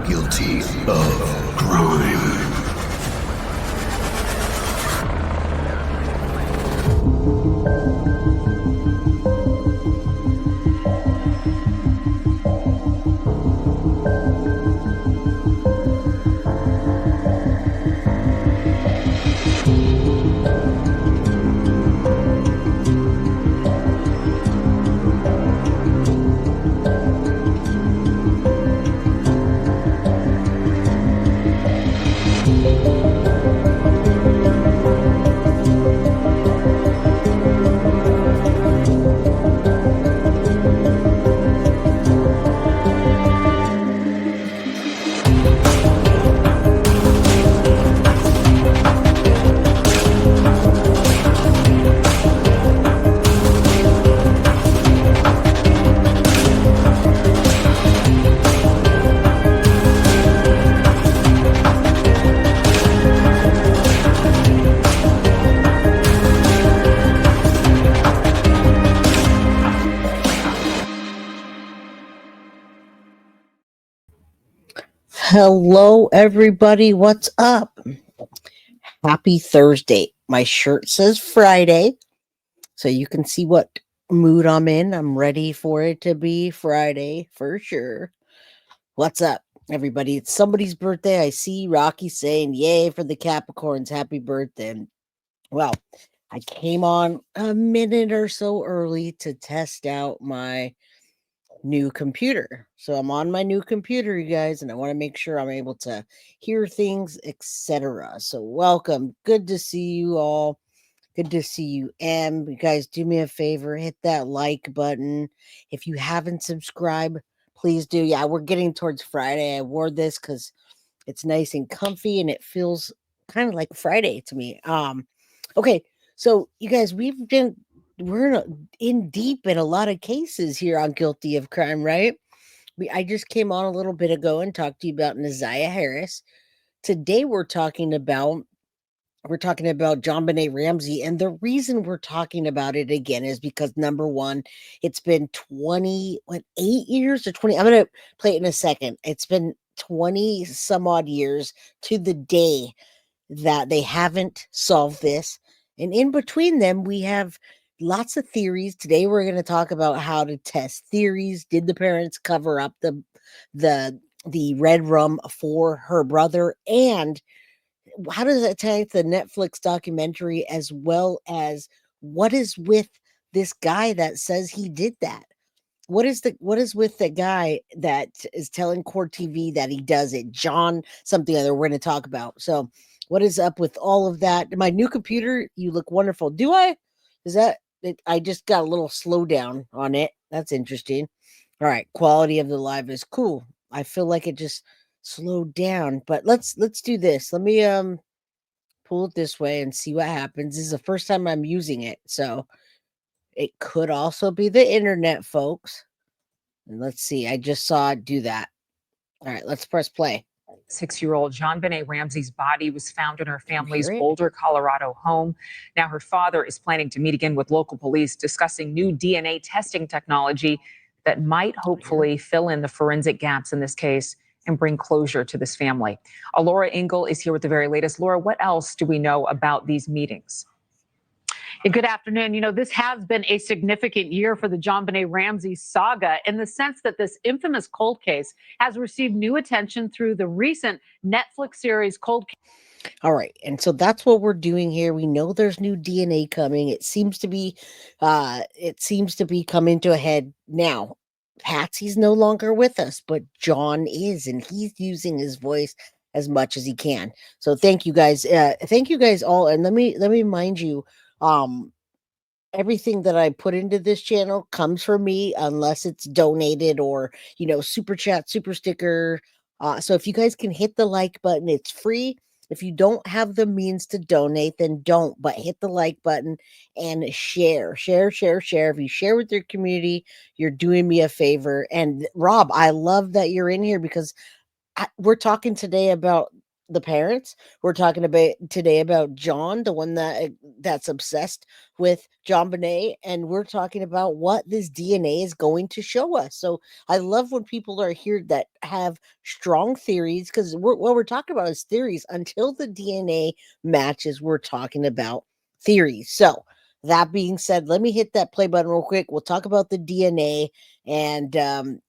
guilty of crime. Hello, everybody. What's up? Happy Thursday. My shirt says Friday, so you can see what mood I'm in. I'm ready for it to be Friday for sure. What's up, everybody? It's somebody's birthday. I see Rocky saying, yay for the Capricorns. Happy birthday. Well, I came on a minute or so early to test out my new computer. So I'm on my new computer, you guys, and I want to make sure I'm able to hear things, etc. So welcome. Good to see you all. Good to see you. And you guys, do me a favor, hit that like button. If you haven't subscribed, please do. Yeah, we're getting towards Friday. I wore this because it's nice and comfy and it feels kind of like Friday to me. Okay, so you guys, we're in deep in a lot of cases here on Guilty of Crime, right? I just came on a little bit ago and talked to you about Naziah Harris. Today we're talking about JonBenet Ramsey, and the reason we're talking about it again is because number one, it's been 8 years or 20. I'm gonna play it in a second. It's been 20 some odd years to the day that they haven't solved this. And in between them, we have lots of theories. Today we're going to talk about how to test theories. Did the parents cover up the red rum for her brother? And how does that tie into the Netflix documentary, as well as what is with this guy that says he did that? What is with the guy that is telling Court TV that he does it? John something other we're going to talk about. So what is up with all of that? My new computer, you look wonderful. Do I? Is that it? I just got a little slowdown on it. That's interesting. All right, quality of the live is cool. I feel like it just slowed down, but let's do this. Let me pull it this way and see what happens. This is the first time I'm using it, so it could also be the internet, folks. And let's see. I just saw it do that. All right, let's press play. 6-year-old JonBenet Ramsey's body was found in her family's Boulder, Colorado home. Now her father is planning to meet again with local police, discussing new DNA testing technology that might hopefully fill in the forensic gaps in this case and bring closure to this family. Laura Engel is here with the very latest. Laura, what else do we know about these meetings? Good afternoon. You know, this has been a significant year for the JonBenet Ramsey saga in the sense that this infamous cold case has received new attention through the recent Netflix series Cold Case. All right. And so that's what we're doing here. We know there's new DNA coming. It seems to be coming to a head now. Patsy's no longer with us, but John is, and he's using his voice as much as he can. So thank you guys. Thank you guys all. And let me remind you, everything that I put into this channel comes from me unless it's donated or, super chat, super sticker. So if you guys can hit the like button, it's free. If you don't have the means to donate, then don't, but hit the like button and share. If you share with your community, you're doing me a favor. And Rob, I love that you're in here because we're talking today about the parents. We're talking about today about John, the one that's obsessed with JonBenet, and we're talking about what this DNA is going to show us. So I love when people are here that have strong theories, because what we're talking about is theories. Until the DNA matches, we're talking about theories. So that being said, let me hit that play button real quick. We'll talk about the DNA and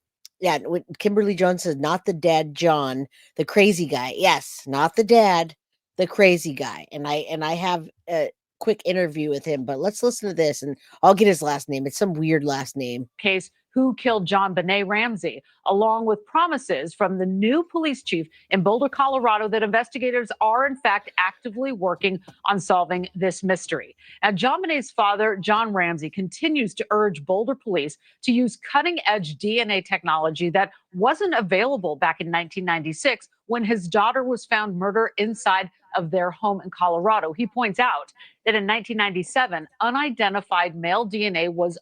yeah, Kimberly Jones says, not the dad, John, the crazy guy. Yes, not the dad, the crazy guy. And I have a quick interview with him, but let's listen to this and I'll get his last name. It's some weird last name. Case Who Killed JonBenet Ramsey, along with promises from the new police chief in Boulder, Colorado, that investigators are in fact actively working on solving this mystery. And JonBenet's father, John Ramsey, continues to urge Boulder police to use cutting-edge DNA technology that wasn't available back in 1996 when his daughter was found murdered inside of their home in Colorado. He points out that in 1997, unidentified male DNA was.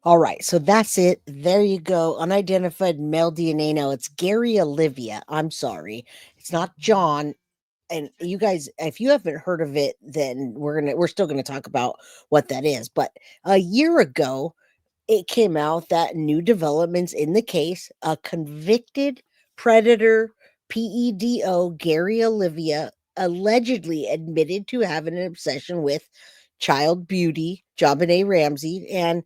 All right, so that's it. There you go. Unidentified male DNA. Now it's Gary Olivia. I'm sorry. It's not John. And you guys, if you haven't heard of it, then we're still gonna talk about what that is. But a year ago, it came out that new developments in the case, a convicted predator PEDO, Gary Olivia, allegedly admitted to having an obsession with child beauty, JonBenet Ramsey, and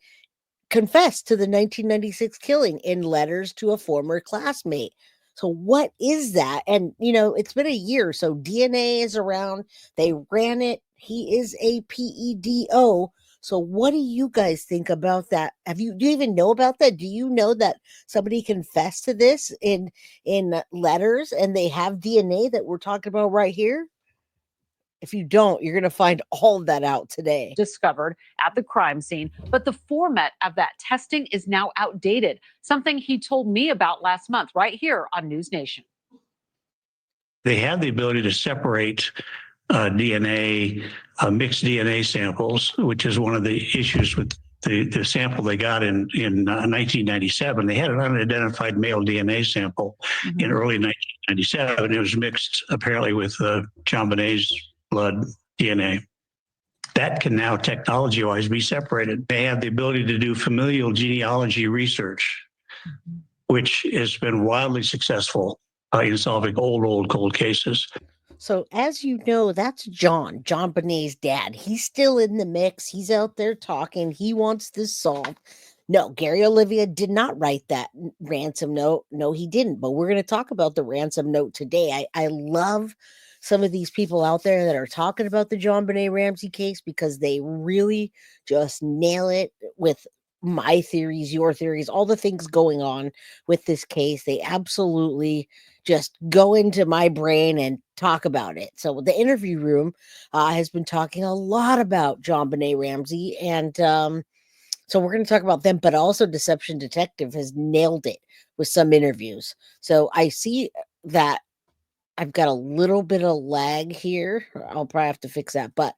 confessed to the 1996 killing in letters to a former classmate. So what is that? And it's been a year, so DNA is around. They ran it. He is a PEDO. So what do you guys think about that? Do you even know about that? Do you know that somebody confessed to this in letters and they have DNA that we're talking about right here? If you don't, you're going to find all of that out today. Discovered at the crime scene, but the format of that testing is now outdated, something he told me about last month right here on News Nation. They have the ability to separate DNA, mixed DNA samples, which is one of the issues with the sample they got in 1997. They had an unidentified male DNA sample in early 1997. It was mixed apparently with JonBenet's blood DNA. That can now technology-wise be separated. They have the ability to do familial genealogy research, which has been wildly successful in solving old cold cases. So as you know, that's JonBenet's dad. He's still in the mix. He's out there talking. He wants this solved. No, Gary Olivia did not write that ransom note. No, he didn't. But we're going to talk about the ransom note today. I love some of these people out there that are talking about the JonBenet Ramsey case because they really just nail it with my theories, your theories, all the things going on with this case. They absolutely just go into my brain and talk about it. So the interview room has been talking a lot about JonBenet Ramsey, and so we're going to talk about them, but also Deception Detective has nailed it with some interviews. So I see that I've got a little bit of lag here. I'll probably have to fix that, but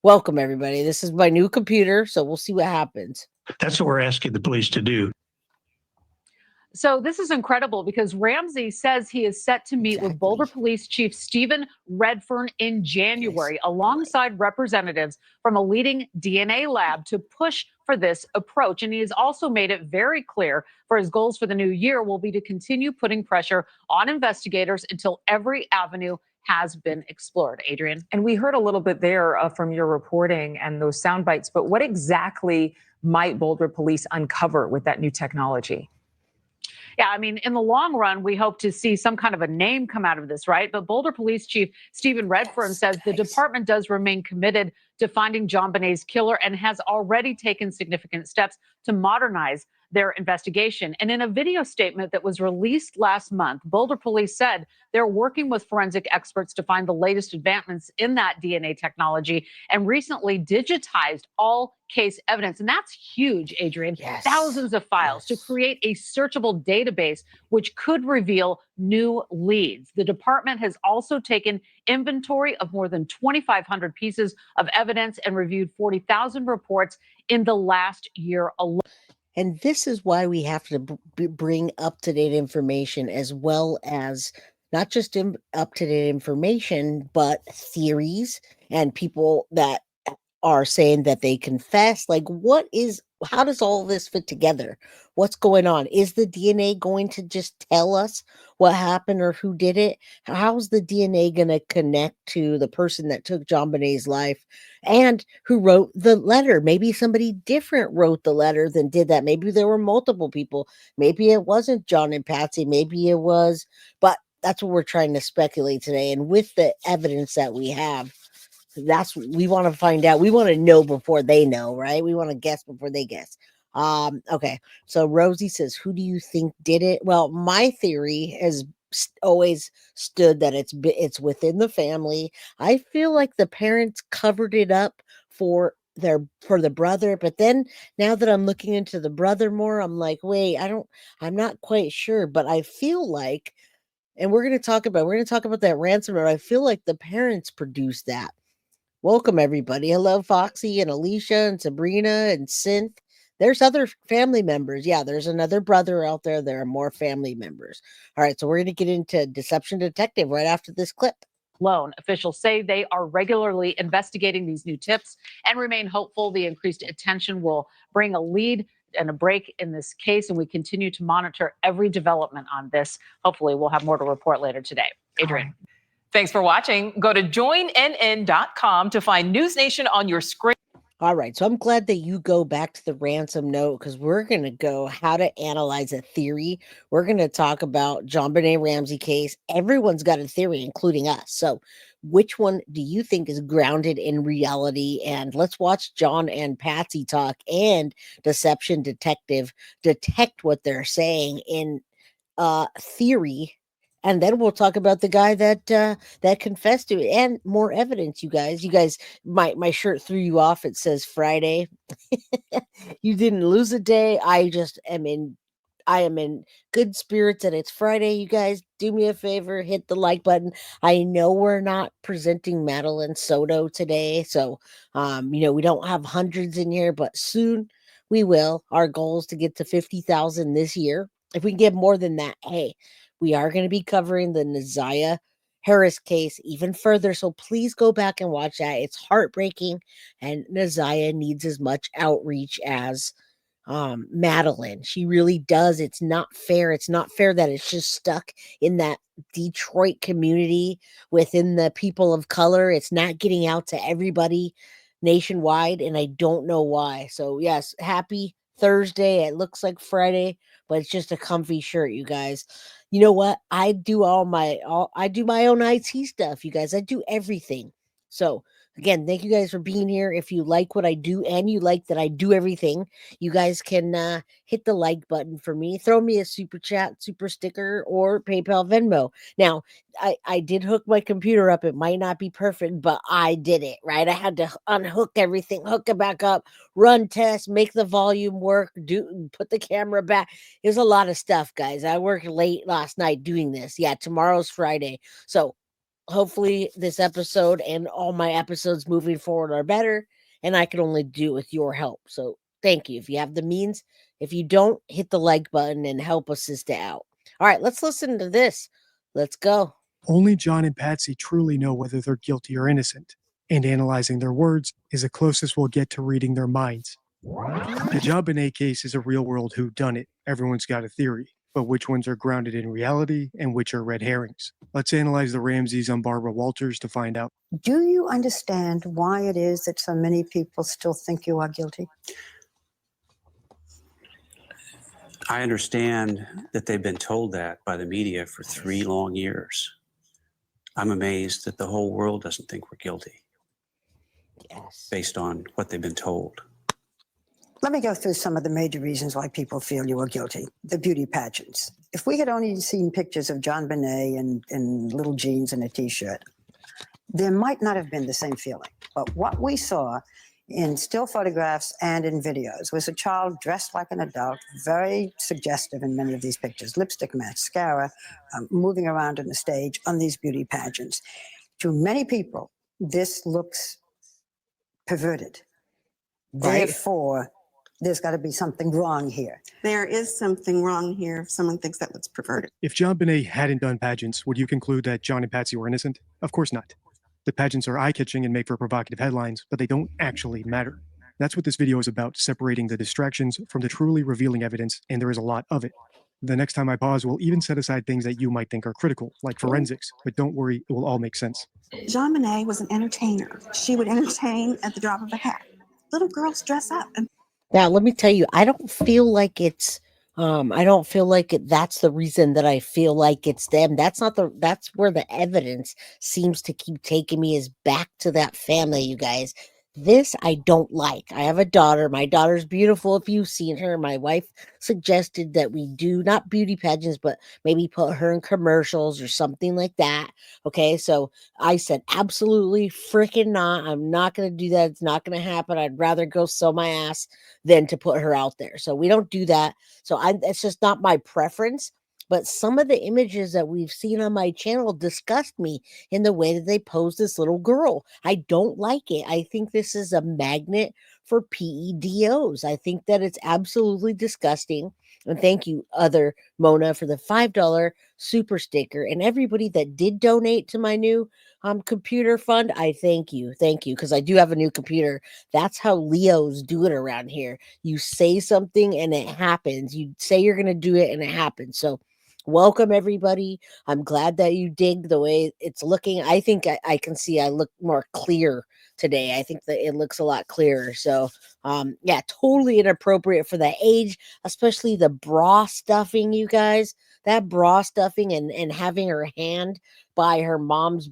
welcome everybody. This is my new computer, so we'll see what happens. That's what we're asking the police to do. So this is incredible because Ramsey says he is set to meet with Boulder Police Chief Stephen Redfern in January, alongside representatives from a leading DNA lab to push for this approach. And he has also made it very clear for his goals for the new year will be to continue putting pressure on investigators until every avenue has been explored. Adrian. And we heard a little bit there from your reporting and those sound bites, but what exactly might Boulder police uncover with that new technology? Yeah, I mean, in the long run, we hope to see some kind of a name come out of this, right? But Boulder Police Chief Stephen Redfern says the department does remain committed to finding JonBenet's killer and has already taken significant steps to modernize their investigation. And in a video statement that was released last month, Boulder Police said they're working with forensic experts to find the latest advancements in that DNA technology and recently digitized all case evidence. And that's huge, Adrian. Yes. Thousands of files to create a searchable database, which could reveal new leads. The department has also taken inventory of more than 2,500 pieces of evidence and reviewed 40,000 reports in the last year alone. And this is why we have to bring up-to-date information as well as not just up-to-date information, but theories and people that are saying that they confess. Like, how does all this fit together? What's going on? Is the DNA going to just tell us what happened or who did it? How's the DNA going to connect to the person that took JonBenét's life and who wrote the letter? Maybe somebody different wrote the letter than did that. Maybe there were multiple people. Maybe it wasn't John and Patsy. Maybe it was, but that's what we're trying to speculate today. And with the evidence that we have, that's what we want to find out. We want to know before they know, right? We want to guess before they guess. Okay. So Rosie says, who do you think did it? Well, my theory has always stood that it's within the family. I feel like the parents covered it up for the brother, but then now that I'm looking into the brother more, I'm like, wait, I'm not quite sure, but I feel like, and we're going to talk about that ransom note. I feel like the parents produced that. Welcome, everybody. Hello, Foxy and Alicia and Sabrina and Synth. There's other family members. Yeah, there's another brother out there. There are more family members. All right, so we're going to get into Deception Detective right after this clip. Loan officials say they are regularly investigating these new tips and remain hopeful the increased attention will bring a lead and a break in this case. And we continue to monitor every development on this. Hopefully, we'll have more to report later today. Adrian. Thanks for watching. Go to joinnn.com to find News Nation on your screen. All right, so I'm glad that you go back to the ransom note because we're going to go how to analyze a theory. We're going to talk about JonBenet Ramsey case. Everyone's got a theory, including us. So which one do you think is grounded in reality? And let's watch John and Patsy talk and Deception Detective detect what they're saying in theory. And then we'll talk about the guy that confessed to it and more evidence. You guys, my shirt threw you off. It says Friday. You didn't lose a day. I am in good spirits and it's Friday. You guys, do me a favor, hit the like button. I know we're not presenting Madeline Soto today, so we don't have hundreds in here, but soon we will. Our goal is to get to 50,000 this year. If we can get more than that, hey, we are going to be covering the Naziah Harris case even further. So please go back and watch that. It's heartbreaking, and Naziah needs as much outreach as Madeline. She really does. It's not fair. It's not fair that it's just stuck in that Detroit community within the people of color. It's not getting out to everybody nationwide, and I don't know why. So yes, happy Thursday. It looks like Friday, but it's just a comfy shirt, you guys. You know what? I do my own IT stuff, you guys. I do everything. So again, thank you guys for being here. If you like what I do and you like that I do everything, you guys can hit the like button for me. Throw me a super chat, super sticker, or PayPal Venmo. Now, I did hook my computer up. It might not be perfect, but I did it, right? I had to unhook everything, hook it back up, run tests, make the volume work, put the camera back. There's a lot of stuff, guys. I worked late last night doing this. Yeah, tomorrow's Friday. So hopefully this episode and all my episodes moving forward are better, and I can only do it with your help. So thank you. If you have the means, if you don't, hit the like button and help us sister out. All right, let's listen to this. Let's go. Only John and Patsy truly know whether they're guilty or innocent, and analyzing their words is the closest we'll get to reading their minds. The JonBenet case is a real-world whodunit. Everyone's got a theory, but which ones are grounded in reality and which are red herrings? Let's analyze the Ramseys on Barbara Walters to find out. Do you understand why it is that so many people still think you are guilty? I understand that they've been told that by the media for 3 long years. I'm amazed that the whole world doesn't think we're guilty. Yes. Based on what they've been told. Let me go through some of the major reasons why people feel you are guilty. The beauty pageants. If we had only seen pictures of JonBenet in little jeans and a T-shirt, there might not have been the same feeling. But what we saw in still photographs and in videos was a child dressed like an adult, very suggestive in many of these pictures, lipstick, mascara, moving around on the stage on these beauty pageants. To many people, this looks perverted. Right. Therefore, There's got to be something wrong here. There is something wrong here if someone thinks that was perverted. If JonBenet hadn't done pageants, would you conclude that John and Patsy were innocent? Of course not. The pageants are eye-catching and make for provocative headlines, but they don't actually matter. That's what this video is about, separating the distractions from the truly revealing evidence, and there is a lot of it. The next time I pause, we'll even set aside things that you might think are critical, like forensics, but don't worry, it will all make sense. JonBenet was an entertainer. She would entertain at the drop of a hat. Little girls dress up. And Now, let me tell you, I don't feel like it's I don't feel like that's the reason that I feel like it's them. That's where the evidence seems to keep taking me, is back to that family, you guys. This I don't like. I have a daughter. My daughter's beautiful. If you've seen her, my wife suggested that we do not beauty pageants, but maybe put her in commercials or something like that. Okay, so I said, absolutely freaking not. I'm not going to do that. It's not going to happen. I'd rather go sew my ass than to put her out there. So we don't do that. So it's just not my preference. But some of the images that we've seen on my channel disgust me in the way that they pose this little girl. I don't like it. I think this is a magnet for PEDOs. I think that it's absolutely disgusting. And thank you, other Mona, for the $5 super sticker. And everybody that did donate to my new computer fund, I thank you. Thank you, because I do have a new computer. That's how Leos do it around here. You say something and it happens. You say you're going to do it and it happens. So welcome, everybody. I'm glad that you dig the way it's looking. I think I can see I look more clear today. I think that it looks a lot clearer. So, yeah, totally inappropriate for the age, especially the bra stuffing, you guys. That bra stuffing and having her hand by her mom's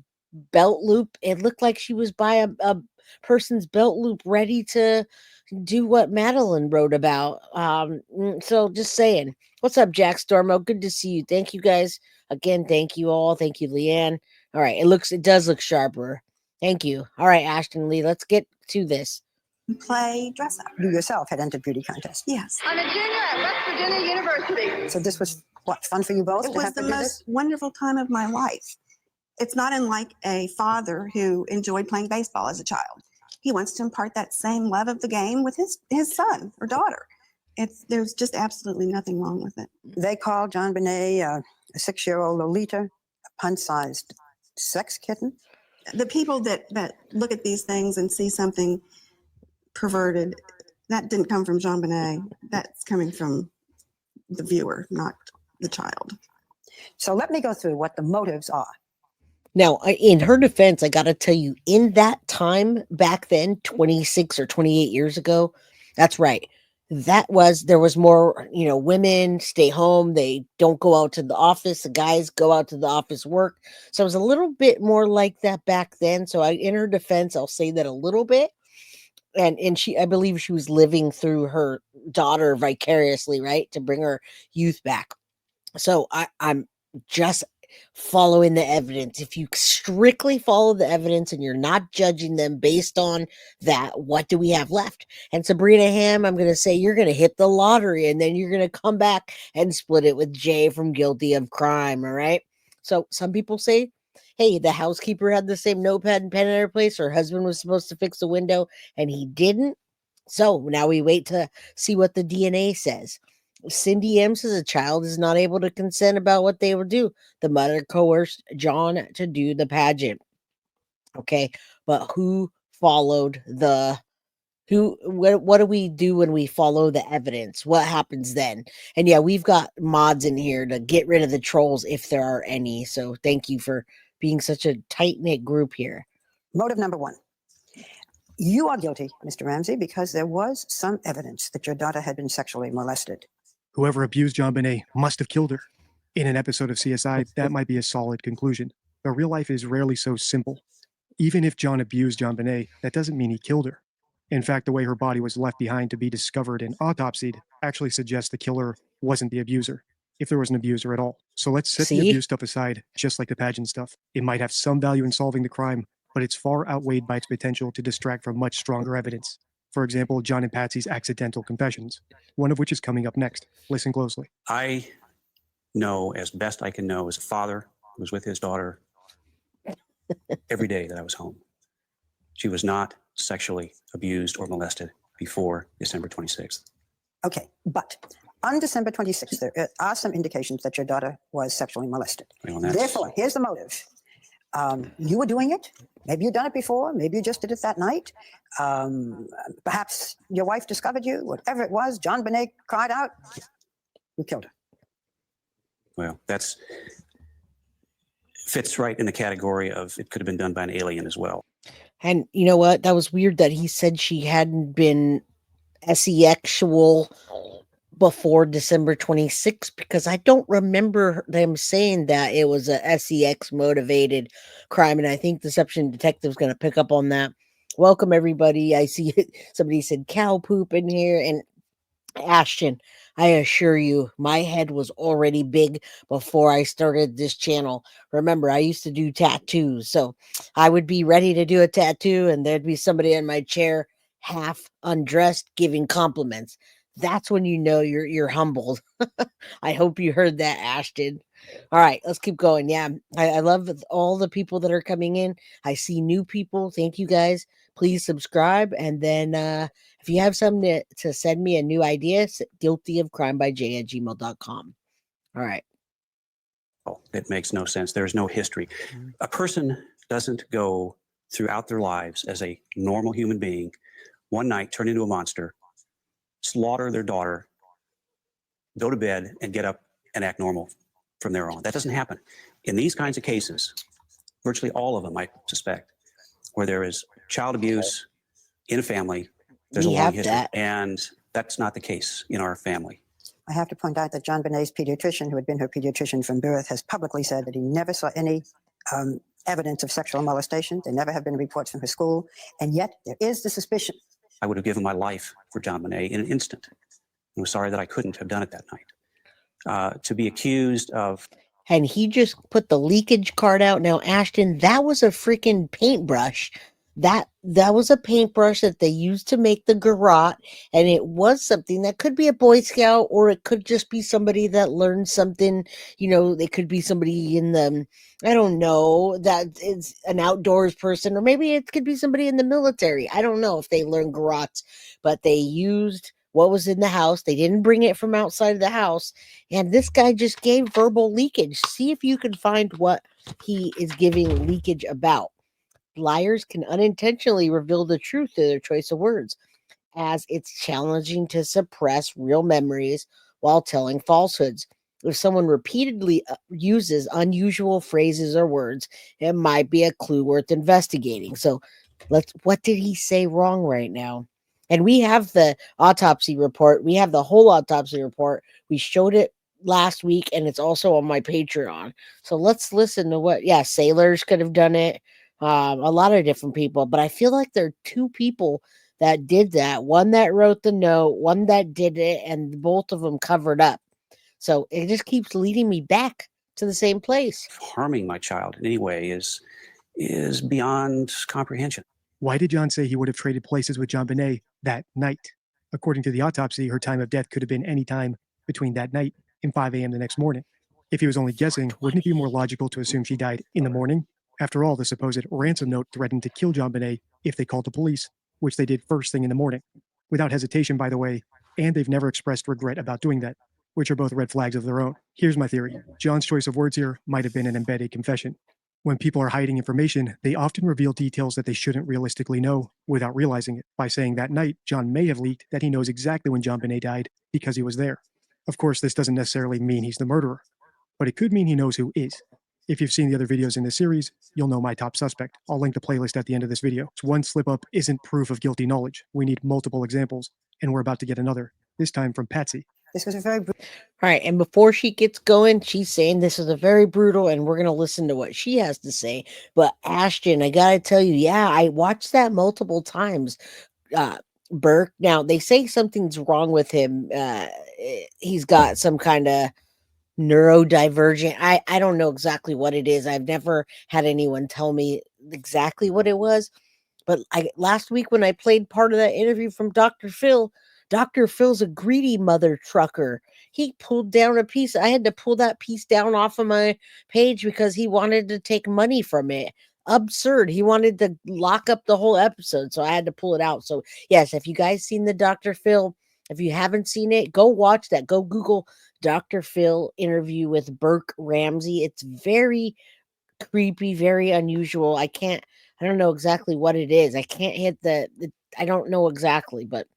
belt loop. It looked like she was by a person's belt loop ready to do what Madeline wrote about. So just saying. What's up, Jack Stormo? Good to see you. Thank you guys again. Thank you all. Thank you, Leanne. All right, it does look sharper. Thank you. All right, Ashton Lee, let's get to this. play dress up. You yourself had entered beauty contests. Yes. I'm a junior at West Virginia University. So this was what, fun for you both It to was have the to do most this? wonderful time of my life. It's not unlike a father who enjoyed playing baseball as a child. He wants to impart that same love of the game with his son or daughter. There's just absolutely nothing wrong with it. They called JonBenet a 6-year-old Lolita, a pun-sized sex kitten. The people that look at these things and see something perverted, that didn't come from JonBenet. That's coming from the viewer, not the child. So let me go through what the motives are. Now, in her defense, I got to tell you, in that time back then, 26 or 28 years ago, that's right. There was more, women stay home. They don't go out to the office. The guys go out to the office work. So it was a little bit more like that back then. So in her defense, I'll say that a little bit. And I believe she was living through her daughter vicariously, right? To bring her youth back. So I'm just following the evidence. If you strictly follow the evidence and you're not judging them based on that, what do we have left? And Sabrina Ham, I'm going to say you're going to hit the lottery and then you're going to come back and split it with Jay from Guilty of Crime. All right. So some people say, hey, the housekeeper had the same notepad and pen in her place. Her husband was supposed to fix the window and he didn't. So now we wait to see what the DNA says. Cindy M says a child is not able to consent about what they will do. The mother coerced John to do the pageant. Okay, but who followed what do we do when we follow the evidence? What happens then? And yeah, we've got mods in here to get rid of the trolls if there are any. So thank you for being such a tight-knit group here. Motive number one. You are guilty, Mr. Ramsey, because there was some evidence that your daughter had been sexually molested. Whoever abused JonBenet must have killed her. In an episode of CSI, that might be a solid conclusion. But real life is rarely so simple. Even if John abused JonBenet, that doesn't mean he killed her. In fact, the way her body was left behind to be discovered and autopsied actually suggests the killer wasn't the abuser, if there was an abuser at all. So let's set the abuse stuff aside, just like the pageant stuff. It might have some value in solving the crime, but it's far outweighed by its potential to distract from much stronger evidence. For example, John and Patsy's accidental confessions, one of which is coming up next. Listen closely. I know as best I can know as a father who was with his daughter every day that I was home. She was not sexually abused or molested before December 26th. Okay, but on December 26th, there are some indications that your daughter was sexually molested. Well, Therefore, here's the motive. You were doing it. Maybe you'd done it before. Maybe you just did it that night. Perhaps your wife discovered you. Whatever it was, JonBenet cried out. You killed her. Well, that's fits right in the category of it could have been done by an alien as well. And you know what? That was weird that he said she hadn't been sexual before December 26th, because I don't remember them saying that it was a sex motivated crime. And I think Deception Detective's going to pick up on that. Welcome, everybody. I see somebody said cow poop in here. And Ashton, I assure you, my head was already big before I started this channel. Remember, I used to do tattoos, so I would be ready to do a tattoo, and there'd be somebody in my chair, half undressed, giving compliments. That's when you know you're humbled. I hope you heard that, Ashton. All right, let's keep going. Yeah, I love all the people that are coming in. I see new people. Thank you, guys. Please subscribe, and then if you have something to send me a new idea, guiltyofcrimebyj@gmail.com. All right. Oh, it makes no sense. There's no history. A person doesn't go throughout their lives as a normal human being, one night turn into a monster, slaughter their daughter, go to bed, and get up and act normal from there on. That doesn't happen. In these kinds of cases, virtually all of them, I suspect, where there is child abuse in a family, there's a long history. And that's not the case in our family. I have to point out that JonBenet's pediatrician, who had been her pediatrician from birth, has publicly said that he never saw any evidence of sexual molestation. There never have been reports from her school. And yet there is the suspicion. I would have given my life for JonBenet in an instant. I'm sorry that I couldn't have done it that night. To be accused of... And he just put the leakage card out. Now, Ashton, that was a freaking paintbrush. That was a paintbrush that they used to make the garrote, and it was something that could be a Boy Scout, or it could just be somebody that learned something. You know, it could be somebody in the, I don't know, that is an outdoors person, or maybe it could be somebody in the military. I don't know if they learned garrotes, but they used what was in the house. They didn't bring it from outside of the house, and this guy just gave verbal leakage. See if you can find what he is giving leakage about. Liars can unintentionally reveal the truth through their choice of words, as it's challenging to suppress real memories while telling falsehoods. If someone repeatedly uses unusual phrases or words, it might be a clue worth investigating. So what did he say wrong right now? And we have the autopsy report. We have the whole autopsy report. We showed it last week, and it's also on my Patreon. So let's listen to what, sailors could have done it. A lot of different people, but I feel like there are two people that did that. One that wrote the note, one that did it, and both of them covered up. So it just keeps leading me back to the same place. Harming my child in any way is beyond comprehension. Why did John say he would have traded places with JonBenet that night? According to the autopsy, her time of death could have been any time between that night and 5 a.m. the next morning. If he was only guessing, wouldn't it be more logical to assume she died in the morning? After all, the supposed ransom note threatened to kill JonBenet if they called the police, which they did first thing in the morning. Without hesitation, by the way, and they've never expressed regret about doing that, which are both red flags of their own. Here's my theory. John's choice of words here might have been an embedded confession. When people are hiding information, they often reveal details that they shouldn't realistically know without realizing it. By saying that night, John may have leaked that he knows exactly when JonBenet died because he was there. Of course, this doesn't necessarily mean he's the murderer, but it could mean he knows who is. If you've seen the other videos in this series, you'll know my top suspect. I'll link the playlist at the end of this video. One slip-up isn't proof of guilty knowledge. We need multiple examples, and we're about to get another, this time from Patsy. This was a very... All right, and before she gets going, she's saying this is a very brutal, and we're going to listen to what she has to say. But Ashton, I got to tell you, I watched that multiple times. Burke, now, they say something's wrong with him. He's got some kind of neurodivergent. I don't know exactly what it is. I've never had anyone tell me exactly what it was. But last week when I played part of that interview from Dr. Phil, Dr. Phil's a greedy mother trucker. He pulled down a piece. I had to pull that piece down off of my page because he wanted to take money from it. Absurd. He wanted to lock up the whole episode, so I had to pull it out. So yes, if you guys seen the Dr. Phil If you haven't seen it, go watch that. Go Google Dr. Phil interview with Burke Ramsey. It's very creepy, very unusual. I don't know exactly what it is. I can't hit I don't know exactly, but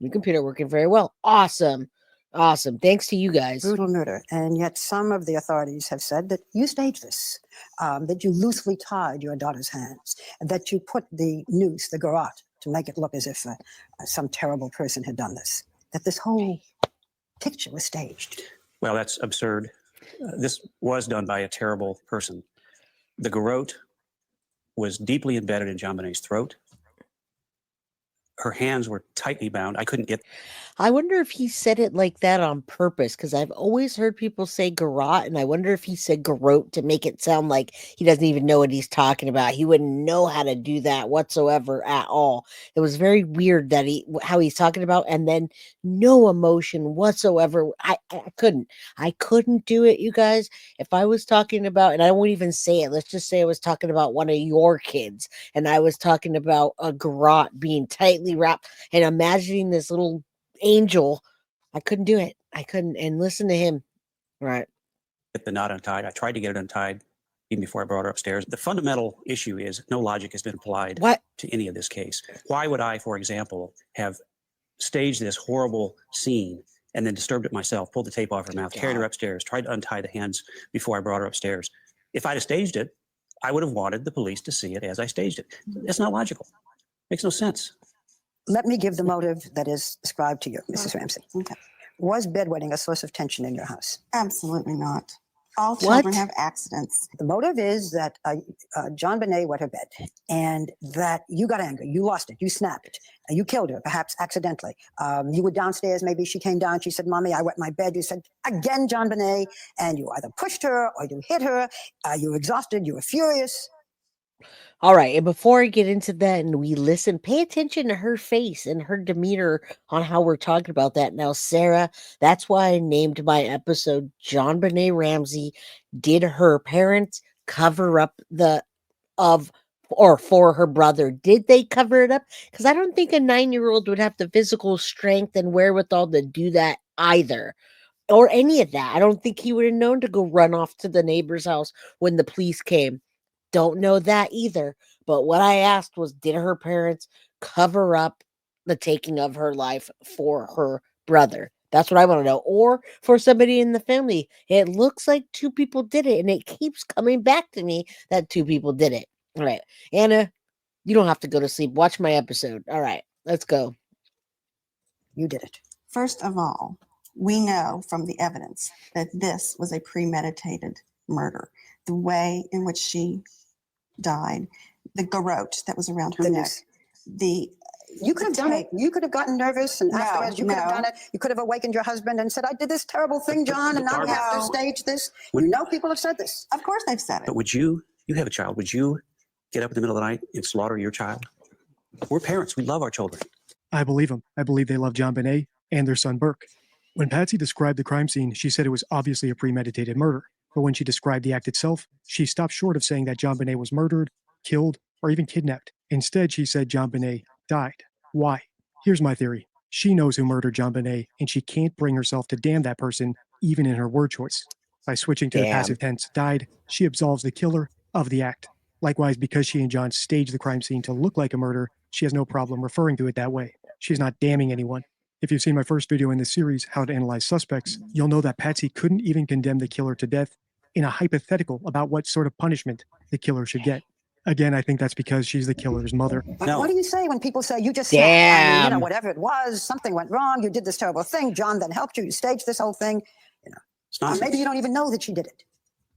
your computer working very well. Awesome. Awesome. Thanks to you guys. Brutal murder. And yet some of the authorities have said that you staged this, that you loosely tied your daughter's hands, that you put the noose, the garrote, to make it look as if some terrible person had done this, that this whole picture was staged. Well, that's absurd. This was done by a terrible person. The garrote was deeply embedded in JonBenét's throat. Her hands were tightly bound. I couldn't get. I wonder if he said it like that on purpose, because I've always heard people say garrote, and I wonder if he said garrote to make it sound like he doesn't even know what he's talking about. He wouldn't know how to do that whatsoever at all. It was very weird that how he's talking about, and then no emotion whatsoever. I couldn't do it, you guys. If I was talking about, and I won't even say it, let's just say I was talking about one of your kids, and I was talking about a garrote being tightly wrapped, and imagining this little angel, I couldn't do it. I couldn't. And listen to him. Right. Get the knot untied. I tried to get it untied even before I brought her upstairs. The fundamental issue is no logic has been applied to any of this case. Why would I, for example, have staged this horrible scene and then disturbed it myself, pulled the tape off her mouth, carried her upstairs, tried to untie the hands before I brought her upstairs? If I'd have staged it, I would have wanted the police to see it as I staged it. It's not logical. Makes no sense. Let me give the motive that is ascribed to you, Mrs. Ramsey. Okay. Was bedwetting a source of tension in your house? Absolutely not. All children have accidents. The motive is that JonBenet wet her bed and that you got angry. You lost it. You snapped. You killed her, perhaps accidentally. You were downstairs. Maybe she came down. She said, Mommy, I wet my bed. You said, again, JonBenet. And you either pushed her or you hit her. You were exhausted. You were furious. All right. And before I get into that and we listen, pay attention to her face and her demeanor on how we're talking about that. Now, Sarah, that's why I named my episode JonBenet Ramsey. Did her parents cover up for her brother? Did they cover it up? Because I don't think a 9-year-old would have the physical strength and wherewithal to do that either. Or any of that. I don't think he would have known to go run off to the neighbor's house when the police came. Don't know that either. But what I asked was, did her parents cover up the taking of her life for her brother? That's what I want to know. Or for somebody in the family. It looks like 2 people did it, and it keeps coming back to me that 2 people did it. All right. Anna, you don't have to go to sleep. Watch my episode. All right. Let's go. You did it. First of all, we know from the evidence that this was a premeditated murder. The way in which she died, the garrote that was around her neck, you could have done it. You could have gotten nervous, and afterwards you could have done it. You could have awakened your husband and said, I did this terrible thing, John, and now we have to stage this. You know people have said this. Of course they've said it. But you have a child, would you get up in the middle of the night and slaughter your child? We're parents. We love our children. I believe them. I believe they love JonBenet and their son Burke. When Patsy described the crime scene, she said it was obviously a premeditated murder. But when she described the act itself, she stopped short of saying that JonBenet was murdered, killed, or even kidnapped. Instead, she said JonBenet died. Why? Here's my theory. She knows who murdered JonBenet, and she can't bring herself to damn that person, even in her word choice. By switching to the passive tense died, she absolves the killer of the act. Likewise, because she and John staged the crime scene to look like a murder, she has no problem referring to it that way. She's not damning anyone. If you've seen my first video in this series, How to Analyze Suspects, you'll know that Patsy couldn't even condemn the killer to death in a hypothetical about what sort of punishment the killer should get. Again, I think that's because she's the killer's mother. But what do you say when people say you just snapped? I mean, whatever it was, something went wrong, you did this terrible thing, John then helped you, you staged this whole thing. Maybe you don't even know that she did it.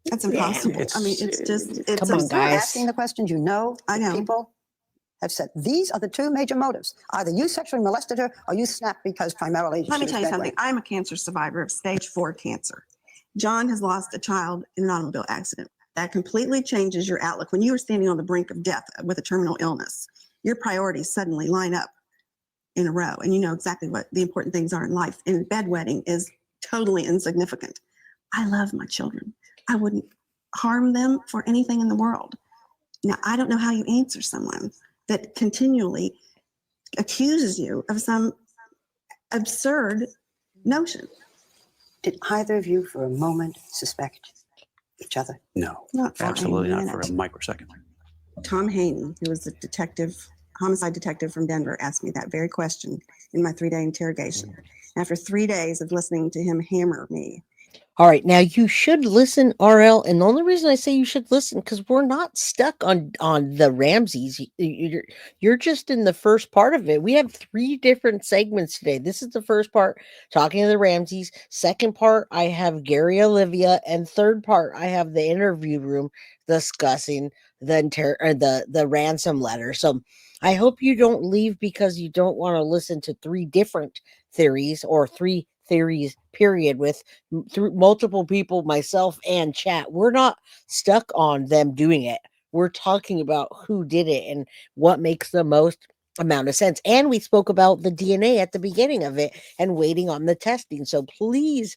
That's impossible. I mean, it's come on, guys. Asking the questions, you know, I know. People have said these are the 2 major motives. Either you sexually molested her or you snapped because primarily Let me tell you something. I'm a cancer survivor of stage 4 cancer. John has lost a child in an automobile accident. That completely changes your outlook. When you are standing on the brink of death with a terminal illness, your priorities suddenly line up in a row, and you know exactly what the important things are in life. And bedwetting is totally insignificant. I love my children. I wouldn't harm them for anything in the world. Now, I don't know how you answer someone that continually accuses you of some absurd notion. Did either of you for a moment suspect each other? No, Not for absolutely a not for a minute. microsecond. Tom Haney, who was the detective, homicide detective from Denver, asked me that very question in my 3-day interrogation. After 3 days of listening to him hammer me, All right, now you should listen, RL, and the only reason I say you should listen because we're not stuck on the Ramseys. You're just in the first part of it. We have 3 different segments today. This is the first part, talking to the Ramseys. Second part, I have Gary Oliva, and third part, I have the interview room discussing the ransom letter. So I hope you don't leave because you don't want to listen to 3 different theories or 3 theories period with through multiple people, myself and chat. We're not stuck on them doing it. We're talking about who did it and what makes the most amount of sense. And we spoke about the DNA at the beginning of it and waiting on the testing. So please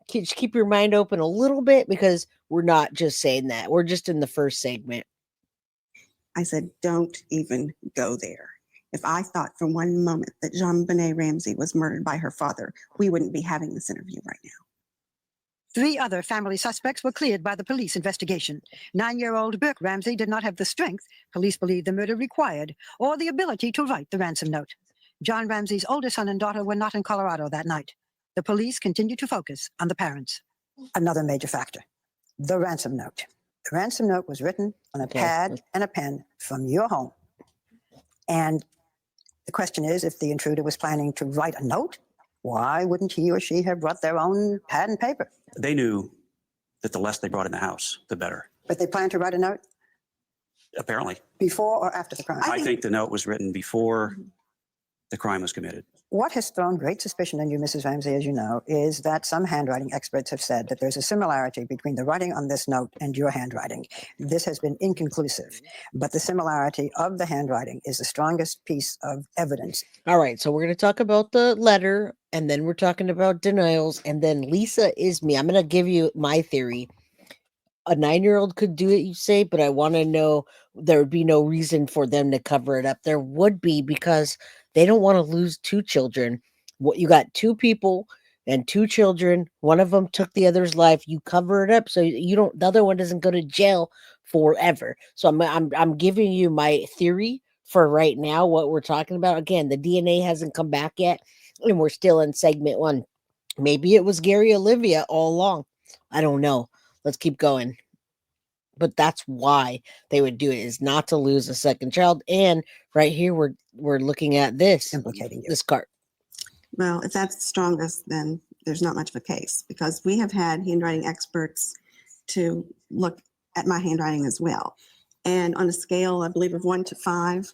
keep your mind open a little bit because we're not just saying that. We're just in the first segment. I said, don't even go there. If I thought for one moment that JonBenet Ramsey was murdered by her father, we wouldn't be having this interview right now. 3 other family suspects were cleared by the police investigation. 9-year-old Burke Ramsey did not have the strength police believe the murder required or the ability to write the ransom note. John Ramsey's older son and daughter were not in Colorado that night. The police continue to focus on the parents. Another major factor, the ransom note. The ransom note was written on a pad and a pen from your home. And the question is, if the intruder was planning to write a note, why wouldn't he or she have brought their own pad and paper? They knew that the less they brought in the house, the better. But they planned to write a note Apparently. before or after the crime? I think the note was written before the crime was committed. What has thrown great suspicion on you, Mrs. Ramsey, as you know, is that some handwriting experts have said that there's a similarity between the writing on this note and your handwriting. This has been inconclusive, but the similarity of the handwriting is the strongest piece of evidence. All right, so we're going to talk about the letter, and then we're talking about denials, and then Lisa is me. I'm going to give you my theory. A 9-year-old could do it, you say, but I want to know there would be no reason for them to cover it up. There would be because they don't want to lose 2 children. What you got 2 people and 2 children. One of them took the other's life. You cover it up so you don't. The other one doesn't go to jail forever. So I'm giving you my theory for right now. What we're talking about again, the DNA hasn't come back yet, and we're still in segment 1. Maybe it was Gary Oliva all along. I don't know. Let's keep going. But that's why they would do it, is not to lose a second child. And right here, we're looking at this, implicating this card. Well, if that's the strongest, then there's not much of a case because we have had handwriting experts to look at my handwriting as well. And on a scale, I believe, of 1 to 5,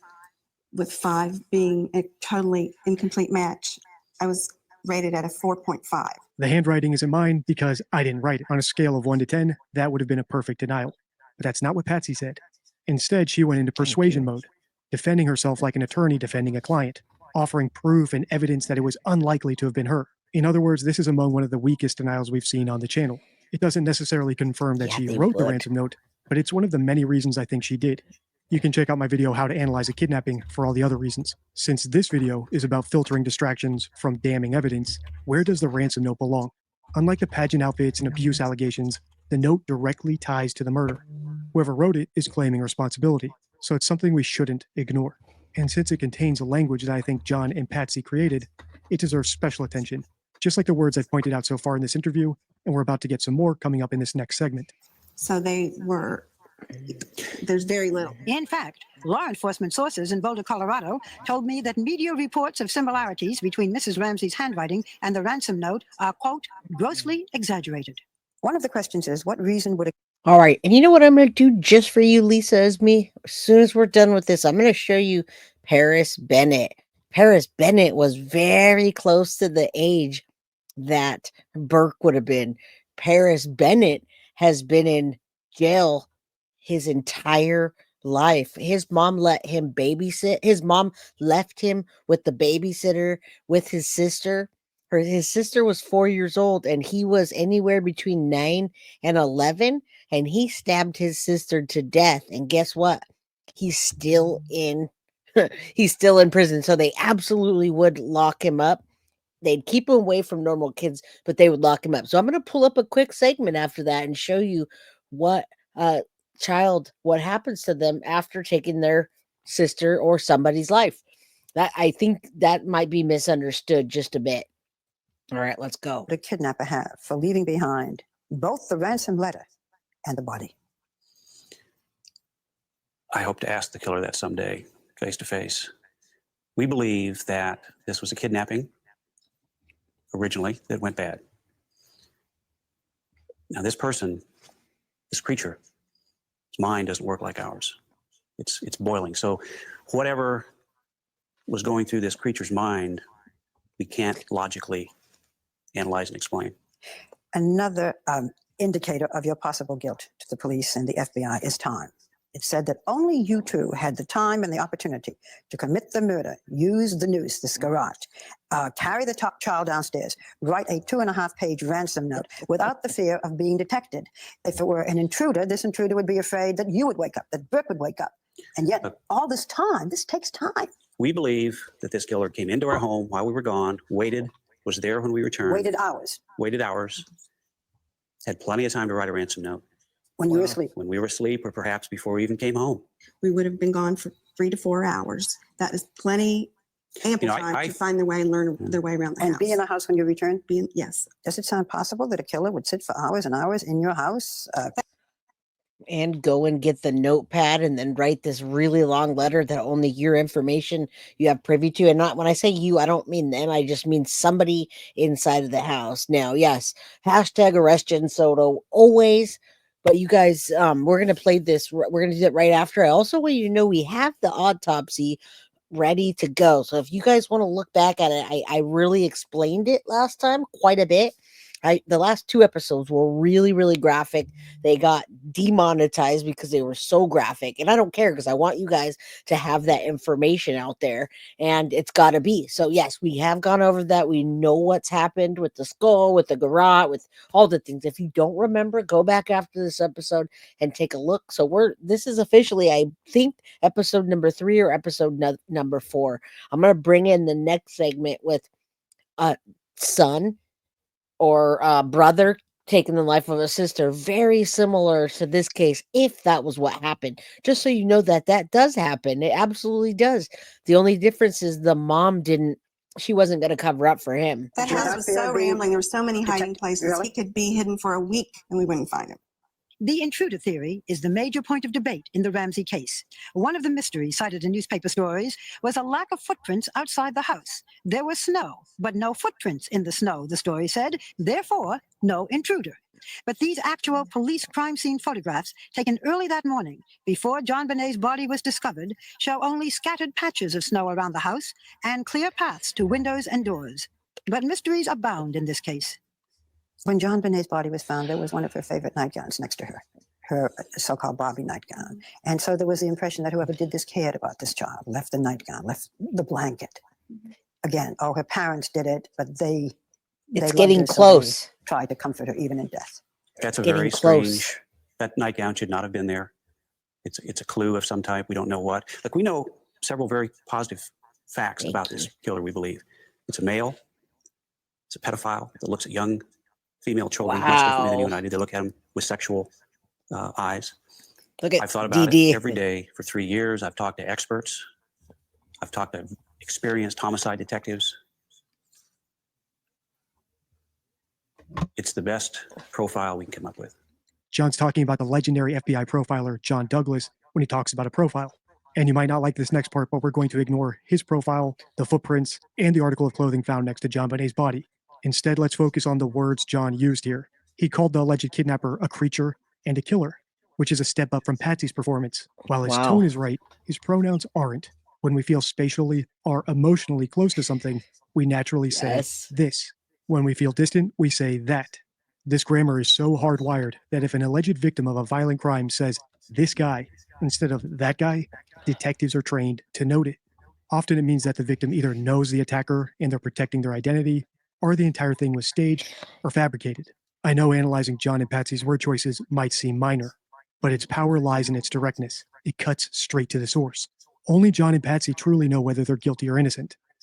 with 5 being a totally incomplete match, I was rated at a 4.5. The handwriting isn't mine because I didn't write it. On a scale of 1 to 10, that would have been a perfect denial. But that's not what Patsy said. Instead, she went into persuasion mode, defending herself like an attorney defending a client, offering proof and evidence that it was unlikely to have been her. In other words, this is among one of the weakest denials we've seen on the channel. It doesn't necessarily confirm that she wrote the ransom note, but it's one of the many reasons I think she did. You can check out my video, How to Analyze a Kidnapping, for all the other reasons. Since this video is about filtering distractions from damning evidence, where does the ransom note belong? Unlike the pageant outfits and abuse allegations, the note directly ties to the murder. Whoever wrote it is claiming responsibility, so it's something we shouldn't ignore. And since it contains a language that I think John and Patsy created, it deserves special attention, just like the words I've pointed out so far in this interview, and we're about to get some more coming up in this next segment. So there's very little. In fact, law enforcement sources in Boulder, Colorado, told me that media reports of similarities between Mrs. Ramsey's handwriting and the ransom note are, quote, grossly exaggerated. One of the questions is, what reason would it... All right, and you know what I'm going to do just for you, Lisa, as me? As soon as we're done with this, I'm going to show you Paris Bennett. Paris Bennett was very close to the age that Burke would have been. Paris Bennett has been in jail his entire life. His mom let him babysit. His mom left him with the babysitter with his sister. His sister was 4 years old and he was anywhere between 9 and 11, and he stabbed his sister to death. And guess what? He's still in he's still in prison. So they absolutely would lock him up they'd keep him away from normal kids, but they would lock him up. So I'm going to pull up a quick segment after that and show you what what happens to them after taking their sister or somebody's life. That I think that might be misunderstood just a bit. All right, let's go. The kidnapper have for leaving behind both the ransom letter and the body. I hope to ask the killer that someday, face to face. We believe that this was a kidnapping originally that went bad. Now, this person, this creature, his mind doesn't work like ours. It's boiling. So whatever was going through this creature's mind, we can't logically analyze and explain. Another indicator of your possible guilt to the police and the FBI is time. It said that only you two had the time and the opportunity to commit the murder, use the noose, this garage, carry the top child downstairs, write a 2.5-page ransom note without the fear of being detected. If it were an intruder, this intruder would be afraid that you would wake up, that Burke would wake up. And yet all this time, this takes time. We believe that this killer came into our home while we were gone, waited, was there when we returned. Waited hours. Waited hours. Had plenty of time to write a ransom note. When you were asleep. When we were asleep, or perhaps before we even came home. We would have been gone for 3 to 4 hours. That is plenty, ample time to find their way and learn their way around the house. And be in the house when you return? Yes. Does it sound possible that a killer would sit for hours and hours in your house? And go and get the notepad and then write this really long letter that only your information you have privy to. And not when I say you, I don't mean them. I just mean somebody inside of the house. Now, yes, hashtag arrest Jen Soto always. But you guys, we're going to play this. We're going to do it right after. I also want you to know we have the autopsy ready to go. So if you guys want to look back at it, I really explained it last time quite a bit. The last 2 episodes were really, really graphic. They got demonetized because they were so graphic. And I don't care because I want you guys to have that information out there. And it's got to be. So, yes, we have gone over that. We know what's happened with the skull, with the garrote, with all the things. If you don't remember, go back after this episode and take a look. So this is officially, I think, episode number 3 or episode number 4. I'm going to bring in the next segment with son or brother taking the life of a sister, very similar to this case, if that was what happened. Just so you know that does happen. It absolutely does. The only difference is the mom she wasn't going to cover up for him. That house was so rambling. There were so many hiding places. He could be hidden for a week and we wouldn't find him. The intruder theory is the major point of debate in the Ramsey case. One of the mysteries cited in newspaper stories was a lack of footprints outside the house. There was snow, but no footprints in the snow, the story said. Therefore, no intruder. But these actual police crime scene photographs taken early that morning, before JonBenét's body was discovered, show only scattered patches of snow around the house and clear paths to windows and doors. But mysteries abound in this case. When JonBenét's body was found, there was one of her favorite nightgowns next to her so-called Barbie nightgown. And so there was the impression that whoever did this cared about this child, left the nightgown, left the blanket. Again, her parents did it, but it's getting close. So tried to comfort her even in death. That's a very strange. That nightgown should not have been there. It's a clue of some type. We don't know what. Like, we know several very positive facts about this killer, we believe. It's a male. It's a pedophile that looks at young female children. Much different than you and I do. They look at them with sexual eyes. I've thought about it every day for 3 years. I've talked to experts. I've talked to experienced homicide detectives. It's the best profile we can come up with. John's talking about the legendary FBI profiler, John Douglas, when he talks about a profile. And you might not like this next part, but we're going to ignore his profile, the footprints, and the article of clothing found next to JonBenét's body. Instead, let's focus on the words John used here. He called the alleged kidnapper a creature and a killer, which is a step up from Patsy's performance. While his tone is right, his pronouns aren't. When we feel spatially or emotionally close to something, we naturally say this. When we feel distant, we say that. This grammar is so hardwired that if an alleged victim of a violent crime says this guy instead of that guy, detectives are trained to note it. Often it means that the victim either knows the attacker and they're protecting their identity, or the entire thing was staged or fabricated. I know analyzing John and Patsy's word choices might seem minor, but its power lies in its directness. It cuts straight to the source. Only John and Patsy truly know whether they're guilty or innocent,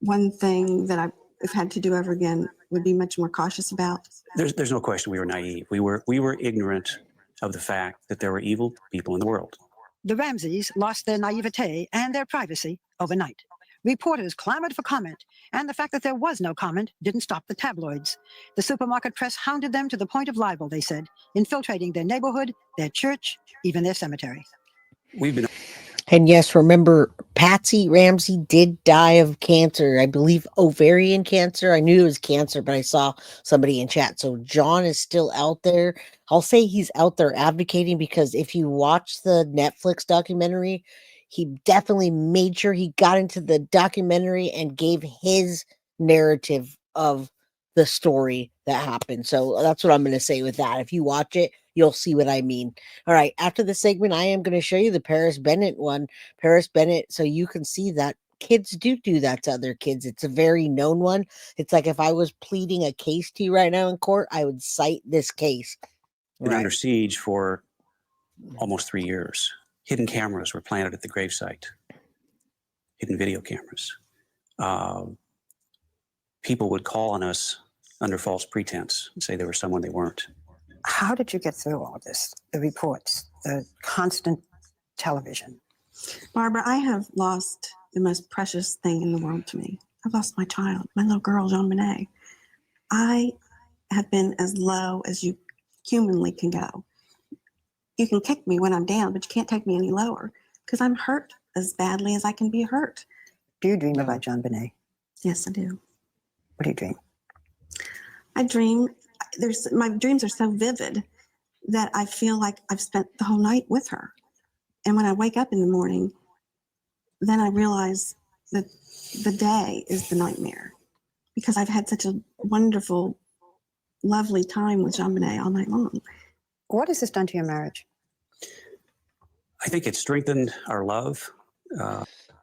one thing that if had to do over again, would be much more cautious about. There's no question we were naive. We were ignorant of the fact that there were evil people in the world. The Ramseys lost their naivete and their privacy overnight. Reporters clamored for comment, and the fact that there was no comment didn't stop the tabloids. The supermarket press hounded them to the point of libel, they said, infiltrating their neighborhood, their church, even their cemetery. We've been And yes, remember, Patsy Ramsey did die of cancer. I believe ovarian cancer. I knew it was cancer, but I saw somebody in chat. So John is still out there. I'll say he's out there advocating, because if you watch the Netflix documentary, he definitely made sure he got into the documentary and gave his narrative of the story that happened. So that's what I'm going to say with that. If you watch it, you'll see what I mean. All right. After the segment, I am going to show you the Paris Bennett one. Paris Bennett, so you can see that kids do that to other kids. It's a very known one. It's like if I was pleading a case to you right now in court, I would cite this case. been under siege for almost 3 years. Hidden cameras were planted at the gravesite, hidden video cameras. People would call on us under false pretense and say they were someone they weren't. How did you get through all this? The reports, the constant television. Barbara, I have lost the most precious thing in the world to me. I've lost my child, my little girl, JonBenet. I have been as low as you humanly can go. You can kick me when I'm down, but you can't take me any lower, because I'm hurt as badly as I can be hurt. Do you dream about JonBenet? Yes, I do. What do you dream? I dream, my dreams are so vivid that I feel like I've spent the whole night with her. And when I wake up in the morning, then I realize that the day is the nightmare, because I've had such a wonderful, lovely time with JonBenet all night long. What has this done to your marriage? I think it strengthened our love.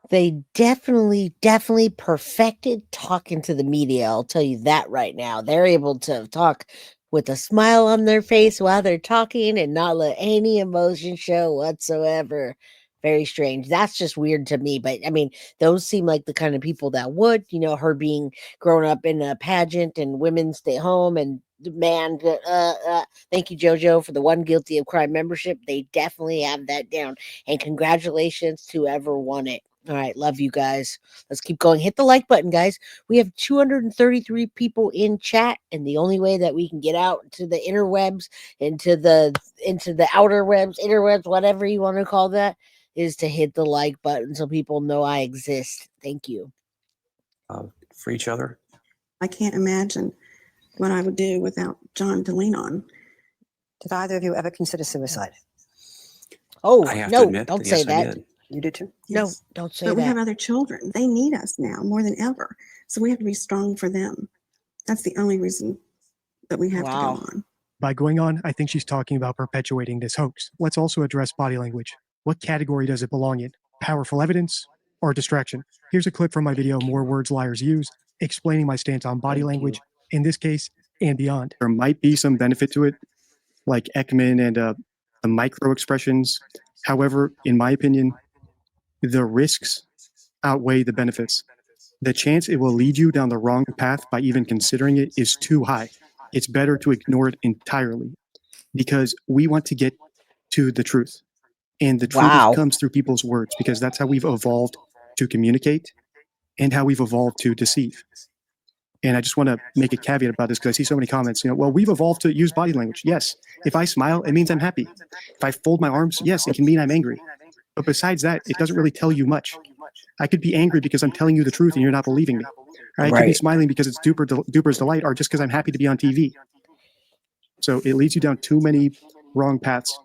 They definitely perfected talking to the media. I'll tell you that right now. They're able to talk with a smile on their face while they're talking and not let any emotion show whatsoever. Very strange. That's just weird to me. But I mean, those seem like the kind of people that would, her being grown up in a pageant and women stay home and man, thank you, JoJo, for the one guilty of crime membership. They definitely have that down. And congratulations to whoever won it. All right, love you guys. Let's keep going. Hit the like button, guys. We have 233 people in chat, and the only way that we can get out to the interwebs, into the outer webs, interwebs, whatever you want to call that, is to hit the like button so people know I exist. Thank you. For each other. I can't imagine what I would do without John to lean on. Did either of you ever consider suicide? Oh, I have no, to admit don't that, say yes, I that. did. You did too? No, Yes. don't say But we that. have other children. They need us now more than ever. So we have to be strong for them. That's the only reason that we have to Wow. go on. By going on, I think she's talking about perpetuating this hoax. Let's also address body language. What category does it belong in? Powerful evidence or distraction? Here's a clip from my video, More Words Liars Use, explaining my stance on body language in this case and beyond. There might be some benefit to it, like Ekman and the micro expressions. However, in my opinion, the risks outweigh the benefits. The chance it will lead you down the wrong path by even considering it is too high. It's better to ignore it entirely, because we want to get to the truth. And the truth Wow. comes through people's words, because that's how we've evolved to communicate and how we've evolved to deceive. And I just want to make a caveat about this, because I see so many comments, well, we've evolved to use body language. Yes. If I smile, it means I'm happy. If I fold my arms, yes, it can mean I'm angry. But besides that, it doesn't really tell you much. I could be angry because I'm telling you the truth and you're not believing me. Or I could be Right. smiling because it's Duper's delight, or just because I'm happy to be on TV. So it leads you down too many wrong paths.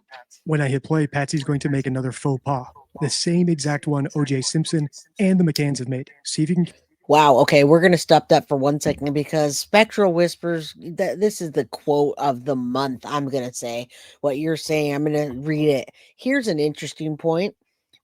When I hit play, Patsy's going to make another faux pas. The same exact one O.J. Simpson and the McCanns have made. See if you can... Wow. Okay, we're going to stop that for 1 second, because Spectral Whispers, this is the quote of the month, I'm going to say. What you're saying, I'm going to read it. Here's an interesting point.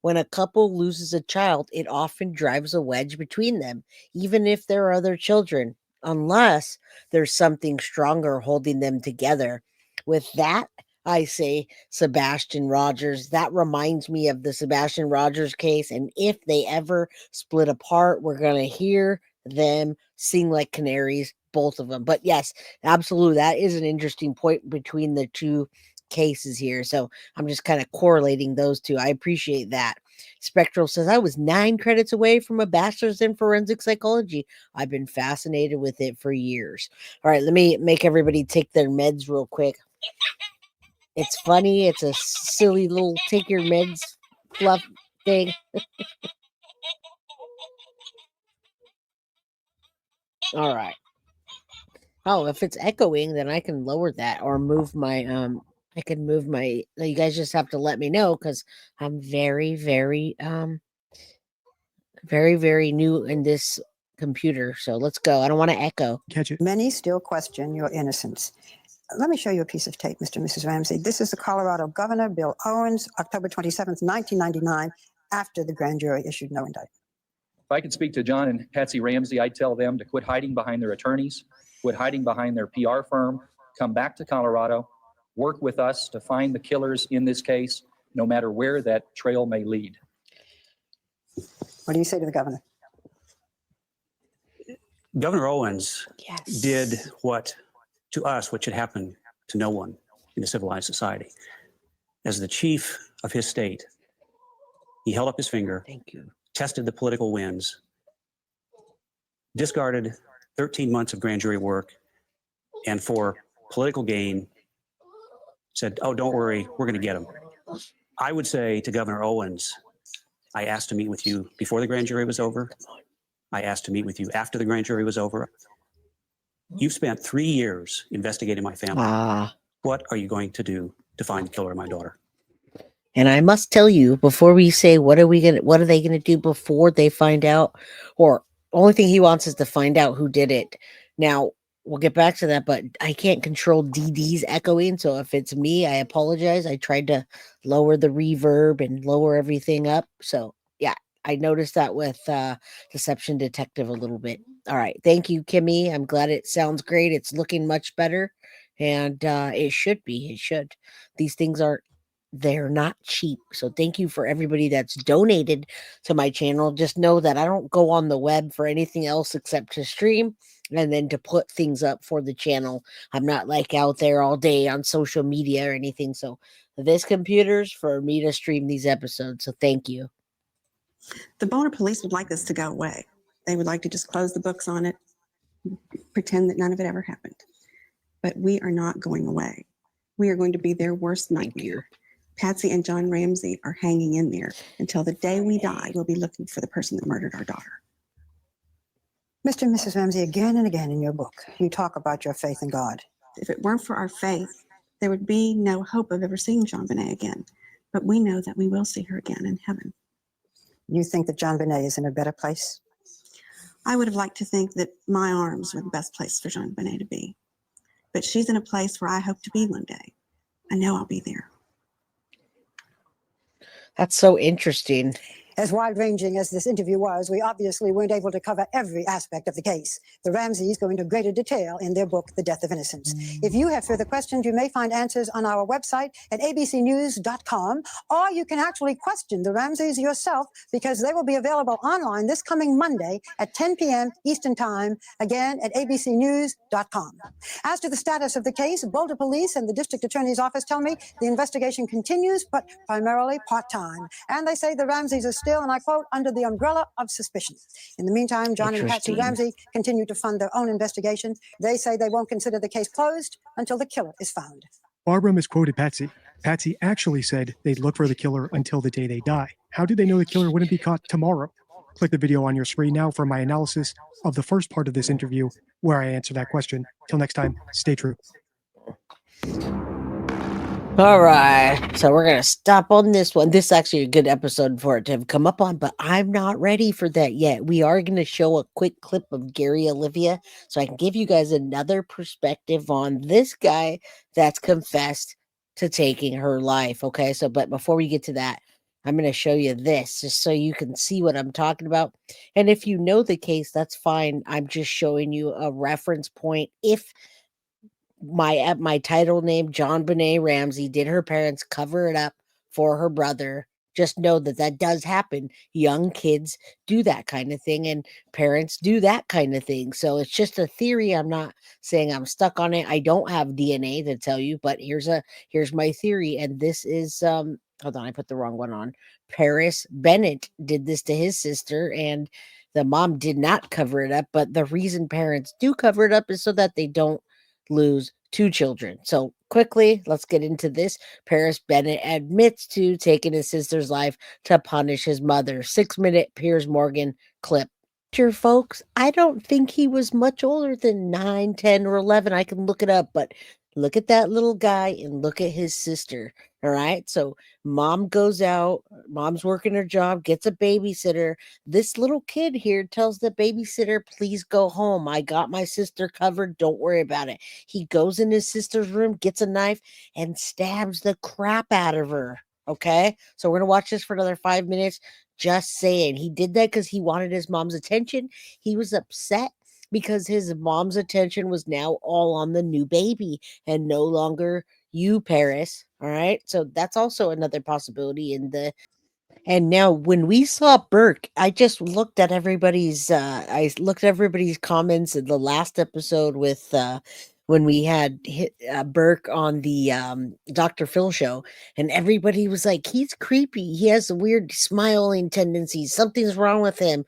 When a couple loses a child, it often drives a wedge between them, even if there are other children, unless there's something stronger holding them together. With that, I say Sebastian Rogers. That reminds me of the Sebastian Rogers case. And if they ever split apart, we're going to hear them sing like canaries, both of them. But yes, absolutely. That is an interesting point between the two cases here. So I'm just kind of correlating those two. I appreciate that. Spectral says, I was 9 credits away from a bachelor's in forensic psychology. I've been fascinated with it for years. All right, let me make everybody take their meds real quick. It's funny. It's a silly little take your meds fluff thing. All right. Oh, if it's echoing, then I can lower that or move my I can move my you guys just have to let me know because I'm very, very very new in this computer. So let's go. I don't want to echo. Catch it. Many still question your innocence. Let me show you a piece of tape, Mr. and Mrs. Ramsey. This is the Colorado Governor, Bill Owens, October 27th, 1999, after the grand jury issued no indictment. If I could speak to John and Patsy Ramsey, I'd tell them to quit hiding behind their attorneys, quit hiding behind their PR firm, come back to Colorado, work with us to find the killers in this case, no matter where that trail may lead. What do you say to the governor? Governor Owens Yes. did what should happen to no one in a civilized society. As the chief of his state, he held up his finger, Thank you. tested the political winds, discarded 13 months of grand jury work, and for political gain said, oh, don't worry, we're going to get them. I would say to Governor Owens, I asked to meet with you before the grand jury was over. I asked to meet with you after the grand jury was over. You've spent 3 years investigating my family. What are you going to do to find the killer of my daughter? And I must tell you, before we say what are they gonna do before they find out, or only thing he wants is to find out who did it. Now we'll get back to that, but I can't control DD's echoing. So if it's me, I apologize. I tried to lower the reverb and lower everything up. So yeah, I noticed that with Deception Detective a little bit. All right. Thank you, Kimmy. I'm glad it sounds great. It's looking much better. And it should be. It should. These things they're not cheap. So thank you for everybody that's donated to my channel. Just know that I don't go on the web for anything else except to stream and then to put things up for the channel. I'm not like out there all day on social media or anything. So this computer's for me to stream these episodes. So thank you. The Boulder police would like this to go away. They would like to just close the books on it, pretend that none of it ever happened. But we are not going away. We are going to be their worst nightmare. Patsy and John Ramsey are hanging in there until the day we die. We'll be looking for the person that murdered our daughter. Mr. and Mrs. Ramsey, again and again in your book, you talk about your faith in God. If it weren't for our faith, there would be no hope of ever seeing JonBenet again. But we know that we will see her again in heaven. You think that JonBenet is in a better place? I would have liked to think that my arms were the best place for JonBenet to be. But she's in a place where I hope to be one day. I know I'll be there. That's so interesting. As wide-ranging as this interview was, we obviously weren't able to cover every aspect of the case. The Ramseys go into greater detail in their book, The Death of Innocence. If you have further questions, you may find answers on our website at abcnews.com, or you can actually question the Ramseys yourself because they will be available online this coming Monday at 10 p.m. Eastern Time, again at abcnews.com. As to the status of the case, Boulder Police and the District Attorney's Office tell me the investigation continues, but primarily part-time. And they say the Ramseys are still, and I quote, under the umbrella of suspicion. In the meantime, John and Patsy Ramsey continue to fund their own investigation. They say they won't consider the case closed until the killer is found. Barbara misquoted Patsy. Patsy actually said they'd look for the killer until the day they die. How did they know the killer wouldn't be caught tomorrow? Click the video on your screen now for my analysis of the first part of this interview where I answer that question. Till next time, stay true. All right, so we're gonna stop on this one. This is actually a good episode for it to have come up on, but I'm not ready for that yet. We are gonna show a quick clip of Gary Oliva so I can give you guys another perspective on this guy that's confessed to taking her life. Okay, so but before we get to that, I'm gonna show you this just so you can see what I'm talking about. And if you know the case, that's fine. I'm just showing you a reference point. If my title name, JonBenet Ramsey, did her parents cover it up for her brother just know that that does happen. Young kids do that kind of thing, and parents do that kind of thing. So it's just a theory. I'm not saying I'm stuck on it. I don't have DNA to tell you, but here's my theory. And this is hold on, I put the wrong one on. Paris Bennett did this to his sister, and the mom did not cover it up. But the reason parents do cover it up is so that they don't lose 2 children. So quickly, let's get into this. Paris Bennett admits to taking his sister's life to punish his mother. 6-minute Piers Morgan clip. Dear folks, I don't think he was much older than 9, 10, or 11. I can look it up, but look at that little guy and look at his sister. All right. So mom goes out, mom's working her job, gets a babysitter. This little kid here tells the babysitter, please go home. I got my sister covered. Don't worry about it. He goes in his sister's room, gets a knife, and stabs the crap out of her. Okay. So we're going to watch this for another 5 minutes. Just saying. He did that because he wanted his mom's attention. He was upset because his mom's attention was now all on the new baby and no longer you, Paris. All right. So that's also another possibility in the. And now when we saw Burke, I just looked at everybody's comments in the last episode with when we had Burke on the Dr. Phil show, and everybody was like, he's creepy. He has weird smiling tendencies. Something's wrong with him.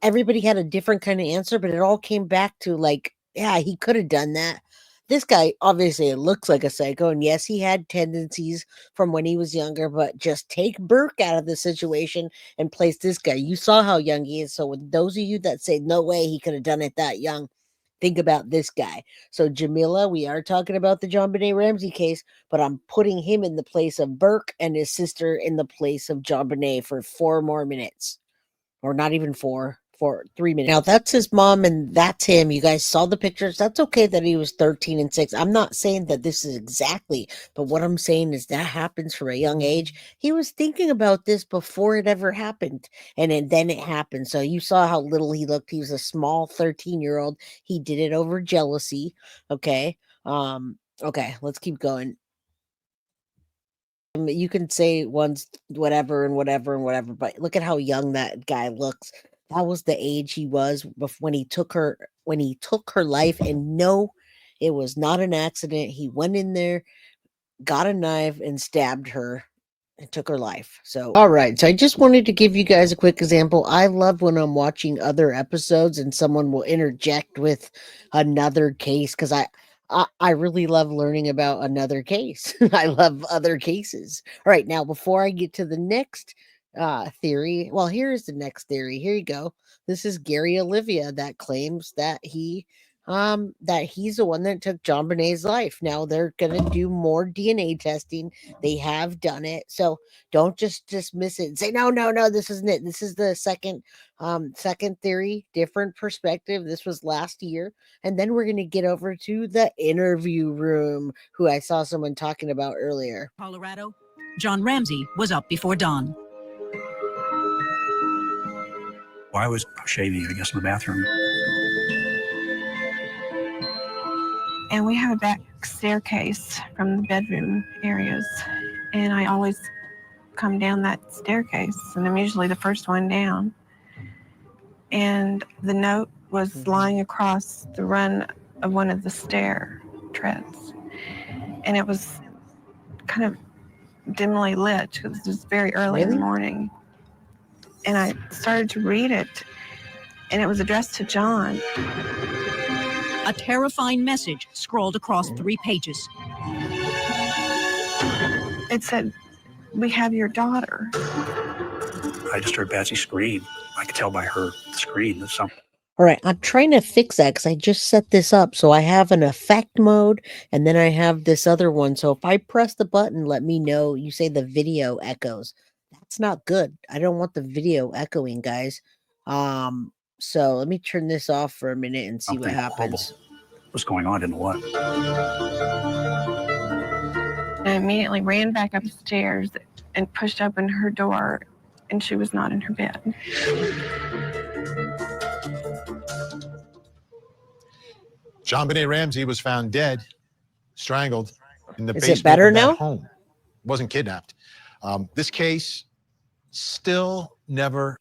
Everybody had a different kind of answer, but it all came back to like, yeah, he could have done that. This guy obviously looks like a psycho, and yes, he had tendencies from when he was younger, but just take Burke out of the situation and place this guy. You saw how young he is. So with those of you that say, no way he could have done it that young, think about this guy. So Jamila, we are talking about the JonBenet Ramsey case, but I'm putting him in the place of Burke and his sister in the place of JonBenet for 4 more minutes. Or not even 4. For 3 minutes. Now that's his mom and that's him. You guys saw the pictures. That's okay that he was 13 and 6. I'm not saying that this is exactly, but what I'm saying is that happens from a young age. He was thinking about this before it ever happened. And then it happened. So you saw how little he looked. He was a small 13-year-old. He did it over jealousy. Okay. Okay, let's keep going. You can say once whatever and whatever and whatever, but look at how young that guy looks. That was the age he was when he took her life. And no, it was not an accident. He went in there, got a knife, and stabbed her and took her life. So all right, so I just wanted to give you guys a quick example. I love when I'm watching other episodes and someone will interject with another case, because I really love learning about another case. I love other cases. All right, now before I get to the next theory, well, here's the next theory. Here you go. This is Gary Oliva that claims that he's the one that took JonBenet's life. Now they're gonna do more DNA testing. They have done it, so don't just dismiss it and say no, this isn't it. This is the second theory, different perspective. This was last year, and then we're gonna get over to the interview room, who I saw someone talking about earlier. Colorado, John Ramsey was up before dawn. I was shaving, I guess, in the bathroom. And we have a back staircase from the bedroom areas. And I always come down that staircase, and I'm usually the first one down. And the note was lying across the run of one of the stair treads. And it was kind of dimly lit because it was very early in the morning. And I started to read it, and it was addressed to John. A terrifying message scrawled across 3 pages. It said, "We have your daughter." I just heard Patsy scream. I could tell by her scream that something. All right, I'm trying to fix that because I just set this up. So I have an effect mode, and then I have this other one. So if I press the button, let me know. You say the video echoes. That's not good. I don't want the video echoing, guys. So let me turn this off for a minute and see what happens. What's going on? I didn't know what. I immediately ran back upstairs and pushed open her door, and she was not in her bed. JonBenet Ramsey was found dead, strangled in the Is basement it better of that now? home. Wasn't kidnapped. This case Still never.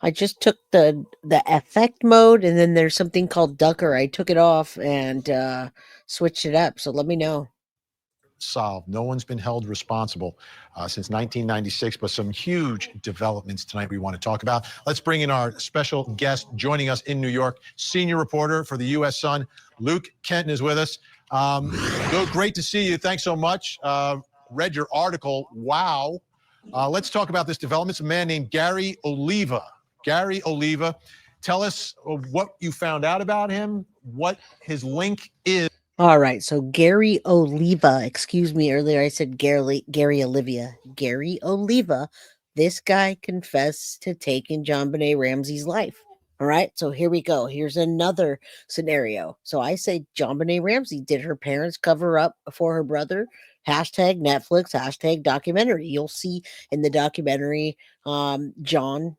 I just took the effect mode, and then there's something called Ducker. I took it off and switched it up. So let me know. Solved. No one's been held responsible since 1996, but some huge developments tonight we want to talk about. Let's bring in our special guest joining us in New York, senior reporter for the U.S. Sun, Luke Kenton is with us. Luke, great to see you. Thanks so much. Read your article. Wow. Let's talk about this development. It's a man named Gary Oliva. Gary Oliva, tell us what you found out about him, what his link is. All right, so Gary Oliva, excuse me, earlier I said Gary Olivia. Gary Oliva, this guy confessed to taking JonBenet Ramsey's life. All right, so here we go. Here's another scenario. So I say JonBenet Ramsey, did her parents cover up for her brother? Hashtag Netflix, hashtag documentary. You'll see in the documentary John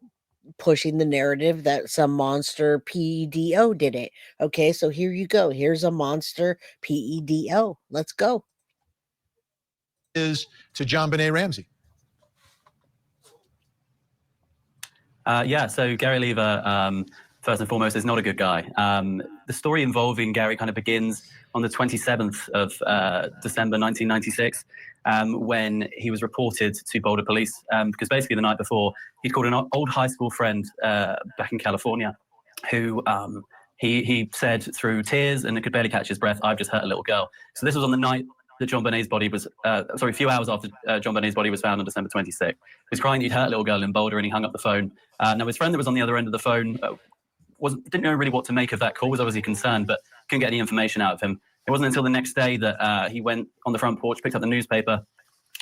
pushing the narrative that some monster PEDO did it. Okay, so here you go. Here's a monster PEDO. Let's go. Is to JonBenet Ramsey. Yeah, so Gary Oliva, first and foremost, is not a good guy. The story involving Gary kind of begins on the 27th of December 1996, when he was reported to Boulder police, because basically the night before, he'd called an old high school friend back in California, who he said through tears and could barely catch his breath, "I've just hurt a little girl." So this was on the night that JonBenet's body was, a few hours after JonBenet's body was found on December 26th. He was crying he'd hurt a little girl in Boulder, and he hung up the phone. Now his friend that was on the other end of the phone didn't know really what to make of that call, was obviously concerned, but couldn't get any information out of him. It wasn't until the next day that he went on the front porch, picked up the newspaper,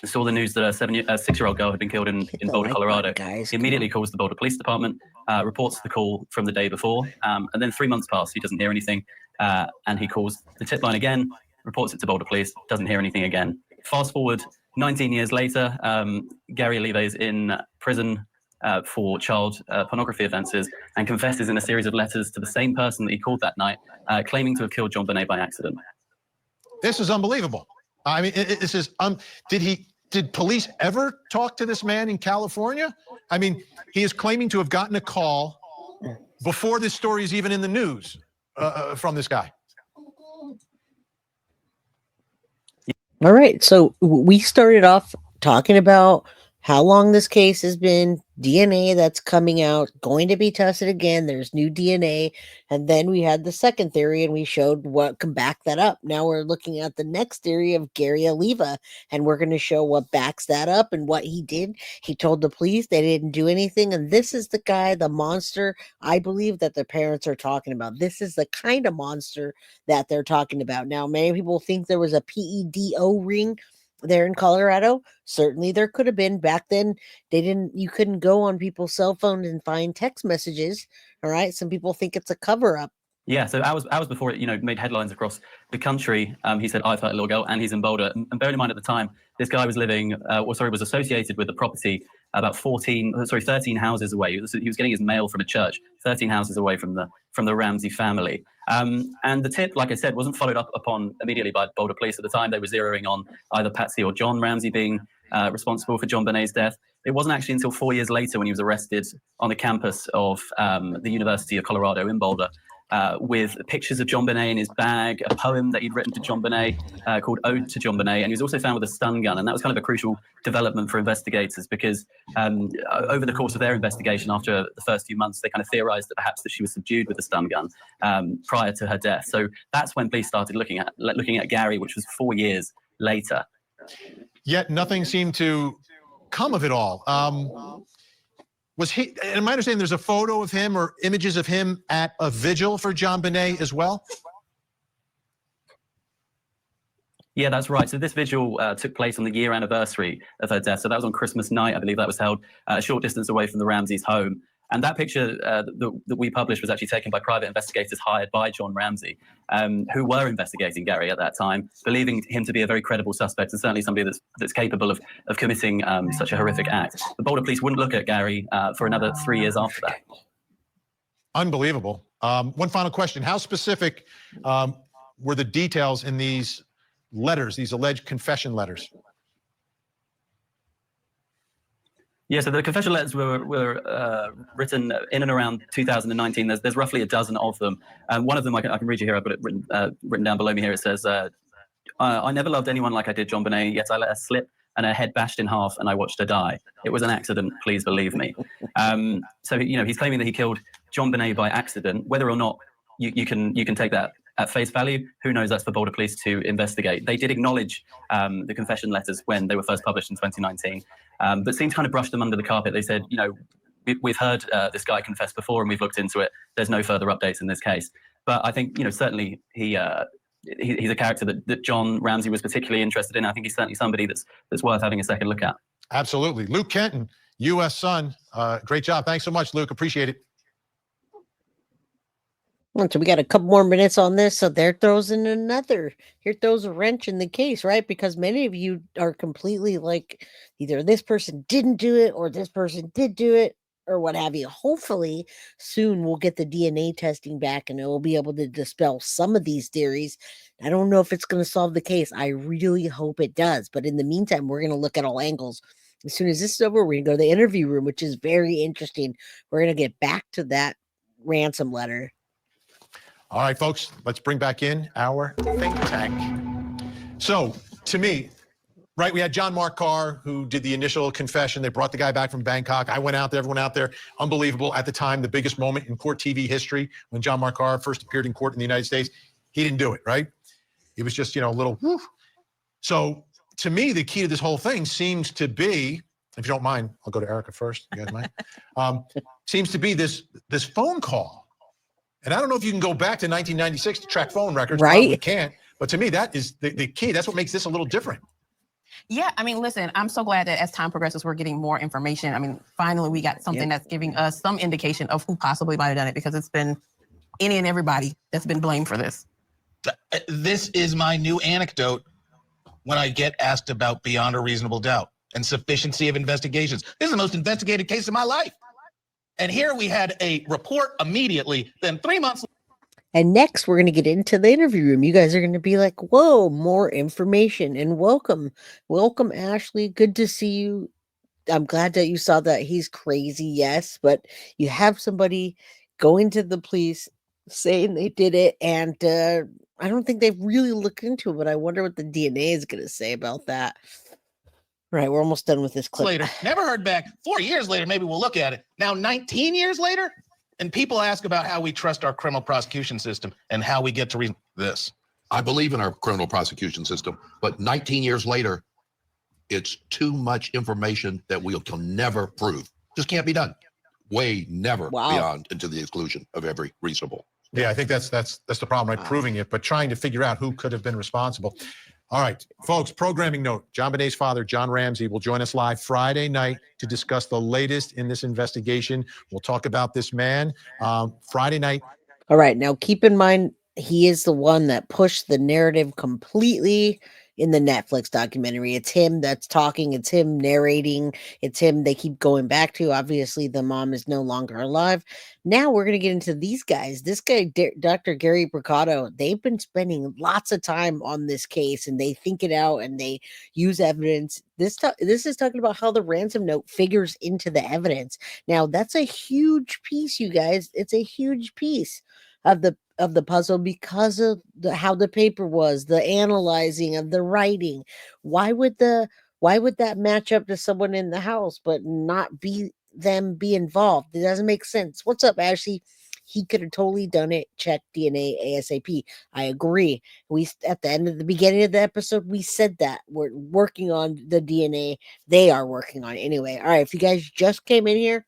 and saw the news that a 6-year-old girl had been killed in Boulder, Colorado. He immediately calls the Boulder Police Department, reports the call from the day before, and then 3 months pass, he doesn't hear anything, and he calls the tip line again, reports it to Boulder Police, doesn't hear anything again. Fast forward 19 years later, Gary Oliva is in prison for child pornography offences and confesses in a series of letters to the same person that he called that night, claiming to have killed JonBenet by accident. This is unbelievable. I mean, this is did police ever talk to this man in California? I mean, he is claiming to have gotten a call before this story is even in the news from this guy. All right, so we started off talking about how long this case has been, DNA that's coming out, going to be tested again. There's new DNA. And then we had the second theory, and we showed what can back that up. Now we're looking at the next theory of Gary Oliva, and we're going to show what backs that up and what he did. He told the police they didn't do anything. And this is the guy, the monster, I believe, that the parents are talking about. This is the kind of monster that they're talking about. Now, many people think there was a PEDO ring there in Colorado. Certainly there could have been. Back then you couldn't go on people's cell phones and find text messages. All right, some people think it's a cover-up. Yeah, so hours before it, made headlines across the country, he said, "I've hurt a little girl," and he's in Boulder. And bearing in mind at the time, this guy was living, was associated with the property about 13 houses away. He was getting his mail from a church, 13 houses away from the Ramsey family. And the tip, like I said, wasn't followed up upon immediately by Boulder police. At the time, they were zeroing on either Patsy or John Ramsey being responsible for JonBenet's death. It wasn't actually until 4 years later when he was arrested on the campus of the University of Colorado in Boulder, with pictures of JonBenet in his bag, a poem that he'd written to JonBenet called Ode to JonBenet, and he was also found with a stun gun. And that was kind of a crucial development for investigators because over the course of their investigation after the first few months, they kind of theorized that perhaps that she was subdued with a stun gun prior to her death. So that's when police started looking at Gary, which was 4 years later. Yet nothing seemed to come of it all. Was he, and my understanding, there's a photo of him or images of him at a vigil for JonBenet as well? Yeah, that's right. So this vigil took place on the year anniversary of her death. So that was on Christmas night. I believe that was held a short distance away from the Ramseys' home. And that picture that we published was actually taken by private investigators hired by John Ramsey, who were investigating Gary at that time, believing him to be a very credible suspect and certainly somebody that's capable of committing such a horrific act. The Boulder police wouldn't look at Gary for another 3 years after that. Unbelievable. One final question. How specific were the details in these letters, these alleged confession letters? Yeah, so the confession letters were written in and around 2019. There's roughly a dozen of them. One of them I can read you here. I've got it written down below me here. It says, I never loved anyone like I did JonBenet, yet I let her slip and her head bashed in half and I watched her die. It was an accident, please believe me. So, he's claiming that he killed JonBenet by accident. Whether or not you can take that at face value, who knows? That's for Boulder Police to investigate. They did acknowledge the confession letters when they were first published in 2019, but seemed to kind of brush them under the carpet. They said, we've heard this guy confess before and we've looked into it. There's no further updates in this case. But I think, certainly he's a character that John Ramsey was particularly interested in. I think he's certainly somebody that's worth having a second look at. Absolutely. Luke Kenton, U.S. Sun. Great job. Thanks so much, Luke. Appreciate it. So we got a couple more minutes on this. So there throws in here throws a wrench in the case, right? Because many of you are completely like either this person didn't do it or this person did do it or what have you. Hopefully soon we'll get the DNA testing back and it will be able to dispel some of these theories. I don't know if it's going to solve the case. I really hope it does. But in the meantime, we're going to look at all angles. As soon as this is over, we're going to go to the interview room, which is very interesting. We're going to get back to that ransom letter. All right, folks, let's bring back in our think tank. So, to me, right, we had John Mark Carr, who did the initial confession. They brought the guy back from Bangkok. I went out there, everyone out there. Unbelievable. At the time, the biggest moment in court TV history when John Mark Carr first appeared in court in the United States. He didn't do it, right? It was just, a little whew. So, to me, the key to this whole thing seems to be, if you don't mind, I'll go to Erica first. You guys mind? Seems to be this phone call. And I don't know if you can go back to 1996 to track phone records. Right. Probably can't. But to me, that is the key. That's what makes this a little different. Yeah, I mean, listen, I'm so glad that as time progresses, we're getting more information. I mean, finally, we got something that's giving us some indication of who possibly might have done it, because it's been any and everybody that's been blamed for this. This is my new anecdote when I get asked about beyond a reasonable doubt and sufficiency of investigations. This is the most investigated case of my life. And here we had a report immediately, then 3 months. And next, we're going to get into the interview room. You guys are going to be like, whoa, more information. And welcome, Ashley. Good to see you. I'm glad that you saw that. He's crazy, yes, but you have somebody going to the police saying they did it. And I don't think they've really looked into it, but I wonder what the DNA is going to say about that. Right, we're almost done with this clip. Later, never heard back. 4 years later, maybe we'll look at it. Now, 19 years later, and people ask about how we trust our criminal prosecution system and how we get to reason this. I believe in our criminal prosecution system, but 19 years later, it's too much information that we can never prove. Just can't be done. Way never beyond into the exclusion of every reasonable. Yeah, I think that's the problem, right? Proving it, but trying to figure out who could have been responsible. All right, folks, programming note. JonBenet's father, John Ramsey, will join us live Friday night to discuss the latest in this investigation. We'll talk about this man Friday night. All right, now keep in mind, he is the one that pushed the narrative completely in the Netflix documentary. It's him that's talking. It's him narrating. It's him they keep going back to. Obviously, the mom is no longer alive. Now we're going to get into these guys. This guy, Dr. Gary Bricado, they've been spending lots of time on this case, and they think it out, and they use evidence. This is talking about how the ransom note figures into the evidence. Now, that's a huge piece, you guys. It's a huge piece of the puzzle because of how the paper was, the analyzing of the writing. Why would that match up to someone in the house but not be involved? It doesn't make sense. What's up, Ashley? He could have totally done it. Check DNA ASAP. I agree. We at the beginning of the episode, we said that we're working on the DNA. They are working on it anyway. All right, if you guys just came in here,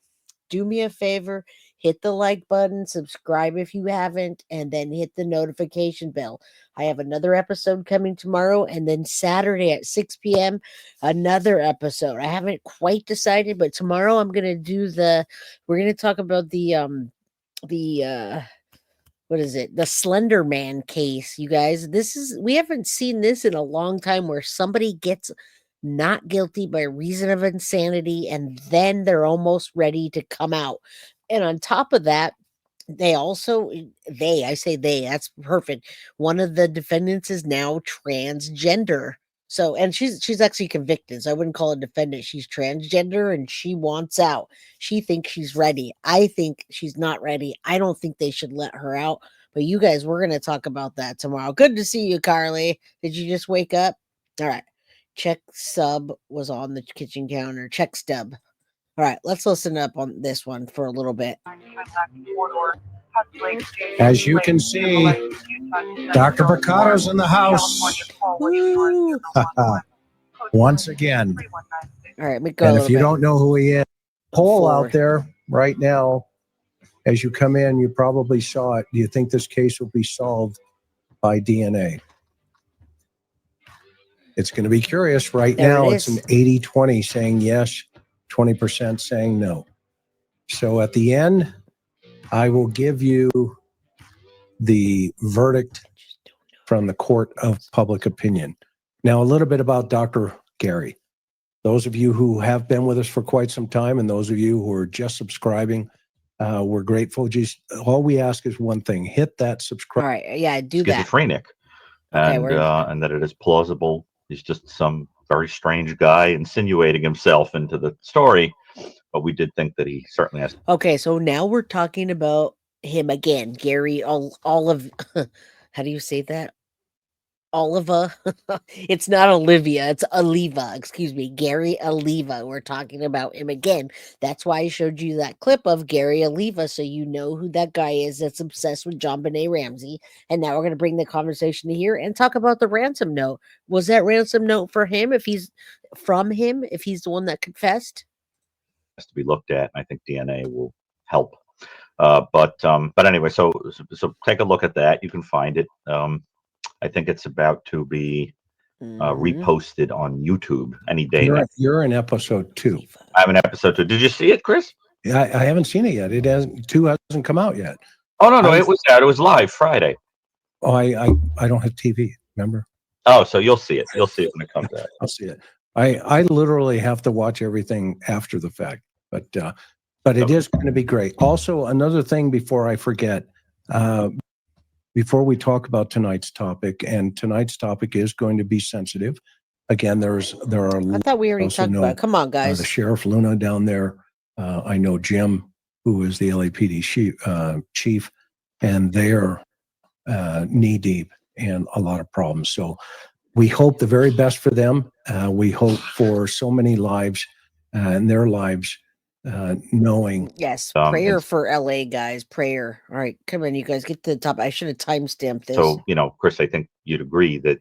do me a favor. Hit the like button, subscribe if you haven't, and then hit the notification bell. I have another episode coming tomorrow, and then Saturday at 6 p.m., another episode. I haven't quite decided, but tomorrow I'm going to do we're going to talk about the Slender Man case, you guys. We haven't seen this in a long time where somebody gets not guilty by reason of insanity, and then they're almost ready to come out. And on top of that, I say they, that's perfect. One of the defendants is now transgender. So, and she's actually convicted. So I wouldn't call her defendant. She's transgender and she wants out. She thinks she's ready. I think she's not ready. I don't think they should let her out. But you guys, we're going to talk about that tomorrow. Good to see you, Carly. Did you just wake up? All right. Check sub was on the kitchen counter. Check stub. All right. Let's listen up on this one for a little bit. As you can see, Dr. Picado's in the house. Once again. All right, let me go. And if you don't know who he is, poll out there right now. As you come in, you probably saw it. Do you think this case will be solved by DNA? It's going to be curious. Right now, it's an 80-20 saying yes, 20% saying no. So at the end, I will give you the verdict from the court of public opinion. Now, a little bit about Dr. Gary. Those of you who have been with us for quite some time and those of you who are just subscribing, we're grateful. Just all we ask is one thing: hit that subscribe. All right, yeah, do that. Schizophrenic, and that it is plausible. He's just some very strange guy insinuating himself into the story, but we did think that he certainly has. Okay, so now we're talking about him again, Gary. All of how do you say that? Oliva. It's not Olivia, it's Oliva. Excuse me, Gary Oliva. We're talking about him again. That's why I showed you that clip of Gary Oliva, so you know who that guy is that's obsessed with JonBenet Ramsey. And now we're going to bring the conversation to here and talk about the ransom note. Was that ransom note for him? If he's from him, if he's the one that confessed, Has to be looked at. I think DNA will help. But anyway, so take a look at that. You can find it. I think it's about to be reposted on YouTube any day. You're in episode 2. I'm in episode 2. Did you see it, Chris? Yeah, I haven't seen it yet. It hasn't. 2 hasn't come out yet. Oh no, it was out. It was live Friday. Oh, I don't have TV. Remember? Oh, so you'll see it. You'll see it when it comes out. I'll see it. I literally have to watch everything after the fact, but it is going to be great. Also, another thing before I forget. Before we talk about tonight's topic, and tonight's topic is going to be sensitive. Again, there are. I thought we already talked about it. Come on, guys. The Sheriff Luna down there. I know Jim, who is the LAPD chief, and they're knee deep in a lot of problems. So we hope the very best for them. We hope for so many lives and their lives. Knowing yes, prayer for LA, guys. Prayer. All right, come on, you guys, get to the top. I should have timestamped this. So Chris, I think you'd agree that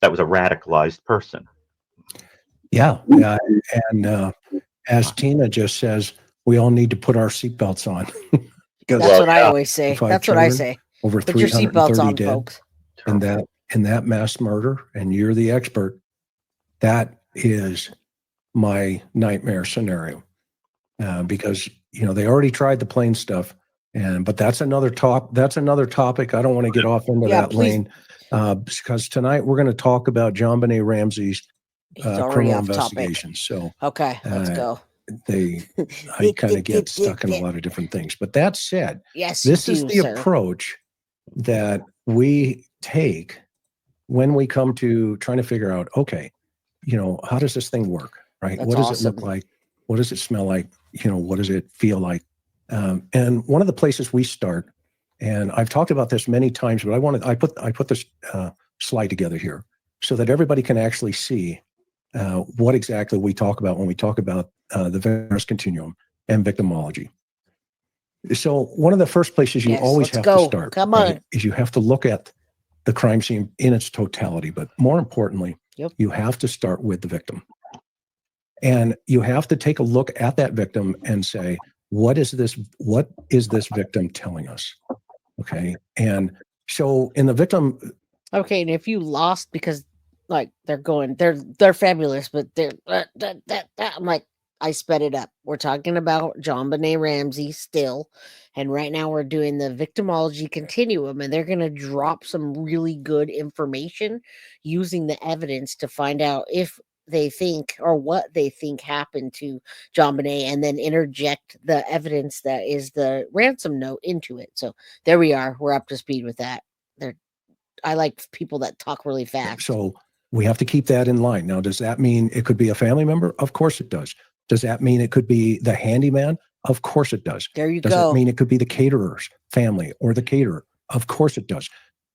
that was a radicalized person. Yeah, and as Tina just says, we all need to put our seatbelts on. That's what I always say. That's what I say. Over put your seatbelts on, dead, folks. And that mass murder, and you're the expert. That is my nightmare scenario. Because they already tried the plane stuff, but that's another topic. I don't want to get off into that lane because tonight we're going to talk about JonBenet Ramsey's criminal investigations. So okay, let's go. I kind of get stuck in a lot of different things. But that said, yes, this is the approach that we take when we come to trying to figure out, okay, how does this thing work, right? That's what does awesome. it look like? What does it smell like? What does it feel like? And one of the places we start, and I've talked about this many times, but I put this slide together here so that everybody can actually see what exactly we talk about when we talk about the victim's continuum and victimology. So one of the first places you always have to start is you have to look at the crime scene in its totality, but more importantly, you have to start with the victim. And you have to take a look at that victim and say, what is this victim telling us? Okay. And so in the victim. Okay. And if you lost because they're fabulous, but they're I'm like, I sped it up. We're talking about JonBenet Ramsey still. And right now we're doing the victimology continuum, and they're going to drop some really good information using the evidence to find out if they think or what they think happened to JonBenet, and then interject the evidence that is the ransom note into it. So there we are. We're up to speed with that. I like people that talk really fast. So We have to keep that in line. Now, does that mean it could be a family member? Of course it does. Does that mean it could be the handyman? Of course it does. There you does go. It mean it could be the caterer's family or the caterer? Of course it does.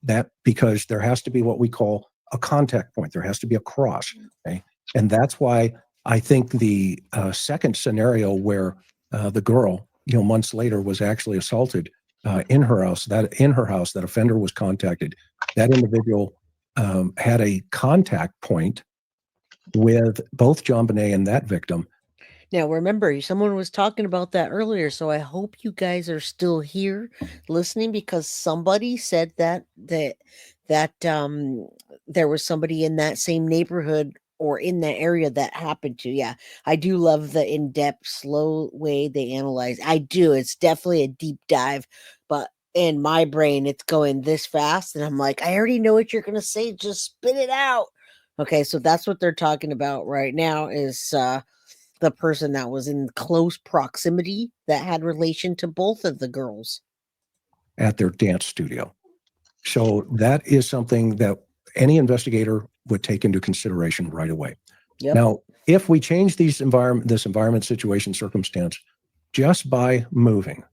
That because there has to be what we call a contact point. There has to be a cross. Okay? And that's why I think the second scenario where the girl, months later was actually assaulted in her house, that offender was contacted. That individual had a contact point with both JonBenet and that victim. Now, remember, someone was talking about that earlier, so I hope you guys are still here listening, because somebody said that there was somebody in that same neighborhood or in that area that happened to. Yeah, I do love the in-depth, slow way they analyze. I do. It's definitely a deep dive, but in my brain, it's going this fast, and I'm like, I already know what you're going to say. Just spit it out. Okay, so that's what they're talking about right now is the person that was in close proximity that had relation to both of the girls at their dance studio. So that is something that any investigator would take into consideration right away. Yep. Now, if we change this environment, situation, circumstance, just by moving,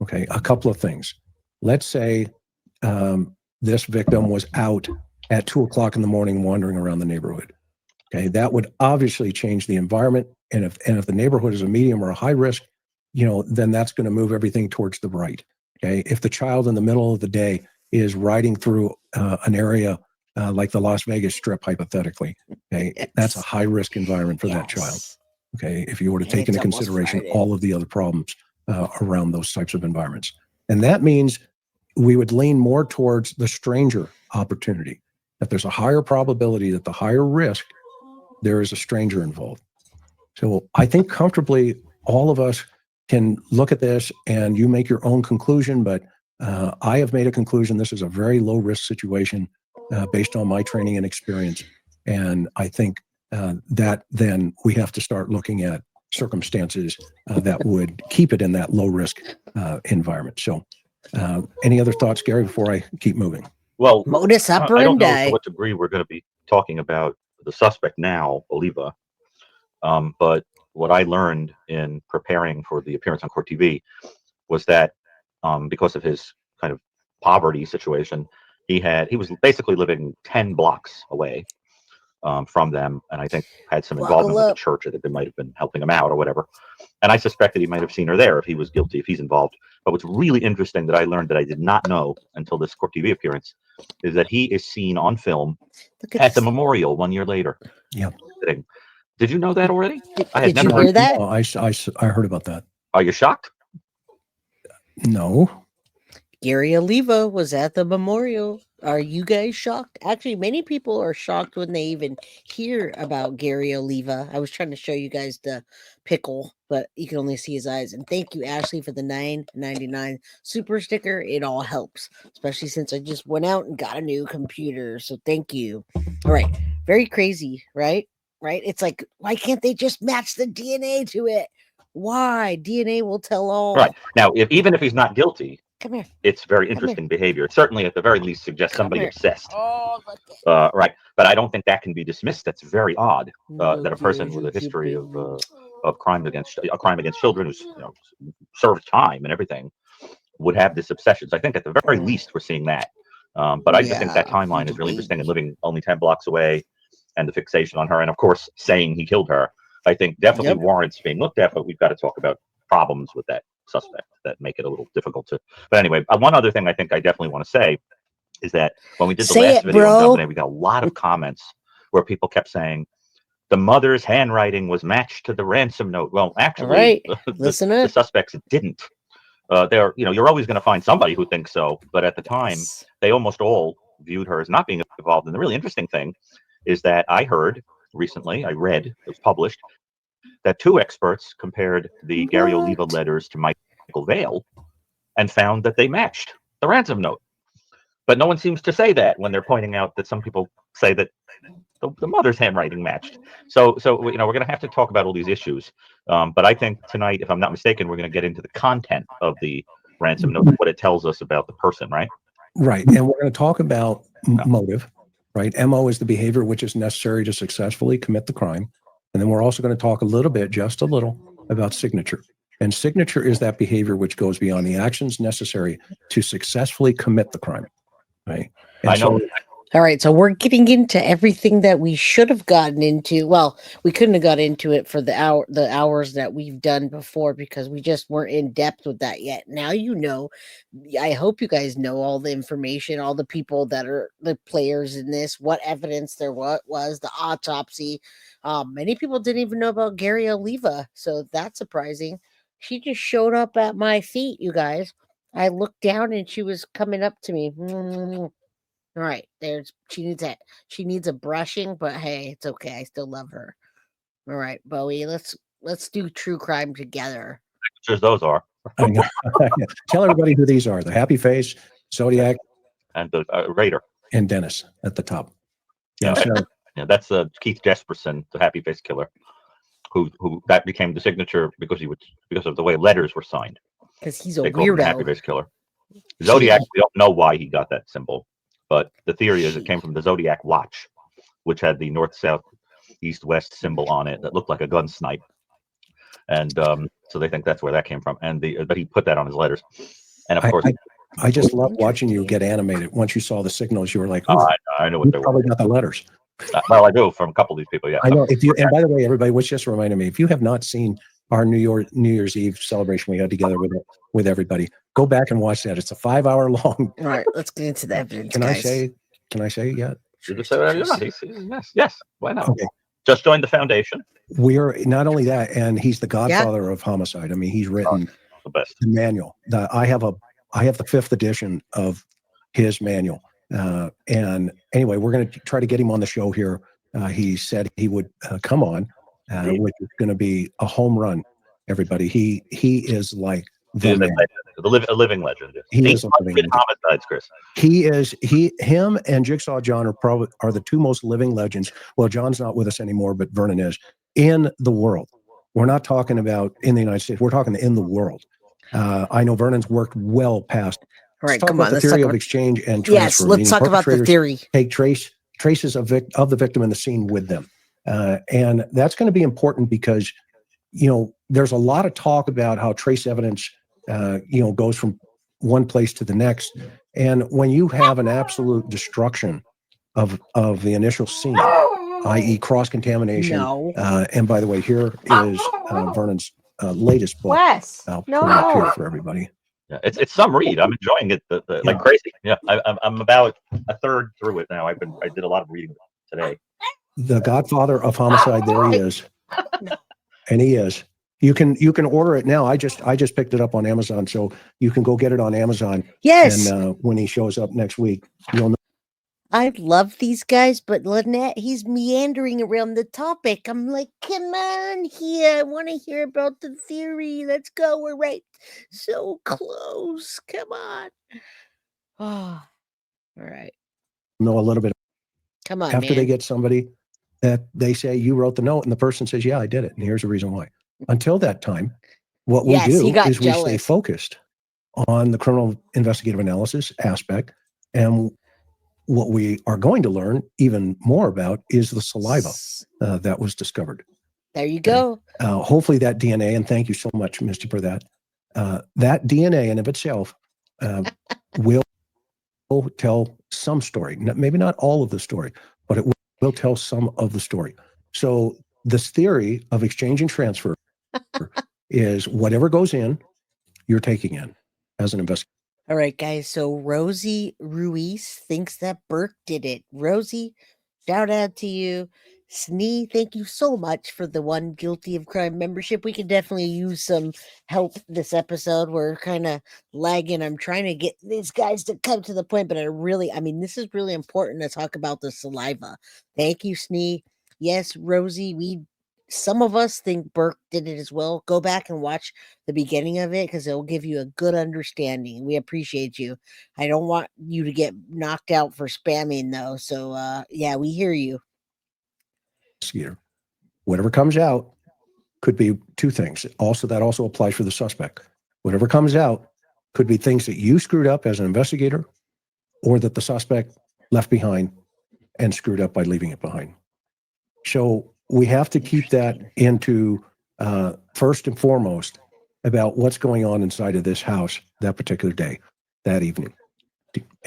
okay, a couple of things. Let's say this victim was out at 2 o'clock in the morning wandering around the neighborhood. Okay, that would obviously change the environment. And if the neighborhood is a medium or a high risk, then that's going to move everything towards the right. Okay, if the child in the middle of the day is riding through an area like the Las Vegas Strip, hypothetically, okay, that's a high risk environment for that child. Okay, if you were to take into consideration all of the other problems around those types of environments, and that means we would lean more towards the stranger opportunity. That there's a higher probability that the higher risk there is a stranger involved. So I think comfortably all of us can look at this and you make your own conclusion, but I have made a conclusion. This is a very low risk situation based on my training and experience. And I think that then we have to start looking at circumstances that would keep it in that low risk environment. So any other thoughts, Gary, before I keep moving? Well, modus I don't know operandi. to what degree we're going to be talking about the suspect now, Oliva. But what I learned in preparing for the appearance on Court TV was that because of his kind of poverty situation, he was basically living 10 blocks away from them, and I think had some involvement with the church. I think they might have been helping him out or whatever. And I suspected he might have seen her there if he was guilty, if he's involved. But what's really interesting that I learned that I did not know until this Court TV appearance is that he is seen on film at the memorial 1 year later. Yeah. Did you know that already? I Did you hear that? No, I heard about that. Are you shocked? No. Gary Oliva was at the memorial. Are you guys shocked? Actually, many people are shocked when they even hear about Gary Oliva. I was trying to show you guys the pickle, but you can only see his eyes. And thank you, Ashley, for the $9.99 super sticker. It all helps, especially since I just went out and got a new computer. So thank you. All right. Very crazy, right? Right? It's like, why can't they just match the DNA to it? Why? DNA will tell all. Right. Now, even if he's not guilty, come here. It's very interesting behavior. It certainly, at the very least, suggests somebody obsessed. Oh, right. But I don't think that can be dismissed. That's very odd that a person with a history of crime against children who's served time and everything would have this obsession. So I think at the very least we're seeing that. But I just think that timeline is really interesting, and living only 10 blocks away, and the fixation on her, and of course saying he killed her, I think definitely warrants being looked at. But we've got to talk about problems with that suspect that make it a little difficult to. But anyway, one other thing I think I definitely want to say is that when we did the last video on JonBenet, we got a lot of comments where people kept saying the mother's handwriting was matched to the ransom note. Well, actually, the suspects didn't. You're always going to find somebody who thinks so, but at the time, they almost all viewed her as not being involved. And the really interesting thing is that I heard recently, I read, it was published, that 2 experts compared the Gary Oliva letters to Michael Vale and found that they matched the ransom note. But no one seems to say that when they're pointing out that some people say that the mother's handwriting matched. So we're going to have to talk about all these issues. But I think tonight, if I'm not mistaken, we're going to get into the content of the ransom note, what it tells us about the person, right? Right. And we're going to talk about motive, right? MO is the behavior which is necessary to successfully commit the crime. And then we're also going to talk a little bit, just a little, about signature. And signature is that behavior which goes beyond the actions necessary to successfully commit the crime, right? And I know. All right, so we're getting into everything that we should have gotten into. Well, we couldn't have got into it for the hours that we've done before because we just weren't in depth with that yet. Now you know. I hope you guys know all the information, all the people that are the players in this, what evidence there was, the autopsy. Many people didn't even know about Gary Oliva, so that's surprising. She just showed up at my feet, you guys. I looked down and she was coming up to me. All right, she needs a brushing, but hey, it's okay. I still love her. All right, Bowie, let's do true crime together. Sure, those are. I know. Tell everybody who these are: the Happy Face, Zodiac, and the Raider, and Dennis at the top. Yeah, so, yeah, that's Keith Jesperson, the Happy Face killer, who that became the signature because of the way letters were signed. Because he's a they called him the Happy weirdo. Face killer. Zodiac, we don't know why he got that symbol, but the theory is it came from the Zodiac watch, which had the north, south, east, west symbol on it that looked like a gun snipe. And so they think that's where that came from. And but he put that on his letters. And of course, I just love watching you get animated. Once you saw the signals, you were like, oh, I know what they probably were. got the letters. Well, I do from a couple of these people. Yeah, I know. And by the way, everybody, which just reminded me, if you have not seen our New Year's Eve celebration we had together with everybody, go back and watch that. It's a 5-hour long. All right, let's get into the evidence. Can guys. I say yet? You just say whatever you want. Yes. Why not? Okay. Just joined the foundation. We're not only that, and he's the godfather of homicide. I mean, he's written the best manual. I have the 5th edition of his manual. And anyway, we're going to try to get him on the show here. He said he would come on, which is going to be a home run. Everybody, he is like the man. A living legend. He is a living legend. Homicides, Chris. Him and Jigsaw John are the two most living legends. Well, John's not with us anymore, but Vernon is in the world. We're not talking about in the United States. We're talking in the world. I know Vernon's worked well past. All right, let's talk about the theory of exchange and transfer. Yes, let's talk about the theory. Take traces of the victim in the scene with them, and that's going to be important because there's a lot of talk about how trace evidence goes from one place to the next, and when you have an absolute destruction of the initial scene, i.e., cross contamination. And by the way, here is Vernon's latest book. I'll put it up here for everybody. Yeah, it's some read. I'm enjoying it like crazy. Yeah, I'm about a third through it now. I did a lot of reading today. The godfather of homicide. There he is, and he is. You can order it now. I just picked it up on Amazon, so you can go get it on Amazon. Yes. And when he shows up next week, you'll know. I love these guys, but Lynette, he's meandering around the topic. I'm like, come on here. I want to hear about the theory. Let's go. We're right so close. Come on. Oh, all right. Know a little bit. Come on, after man. they get somebody that they say you wrote the note, and the person says, yeah, I did it, and here's the reason why. Until that time, what we do is we stay focused on the criminal investigative analysis aspect, and what we are going to learn even more about is the saliva that was discovered. There you go. Hopefully that DNA, and thank you so much, Misty, for that. That DNA in of itself will tell some story. Maybe not all of the story, but it will tell some of the story. So this theory of exchange and transfer is whatever goes in, you're taking in as an investigator. All right, guys. So Rosie Ruiz thinks that Burke did it. Rosie, shout out to you. Snee, thank you so much for the one guilty of crime membership. We could definitely use some help this episode. We're kind of lagging. I'm trying to get these guys to come to the point, but this is really important to talk about the saliva. Thank you, Snee. Yes, Rosie, some of us think Burke did it as well. Go back and watch the beginning of it because it will give you a good understanding. We appreciate you. I don't want you to get knocked out for spamming, though. So, we hear you. Whatever comes out could be two things. That also applies for the suspect. Whatever comes out could be things that you screwed up as an investigator or that the suspect left behind and screwed up by leaving it behind. So we have to keep that into first and foremost about what's going on inside of this house that particular day, that evening.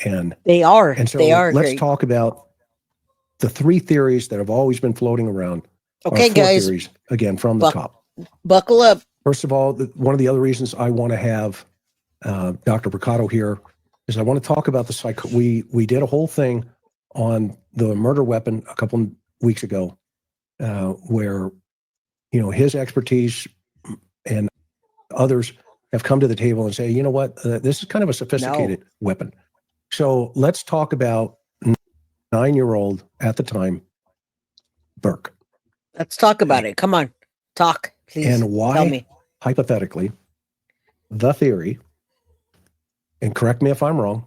And they are. Let's talk about the three theories that have always been floating around. Okay, four guys. Theories, again, from the top. Buckle up. First of all, one of the other reasons I want to have Dr. Bricado here is I want to talk about the we did a whole thing on the murder weapon a couple of weeks ago, where his expertise and others have come to the table and say, you know what, this is kind of a sophisticated weapon. So let's talk about 9-year-old at the time, Burke. Let's talk about it. Come on, talk, please. And why, tell me. Hypothetically, the theory, and correct me if I'm wrong,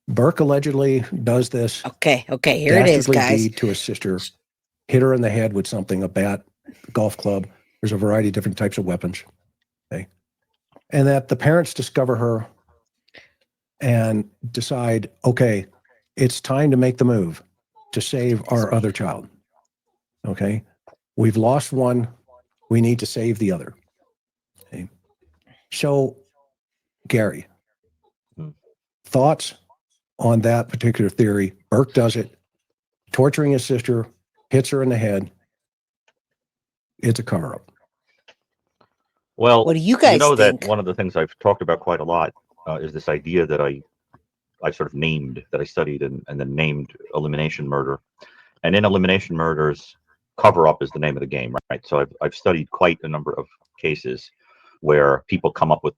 Burke allegedly does this. Okay, here it is, guys. To his sister, hit her in the head with something, a bat, a golf club. There's a variety of different types of weapons. Okay. And that the parents discover her and decide, okay, it's time to make the move to save our other child. Okay. We've lost one. We need to save the other. Okay. So, Gary, thoughts on that particular theory? Burke does it, torturing his sister, hits her in the head. It's a cover-up. Well, what do you guys think? That one of the things I've talked about quite a lot is this idea that I sort of named, that I studied and then named elimination murder. And in elimination murders, cover-up is the name of the game, right? So I've studied quite a number of cases where people come up with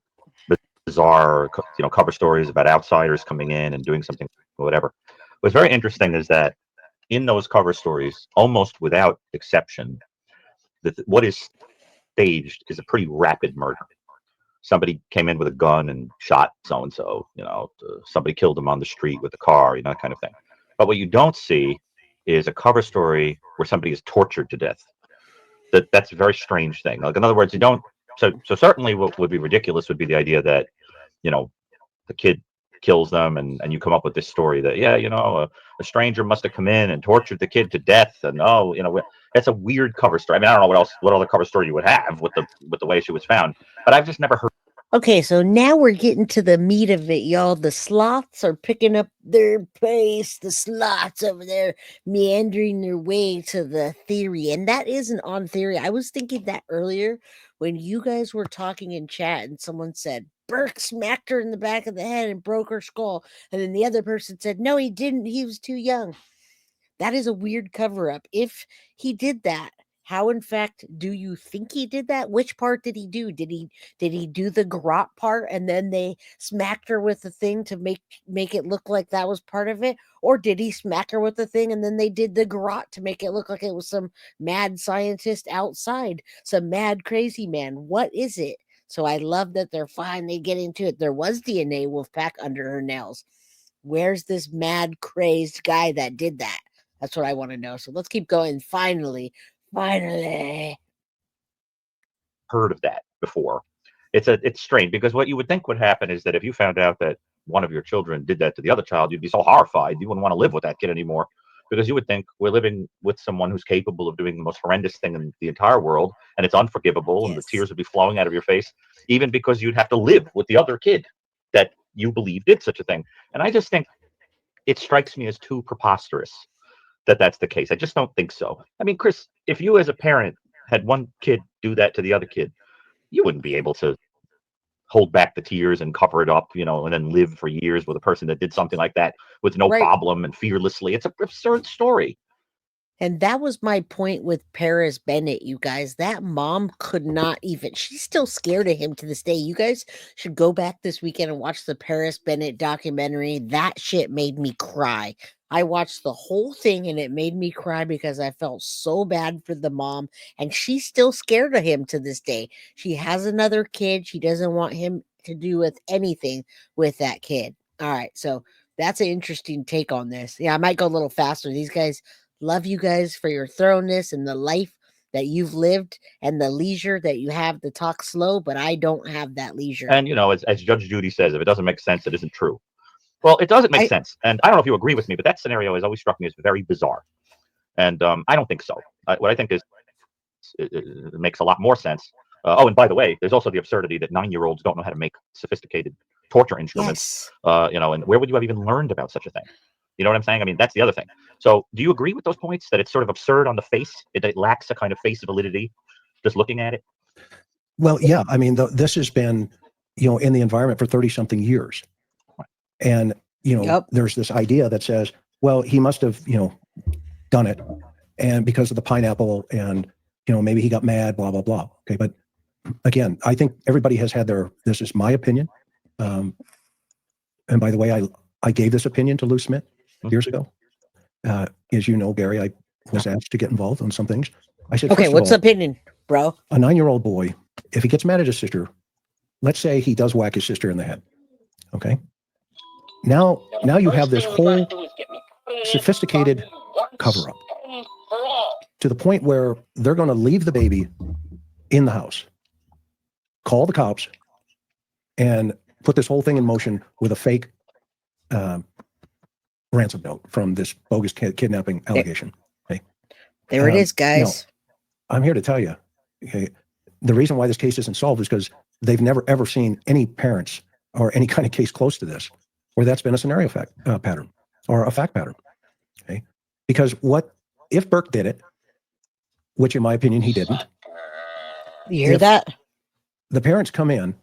bizarre, cover stories about outsiders coming in and doing something or whatever. What's very interesting is that in those cover stories, almost without exception, what is staged is a pretty rapid murder. Somebody came in with a gun and shot so-and-so, somebody killed him on the street with a car, that kind of thing. But what you don't see is a cover story where somebody is tortured to death. That's a very strange thing. Like, in other words, you don't. So certainly what would be ridiculous would be the idea that, the kid kills them and you come up with this story that, a stranger must have come in and tortured the kid to death. And, that's a weird cover story. I mean, I don't know what other cover story you would have with the way she was found, but I've just never heard. Okay, so now we're getting to the meat of it, y'all. The sloths are picking up their pace. The sloths over there meandering their way to the theory. And that isn't on theory. I was thinking that earlier when you guys were talking in chat and someone said, Burke smacked her in the back of the head and broke her skull. And then the other person said, no, he didn't. He was too young. That is a weird cover-up. If he did that, how in fact do you think he did that? Which part did he do? Did he do the garrote part and then they smacked her with the thing to make it look like that was part of it? Or did he smack her with the thing and then they did the garrote to make it look like it was some mad scientist outside, some mad crazy man? What is it? So I love that they're finally getting to it. There was DNA Wolfpack under her nails. Where's this mad crazed guy that did that? That's what I want to know. So let's keep going. Finally. Heard of that before. It's strange because what you would think would happen is that if you found out that one of your children did that to the other child, you'd be so horrified you wouldn't want to live with that kid anymore, because you would think we're living with someone who's capable of doing the most horrendous thing in the entire world, and it's unforgivable. Yes. And the tears would be flowing out of your face, even because you'd have to live with the other kid that you believe did such a thing. And I just think it strikes me as too preposterous that that's the case. I just don't think so. I mean, Chris, if you as a parent had one kid do that to the other kid, you wouldn't be able to hold back the tears and cover it up, and then live for years with a person that did something like that with no problem and fearlessly. It's an absurd story. And that was my point with Paris Bennett, you guys. That mom could not even, she's still scared of him to this day. You guys should go back this weekend and watch the Paris Bennett documentary. That shit made me cry. I watched the whole thing and it made me cry because I felt so bad for the mom, and she's still scared of him to this day. She has another kid. She doesn't want him to do with anything with that kid. All right. So that's an interesting take on this. Yeah, I might go a little faster. These guys, love you guys for your thoroughness and the life that you've lived and the leisure that you have to talk slow, but I don't have that leisure. And, as Judge Judy says, if it doesn't make sense, it isn't true. Well, it doesn't make sense. And I don't know if you agree with me, but that scenario has always struck me as very bizarre. And I don't think so. What I think is it makes a lot more sense. Oh, and by the way, there's also the absurdity that 9-year-olds don't know how to make sophisticated torture instruments. You know, and where would you have even learned about such a thing? You know what I'm saying? I mean, that's the other thing. So do you agree with those points that it's sort of absurd on the face? It lacks a kind of face validity just looking at it? Well, yeah. I mean, this has been, you know, in the environment for 30 something years. And, you know, there's this idea that says, well, he must have, you know, done it. And because of the pineapple and, you know, maybe he got mad, blah, blah, blah. Okay. But again, I think everybody has had this is my opinion. And by the way, I gave this opinion to Lou Smith years ago. As you know, Gary, I was asked to get involved on some things. I said, okay, what's the opinion, bro? A 9-year-old boy, if he gets mad at his sister, let's say he does whack his sister in the head. Okay. Now you have this whole sophisticated cover up to the point where they're going to leave the baby in the house, call the cops, and put this whole thing in motion with a fake ransom note from this bogus kidnapping allegation. Okay. There it is, guys. No, I'm here to tell you, okay, the reason why this case isn't solved is because they've never ever seen any parents or any kind of case close to this where that's been a scenario pattern or a fact pattern. Okay. Because if Burke did it, which in my opinion he didn't. You hear that? The parents come in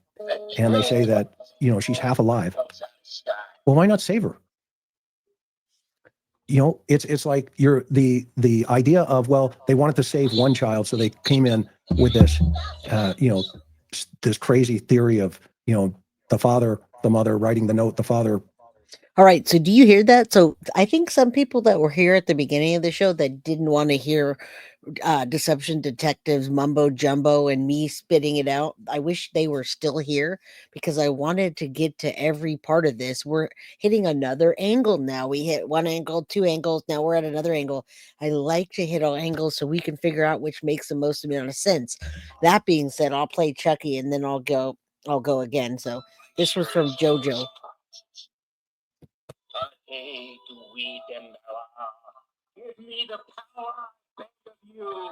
and they say that, you know, she's half alive. Well, why not save her? You know, it's like the idea of, well, they wanted to save one child, so they came in with this, you know, this crazy theory of, you know, the father, the mother writing the note, the father. All right. So do you hear that? So I think some people that were here at the beginning of the show that didn't want to hear Deception Detectives mumbo jumbo and me spitting it out, I wish they were still here because I wanted to get to every part of this. We're hitting another angle now. We hit one angle, two angles. Now we're at another angle. I like to hit all angles so we can figure out which makes the most amount of sense. That being said, I'll play Chucky and then I'll go again. So this was from JoJo. Give me the power, beg of you.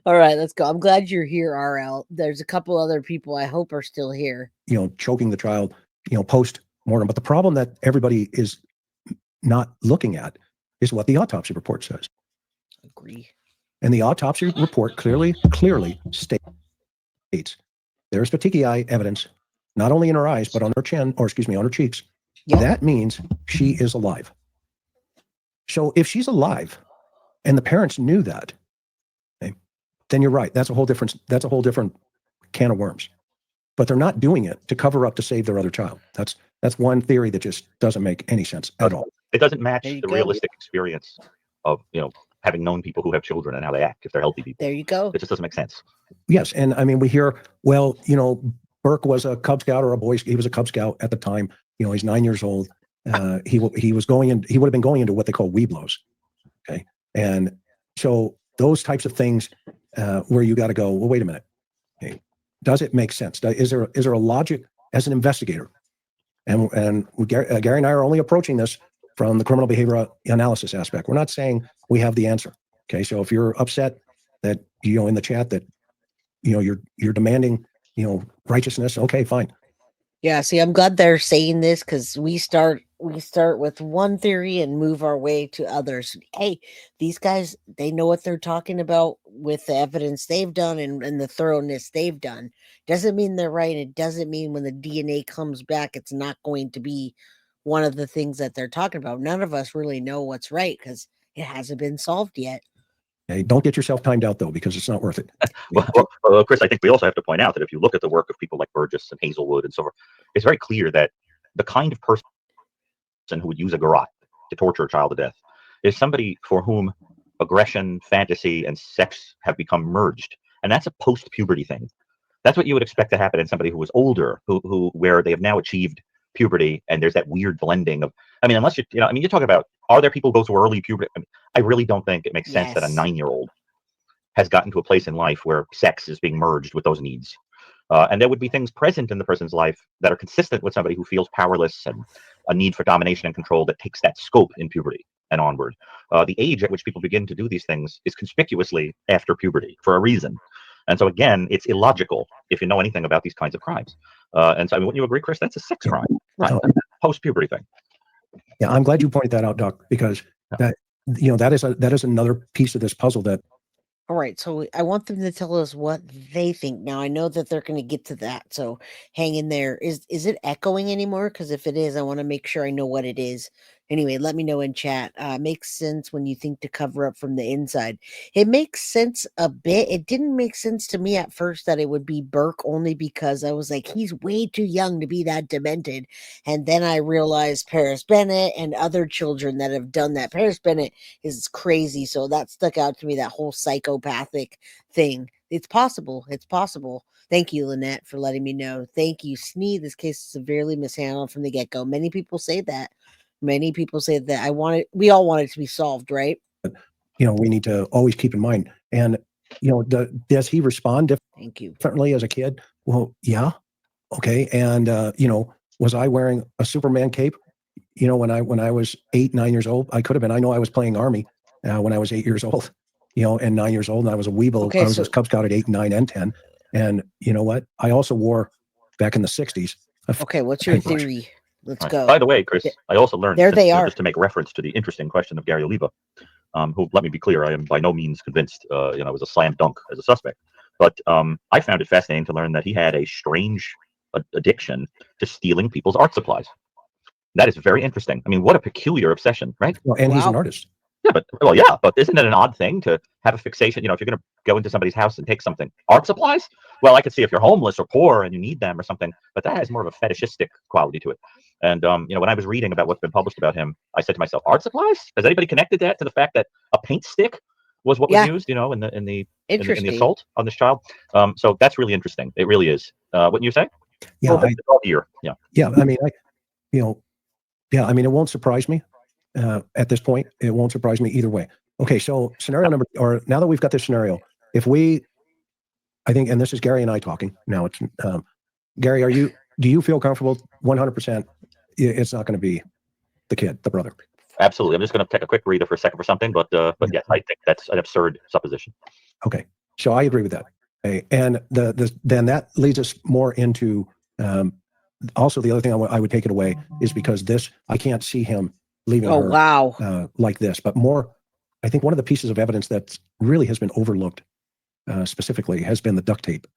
All right, let's go. I'm glad you're here, RL. There's a couple other people I hope are still here. You know, choking the child, you know, post-mortem. But the problem that everybody is not looking at is what the autopsy report says. Agree. And the autopsy report clearly states there's petechiae evidence, not only in her eyes, but on her chin, or excuse me, on her cheeks. Yep. That means she is alive. So if she's alive and the parents knew that, okay, then you're right. That's a whole different can of worms. But they're not doing it to cover up to save their other child. That's one theory that just doesn't make any sense at all. It doesn't match the realistic experience of, you know, having known people who have children and how they act if they're healthy people. There you go. It just doesn't make sense. Yes. And I mean, we hear, well, you know, Burke was a Cub Scout or a Boy Scout. He was a Cub Scout at the time. You know, he's 9 years old. He would have been going into what they call Weeblos. Okay. And so those types of things where you got to go, well, wait a minute. Okay. Does it make sense? Is there a logic as an investigator? And Gary and I are only approaching this from the criminal behavior analysis aspect. We're not saying we have the answer. Okay. So if you're upset that, you know, in the chat that, you know, you're demanding, you know, righteousness. Okay, fine. Yeah. See, I'm glad they're saying this because we start with one theory and move our way to others. Hey, these guys, they know what they're talking about with the evidence they've done and the thoroughness they've done. Doesn't mean they're right. It doesn't mean when the DNA comes back, it's not going to be one of the things that they're talking about. None of us really know what's right because it hasn't been solved yet. Hey, don't get yourself timed out though, because it's not worth it. Well, Chris, I think we also have to point out that if you look at the work of people like Burgess and Hazelwood and so forth, it's very clear that the kind of person who would use a garrote to torture a child to death is somebody for whom aggression, fantasy, and sex have become merged. And that's a post-puberty thing. That's what you would expect to happen in somebody who was older, where they have now achieved puberty, and there's that weird blending of, I mean, unless you talk about, are there people who go through early puberty? I mean, I really don't think it makes sense that a 9-year-old has gotten to a place in life where sex is being merged with those needs. And there would be things present in the person's life that are consistent with somebody who feels powerless and a need for domination and control that takes that scope in puberty and onward. The age at which people begin to do these things is conspicuously after puberty for a reason. And so again, it's illogical if you know anything about these kinds of crimes. And so, I mean, wouldn't you agree, Chris? That's a sex crime, right? Post-puberty thing. Yeah, I'm glad you pointed that out, Doc, because that that is another piece of this puzzle that. All right, so I want them to tell us what they think. Now I know that they're going to get to that, so hang in there. Is it echoing anymore? Because if it is, I want to make sure I know what it is. Anyway, let me know in chat. Makes sense when you think to cover up from the inside. It makes sense a bit. It didn't make sense to me at first that it would be Burke, only because I was like, he's way too young to be that demented. And then I realized Paris Bennett and other children that have done that. Paris Bennett is crazy, so that stuck out to me, that whole psychopathic thing. It's possible. It's possible. Thank you, Lynette, for letting me know. Thank you, Snee. This case is severely mishandled from the get-go. Many people say that. Many people say that. We all want it to be solved, right? We need to always keep in mind. And, does he respond differently as a kid? Well, yeah. Okay. And, was I wearing a Superman cape? When I was 8, 9 years old, I could have been. I know I was playing Army when I was 8 years old, and 9 years old, and I was a Weeble. Okay, I was a Cub Scout at 8, 9, and 10. And you know what? I also wore, back in the 60s. Okay, what's your theory? Let's go. By the way, Chris, I also learned There they are. just to make reference to the interesting question of Gary Oliva, who, let me be clear, I am by no means convinced, was a slam dunk as a suspect. But I found it fascinating to learn that he had a strange addiction to stealing people's art supplies. That is very interesting. I mean, what a peculiar obsession, right? Well, and he's an artist. Yeah, but isn't it an odd thing to have a fixation? If you're going to go into somebody's house and take something, art supplies? Well, I could see if you're homeless or poor and you need them or something, but that has more of a fetishistic quality to it. And when I was reading about what's been published about him, I said to myself, art supplies? Has anybody connected that to the fact that a paint stick was what was used, in the assault on this child? So that's really interesting. It really is. Wouldn't you say? Yeah, Yeah. I mean, I mean, it won't surprise me at this point. It won't surprise me either way. Okay, so scenario number, or now that we've got this scenario, I think, and this is Gary and I talking now. It's Gary, do you feel comfortable 100%? It's not going to be the kid, the brother. Absolutely. I'm just going to take a quick breather for a second for something, but yes, I think that's an absurd supposition. Okay, so I agree with that. Okay. And then that leads us more into also the other thing I would take it away is because I can't see him leaving her like this, but more, I think one of the pieces of evidence that really has been overlooked specifically has been the duct tape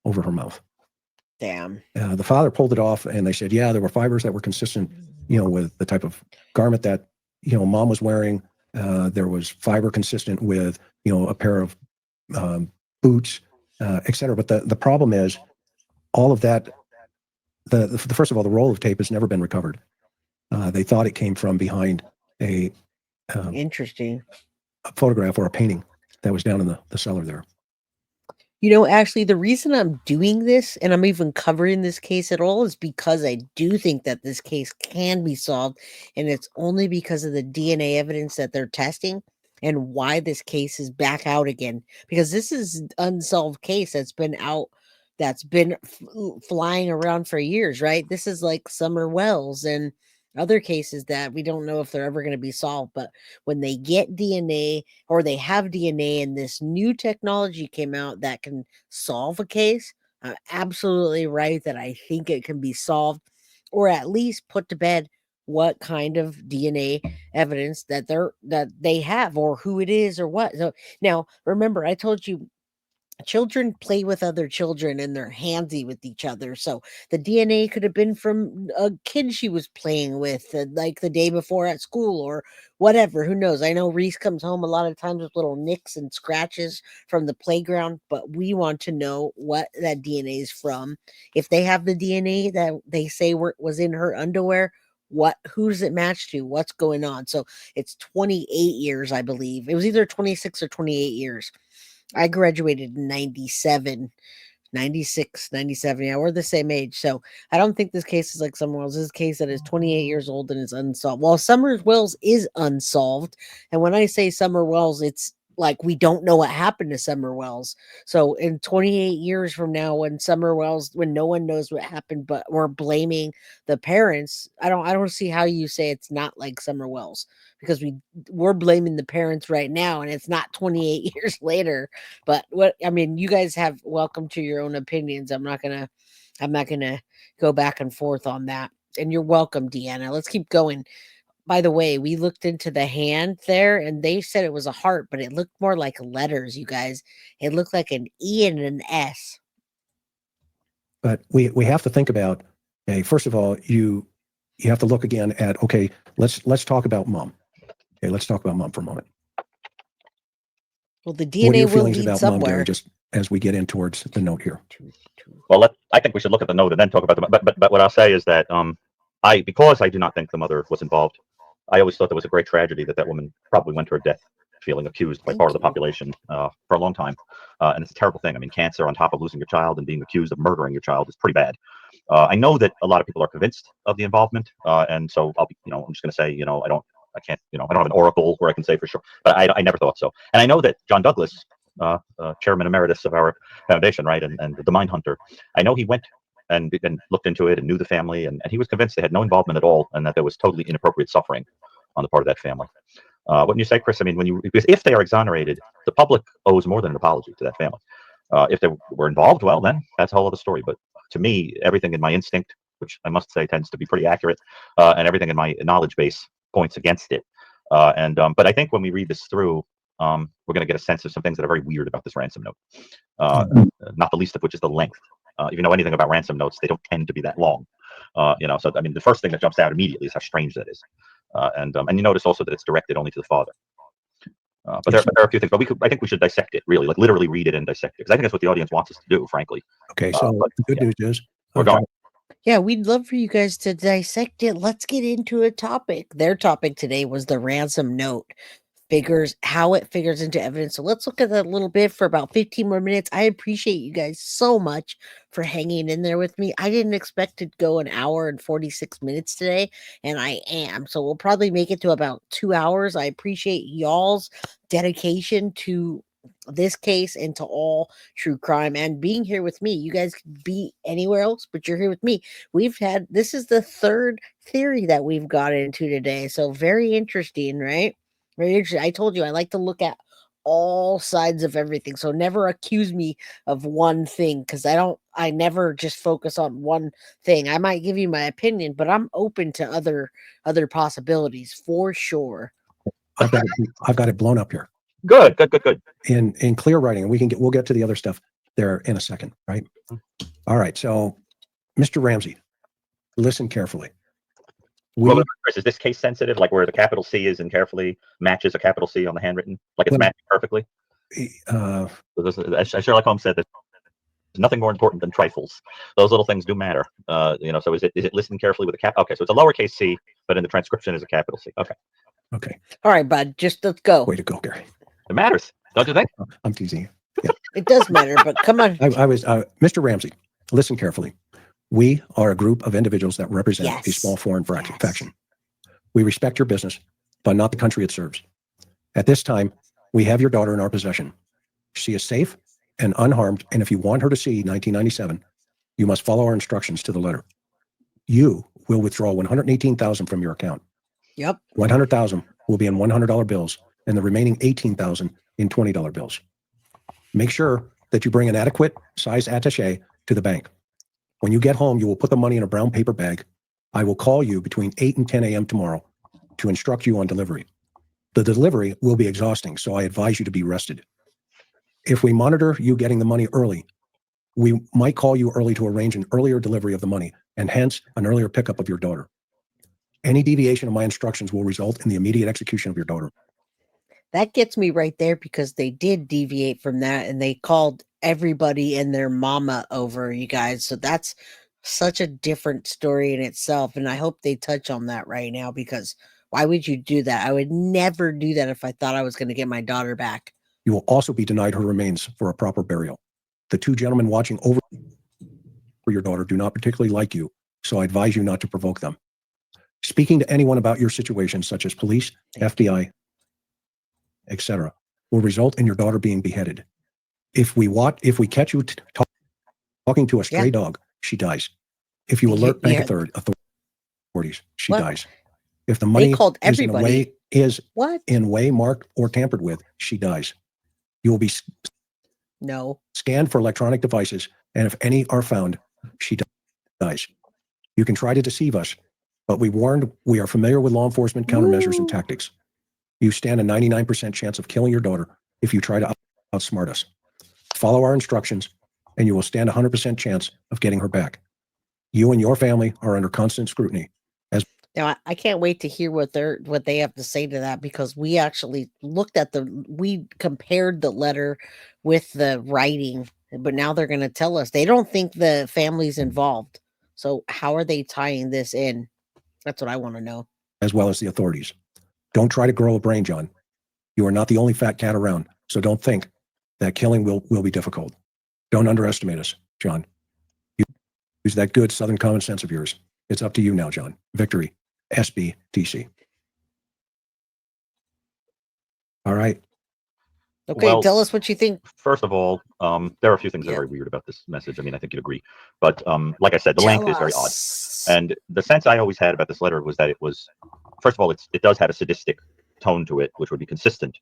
over her mouth. Damn. The father pulled it off and they said, yeah, there were fibers that were consistent, with the type of garment that, mom was wearing. There was fiber consistent with, a pair of boots, et cetera. But the problem is all of that, first of all, the roll of tape has never been recovered. They thought it came from behind a photograph or a painting that was down in the cellar there. Actually, the reason I'm doing this and I'm even covering this case at all is because I do think that this case can be solved. And it's only because of the DNA evidence that they're testing and why this case is back out again. Because this is an unsolved case that's been out, that's been flying around for years, right? This is like Summer Wells and other cases that we don't know if they're ever going to be solved. But when they get DNA or they have DNA and this new technology came out that can solve a case, I'm absolutely right that I think it can be solved or at least put to bed what kind of DNA evidence that they have or who it is or what. So now remember, I told you children play with other children and they're handsy with each other. So the DNA could have been from a kid she was playing with like the day before at school or whatever. Who knows? I know Reese comes home a lot of times with little nicks and scratches from the playground, but we want to know what that DNA is from. If they have the DNA that they say was in her underwear, who does it match to? What's going on? So it's 28 years, I believe. It was either 26 or 28 years. I graduated in 97, 96, 97. Yeah, we're the same age. So I don't think this case is like Summer Wells. This is a case that is 28 years old and is unsolved. Well, Summer Wells is unsolved. And when I say Summer Wells, it's like we don't know what happened to Summer Wells. So in 28 years from now, when no one knows what happened, but we're blaming the parents, I don't see how you say it's not like Summer Wells, because we're blaming the parents right now, and it's not 28 years later. But you guys have welcome to your own opinions. I'm not gonna go back and forth on that. And you're welcome, Deanna. Let's keep going. By the way, we looked into the hand there, and they said it was a heart, but it looked more like letters, you guys. It looked like an E and an S. But we have to think about, okay, first of all, you have to look again at, okay, let's talk about mom. Okay, let's talk about mom for a moment. Well, the What are DNA your will feelings lead about mom, somewhere. Gary, just as we get in towards the note here? Well, I think we should look at the note and then talk about the. But what I'll say is that because I do not think the mother was involved, I always thought there was a great tragedy that woman probably went to her death feeling accused by part of the population for a long time, and it's a terrible thing. I mean, cancer on top of losing your child and being accused of murdering your child is pretty bad. I know that a lot of people are convinced of the involvement, and so I'm just going to say, I can't have an oracle where I can say for sure, but I never thought so. And I know that John Douglas, chairman emeritus of our foundation, right, and the Mind Hunter, I know he went and looked into it and knew the family, and he was convinced they had no involvement at all, and that there was totally inappropriate suffering on the part of that family. Wouldn't you say, Chris? I mean, if they are exonerated, the public owes more than an apology to that family. If they were involved, well, then that's a whole other story. But to me, everything in my instinct, which I must say tends to be pretty accurate, and everything in my knowledge base points against it. But I think when we read this through, we're going to get a sense of some things that are very weird about this ransom note. Not the least of which is the length. If you know anything about ransom notes, they don't tend to be that long. So I mean, the first thing that jumps out immediately is how strange that is. And you notice also that it's directed only to the father. But there are a few things. But I think we should dissect it, really, like literally read it and dissect it, because I think that's what the audience wants us to do, frankly. Okay, so the good news is we're going. Yeah, we'd love for you guys to dissect it. Let's get into a topic. Their topic today was the ransom note. How it figures into evidence. So let's look at that a little bit for about 15 more minutes. I appreciate you guys so much for hanging in there with me. I didn't expect to go an hour and 46 minutes today, and I am. So we'll probably make it to about 2 hours. I appreciate y'all's dedication to this case and to all true crime and being here with me. You guys could be anywhere else, but you're here with me. This is the third theory that we've got into today. So very interesting, right? Very interesting. I told you I like to look at all sides of everything. So never accuse me of one thing, because I never just focus on one thing. I might give you my opinion, but I'm open to other possibilities for sure. I've got it blown up here. Good. In clear writing, and we'll get to the other stuff there in a second, right? All right. So, Mr. Ramsey, listen carefully. Well, is this case sensitive, like where the capital C is and carefully matches a capital C on the handwritten, like it's matching perfectly? As Sherlock Holmes said, that there's nothing more important than trifles. Those little things do matter. So is it listened carefully with a cap? Okay, so it's a lowercase c, but in the transcription is a capital C. Okay. All right, bud. Just let's go. Way to go, Gary. It matters, don't you think? I'm teasing you. Yeah. It does matter, but come on. I was Mr. Ramsey. Listen carefully. We are a group of individuals that represent a small foreign faction. We respect your business, but not the country it serves. At this time, we have your daughter in our possession. She is safe and unharmed, and if you want her to see 1997, you must follow our instructions to the letter. You will withdraw $118,000 from your account. Yep. $100,000 will be in $100 bills, and the remaining $18,000 in $20 bills. Make sure that you bring an adequate size attaché to the bank. When you get home, you will put the money in a brown paper bag. I will call you between 8 and 10 a.m. tomorrow to instruct you on delivery. The delivery will be exhausting, so I advise you to be rested. If we monitor you getting the money early, we might call you early to arrange an earlier delivery of the money, and hence an earlier pickup of your daughter. Any deviation of my instructions will result in the immediate execution of your daughter. That gets me right there, because they did deviate from that and they called everybody and their mama over, you guys. So that's such a different story in itself. And I hope they touch on that right now, because why would you do that? I would never do that if I thought I was going to get my daughter back. You will also be denied her remains for a proper burial. The two gentlemen watching over your daughter do not particularly like you, so I advise you not to provoke them. Speaking to anyone about your situation, such as police, FBI, etc., will result in your daughter being beheaded. If we catch you talking to a stray dog, she dies. If you alert bank authorities, she dies. If the money is in way marked or tampered with, she dies. You will be scanned for electronic devices, and if any are found, she dies. You can try to deceive us, but we are familiar with law enforcement countermeasures and tactics. You stand a 99% chance of killing your daughter if you try to outsmart us. Follow our instructions, and you will stand a 100% chance of getting her back. You and your family are under constant scrutiny. Now, I can't wait to hear what they have to say to that, because we actually looked at we compared the letter with the writing, but now they're going to tell us they don't think the family's involved. So how are they tying this in? That's what I want to know. As well as the authorities. Don't try to grow a brain, John. You are not the only fat cat around, so don't think that killing will be difficult. Don't underestimate us, John. Use that good Southern common sense of yours. It's up to you now, John. Victory. SBTC. All right. Okay, Well, tell us what you think. First of all, there are a few things that are very weird about this message. I mean, I think you'd agree. But like I said, the length is very odd. And the sense I always had about this letter was that it was, first of all, it does have a sadistic tone to it, which would be consistent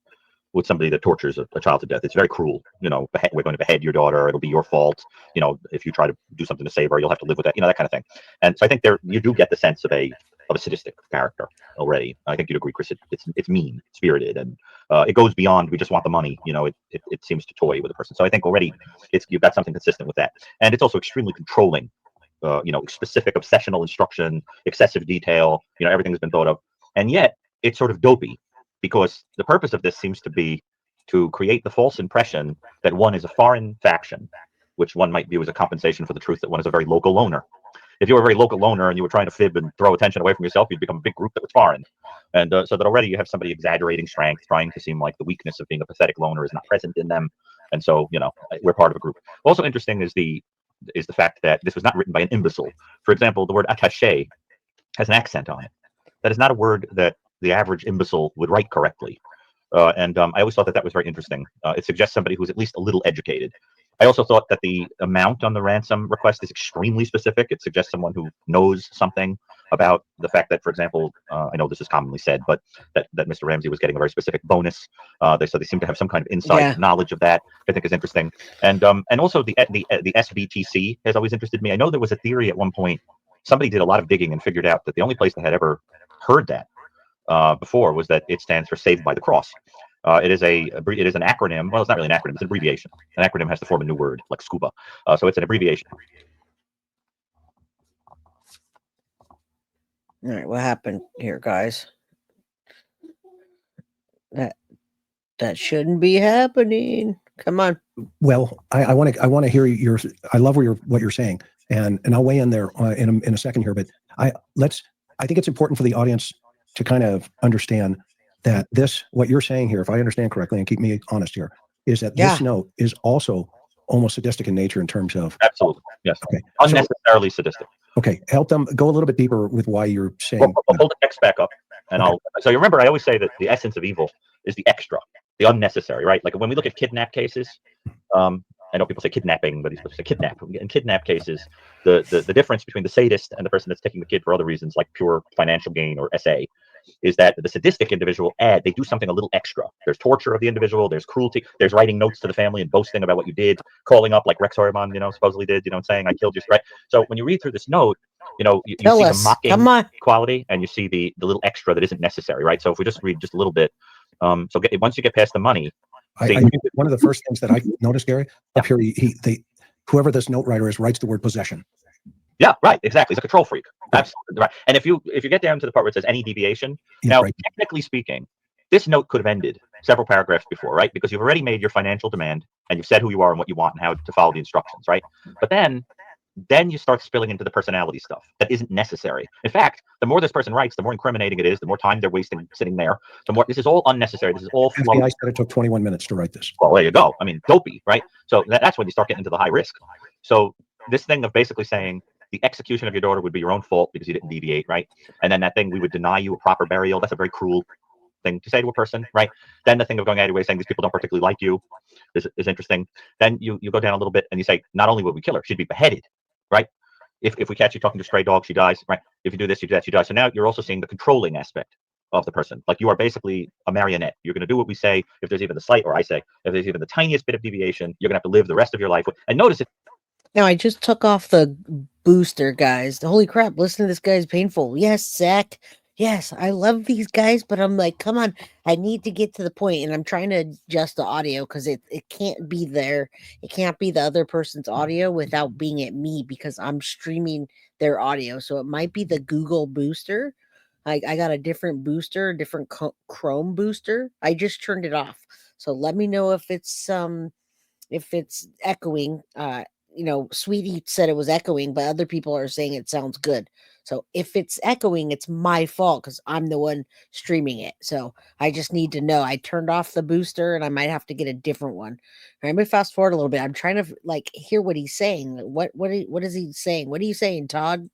with somebody that tortures a child to death. It's very cruel. You know, we're going to behead your daughter. It'll be your fault. You know, if you try to do something to save her, you'll have to live with that. You know, that kind of thing. And so I think you do get the sense of a sadistic character already. I think you'd agree, Chris. It's mean spirited, and it goes beyond we just want the money. You know, it seems to toy with a person. So I think already you've got something consistent with that, and it's also extremely controlling. You know, specific obsessional instruction, excessive detail. You know, everything's been thought of, and yet it's sort of dopey, because the purpose of this seems to be to create the false impression that one is a foreign faction, which one might view as a compensation for the truth that one is a very local loner. If you were a very local loner and you were trying to fib and throw attention away from yourself, you'd become a big group that was foreign. And so that already you have somebody exaggerating strength, trying to seem like the weakness of being a pathetic loner is not present in them. And so, you know, we're part of a group. Also interesting is the fact that this was not written by an imbecile. For example, the word attaché has an accent on it. That is not a word that the average imbecile would write correctly. And I always thought that was very interesting. It suggests somebody who's at least a little educated. I also thought that the amount on the ransom request is extremely specific. It suggests someone who knows something about the fact that, for example, I know this is commonly said, but that Mr. Ramsey was getting a very specific bonus. They seem to have some kind of inside knowledge of that. I think is interesting. And also the SBTC has always interested me. I know there was a theory at one point. Somebody did a lot of digging and figured out that the only place they had ever heard that before was that it stands for Saved by the Cross. It is an acronym. Well, it's not really an acronym. It's an abbreviation. An acronym has to form a new word, like scuba. So it's an abbreviation. All right, what happened here, guys? That shouldn't be happening. Come on. Well, I want to hear your. I love what you're saying, and I'll weigh in there in a second here. But I think it's important for the audience to kind of understand that what you're saying here, if I understand correctly, and keep me honest here, is that this note is also almost sadistic in nature in terms of. Absolutely. Yes. Okay. Unnecessarily sadistic. Okay. Help them go a little bit deeper with why you're saying. Well, hold the text back up, and so you remember, I always say that the essence of evil is the extra, the unnecessary, right? Like when we look at kidnap cases, I know people say kidnapping, but he's supposed to say kidnap. In kidnap cases, the difference between the sadist and the person that's taking the kid for other reasons, like pure financial gain or SA, is that the sadistic individual they do something a little extra. There's torture of the individual, there's cruelty, there's writing notes to the family and boasting about what you did, calling up like Rex Heuermann, supposedly did, saying I killed you, right? So when you read through this note, you see the mocking quality and you see the little extra that isn't necessary, right? So if we just read just a little bit, once you get past the money, one of the first things that I noticed, Gary, up here, whoever this note writer is writes the word possession. Yeah, right, exactly. He's a control freak. Absolutely right. And if you get down to the part where it says any deviation, technically speaking, this note could have ended several paragraphs before, right? Because you've already made your financial demand and you've said who you are and what you want and how to follow the instructions, right? But then you start spilling into the personality stuff that isn't necessary. In fact, the more this person writes, the more incriminating it is, the more time they're wasting sitting there, the more this is all unnecessary. This is all FBI said it took 21 minutes to write this. Well, there you go. I mean, dopey, right? So that's when you start getting into the high risk. So this thing of basically saying the execution of your daughter would be your own fault because you didn't deviate, right? And then that thing, we would deny you a proper burial. That's a very cruel thing to say to a person, right? Then the thing of going out of your way saying these people don't particularly like you is interesting. Then you go down a little bit and you say, not only would we kill her, she'd be beheaded, right? If we catch you talking to a stray dog, she dies, right? If you do this, you do that, she dies. So now you're also seeing the controlling aspect of the person. Like you are basically a marionette. You're going to do what we say. If there's even the slight, or I say, if there's even the tiniest bit of deviation, you're going to have to live the rest of your life with. And notice it. Now, I just took off the booster, guys. Holy crap, listen to this guy's painful. Yes, Zach. Yes, I love these guys, but I'm like, come on, I need to get to the point, and I'm trying to adjust the audio because it can't be there. It can't be the other person's audio without being at me because I'm streaming their audio. So it might be the Google booster. I got a different booster, a different Chrome booster. I just turned it off. So let me know if it's echoing. Sweetie said it was echoing, but other people are saying it sounds good. So if it's echoing, it's my fault because I'm the one streaming it. So I just need to know. I turned off the booster and I might have to get a different one. All right, I'm gonna fast forward a little bit. I'm trying to hear what he's saying. What is he saying? What are you saying, Todd?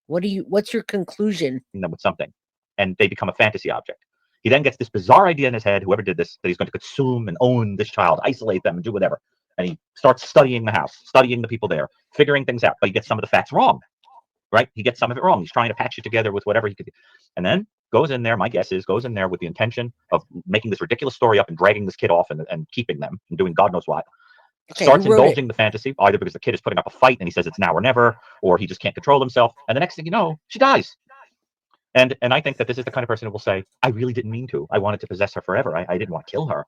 What's your conclusion? Them with something, and they become a fantasy object. He then gets this bizarre idea in his head, whoever did this, that he's going to consume and own this child, isolate them and do whatever. And he starts studying the house, studying the people there, figuring things out, but he gets some of the facts wrong, right? He gets some of it wrong. He's trying to patch it together with whatever he could do. And then goes in there, my guess is, goes in there with the intention of making this ridiculous story up and dragging this kid off and keeping them and doing God knows what. Okay, Starts indulging the fantasy, either because the kid is putting up a fight and he says it's now or never, or he just can't control himself. And the next thing you know, she dies. And I think that this is the kind of person who will say, I really didn't mean to. I wanted to possess her forever. I didn't want to kill her.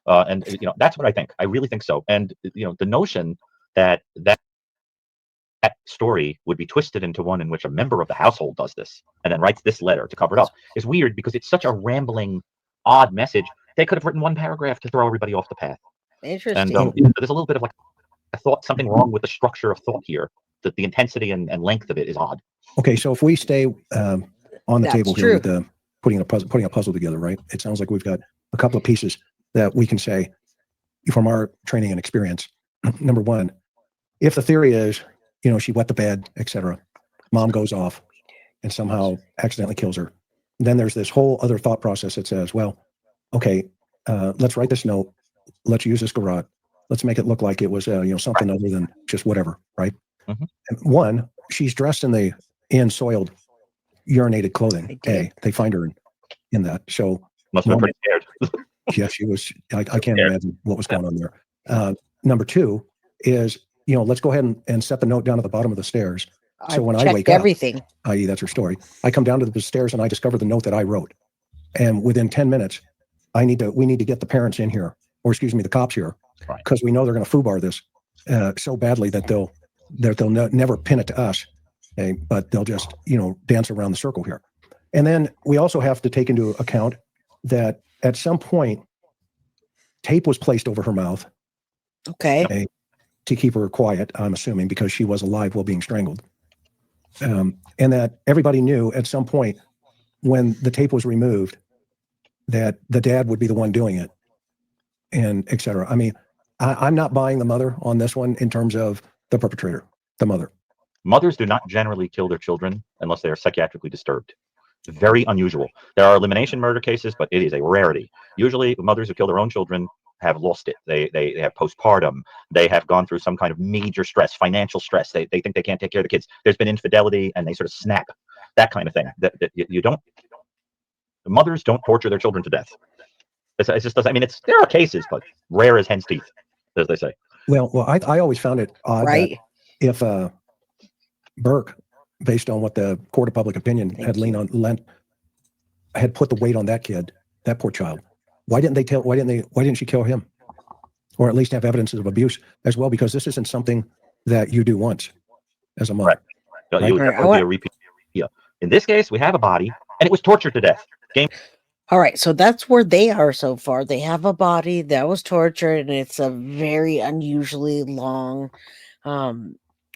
And that's what I think. I really think so. And the notion that story would be twisted into one in which a member of the household does this and then writes this letter to cover it up is weird because it's such a rambling, odd message. They could have written one paragraph to throw everybody off the path. Interesting. And there's a little bit of I thought something wrong with the structure of thought here. That the intensity and length of it is odd. Okay, so if we stay on the table true. here with putting a puzzle together, right? It sounds like we've got a couple of pieces that we can say from our training and experience. Number one, if the theory is, she wet the bed, etc., mom goes off and somehow accidentally kills her, then there's this whole other thought process that says, well, okay, let's write this note, let's use this garage, let's make it look like it was something other than just whatever, right? Mm-hmm. And one, she's dressed in soiled, urinated clothing. They find her in that. So must have been pretty scared. Yeah, she was. I can't imagine what was going on there. Number two is, let's go ahead and set the note down at the bottom of the stairs. So when I wake up, everything, i.e., that's her story, I come down to the stairs and I discover the note that I wrote. And within 10 minutes, we need to get the parents in here, or excuse me, the cops here, because we know they're going to foobar this so badly that they'll never pin it to us, okay? But they'll just dance around the circle here. And then we also have to take into account that at some point, tape was placed over her mouth. Okay. To keep her quiet, I'm assuming, because she was alive while being strangled. And that everybody knew at some point when the tape was removed that the dad would be the one doing it, and et cetera. I mean, I'm not buying the mother on this one in terms of the perpetrator, the mother. Mothers do not generally kill their children unless they are psychiatrically disturbed. Very unusual. There are elimination murder cases, but it is a rarity. Usually mothers who kill their own children have lost it. They have postpartum. They have gone through some kind of major stress, financial stress. They think they can't take care of the kids. There's been infidelity and they sort of snap, that kind of thing. That you don't, mothers don't torture their children to death. It just doesn't, I mean, there are cases, but rare as hen's teeth, as they say. Well, I always found it odd that if Burke, based on what the court of public opinion had had put the weight on that kid, that poor child. Why didn't she kill him? Or at least have evidences of abuse as well? Because this isn't something that you do once as a mother. Right. You would definitely be a repeat. Yeah. In this case, we have a body and it was tortured to death. All right, so that's where they are so far. They have a body that was tortured, and it's a very unusually long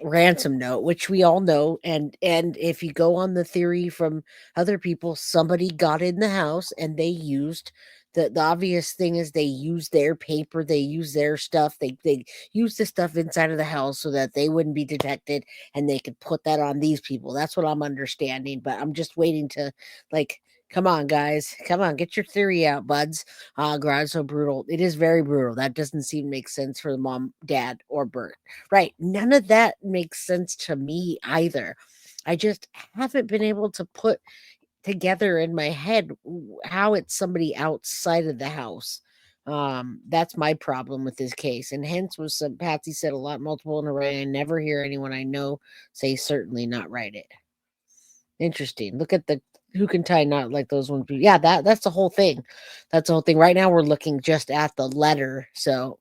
ransom note, which we all know. And if you go on the theory from other people, somebody got in the house and they used the obvious thing is they use their paper, they use their stuff, they use the stuff inside of the house so that they wouldn't be detected, and they could put that on these people. That's what I'm understanding, but I'm just waiting to Come on, guys. Come on, get your theory out, buds. God, so brutal. It is very brutal. That doesn't seem to make sense for the mom, dad, or Burke. Right. None of that makes sense to me either. I just haven't been able to put together in my head how it's somebody outside of the house. That's my problem with this case. And hence was some Patsy said a lot multiple in a row. I never hear anyone I know say certainly not write it. Interesting. Look at the who can tie not like those ones. Yeah, that's the whole thing. That's the whole thing. Right now we're looking just at the letter. So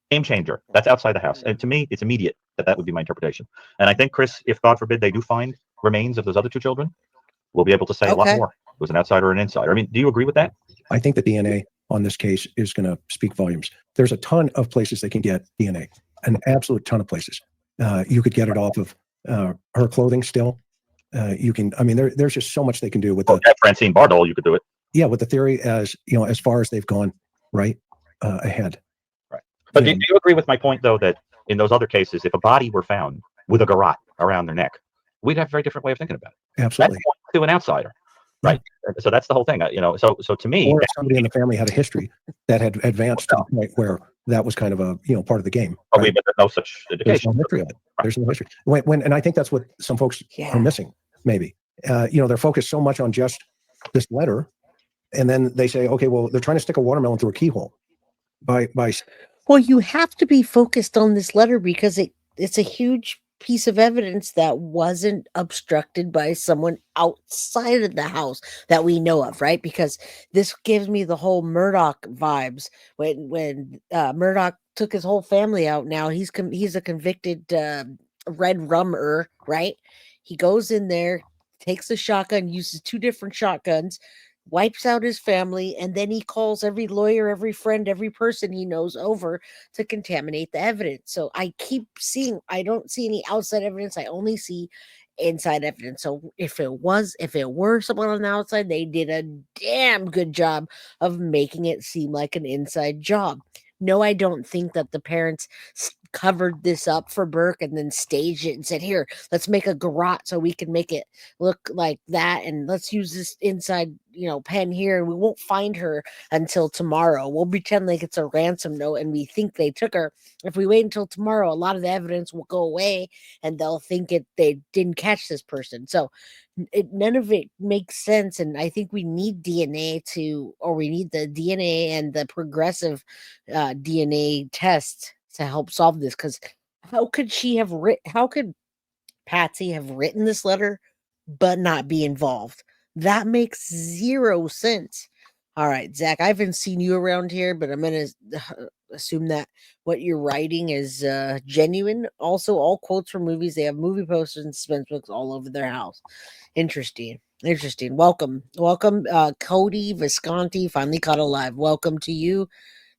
Game changer. That's outside the house. And to me, it's immediate that would be my interpretation. And I think, Chris, if God forbid they do find remains of those other two children, we'll be able to say a lot more. It was an outsider or an insider. I mean, do you agree with that? I think the DNA on this case is going to speak volumes. There's a ton of places they can get DNA, an absolute ton of places. You could get it off of her clothing still. You can, I mean, there's just so much they can do with the Francine Bardole, you could do it. Yeah, with the theory as far as they've gone right ahead. Right. But do you agree with my point, though, that in those other cases, if a body were found with a garrote around their neck, we'd have a very different way of thinking about it. Absolutely. That's to an outsider, right? So that's the whole thing. So to me, or if somebody in the family had a history that had advanced to the point where that was kind of a part of the game. Right? But there's no such indication. There's no history of it. There's no history. And I think that's what some folks are missing. Maybe they're focused so much on just this letter, and then they say, okay, well, they're trying to stick a watermelon through a keyhole. Well, you have to be focused on this letter because it's a huge piece of evidence that wasn't obstructed by someone outside of the house that we know of, right? Because this gives me the whole Murdoch vibes. When Murdoch took his whole family out, now he's a convicted red rummer, right? He goes in there, takes the shotgun, uses 2 different shotguns, wipes out his family, and then he calls every lawyer, every friend, every person he knows over to contaminate the evidence. So I keep seeing, I don't see any outside evidence. I only see inside evidence. So if it were someone on the outside, they did a damn good job of making it seem like an inside job. No, I don't think that the parents covered this up for Burke and then staged it and said, here, let's make a garrote so we can make it look like that. And let's use this inside, pen here. And we won't find her until tomorrow. We'll pretend like it's a ransom note and we think they took her. If we wait until tomorrow, a lot of the evidence will go away and they'll think they didn't catch this person. So none of it makes sense. And I think we need DNA we need the DNA and the progressive DNA test to help solve this. Because how could Patsy have written this letter but not be involved? That makes 0 sense. All right, Zach, I haven't seen you around here, but I'm going to assume that what you're writing is genuine. Also, all quotes from movies. They have movie posters and suspense books all over their house. Interesting. Welcome. Cody Visconti finally caught alive. Welcome to you.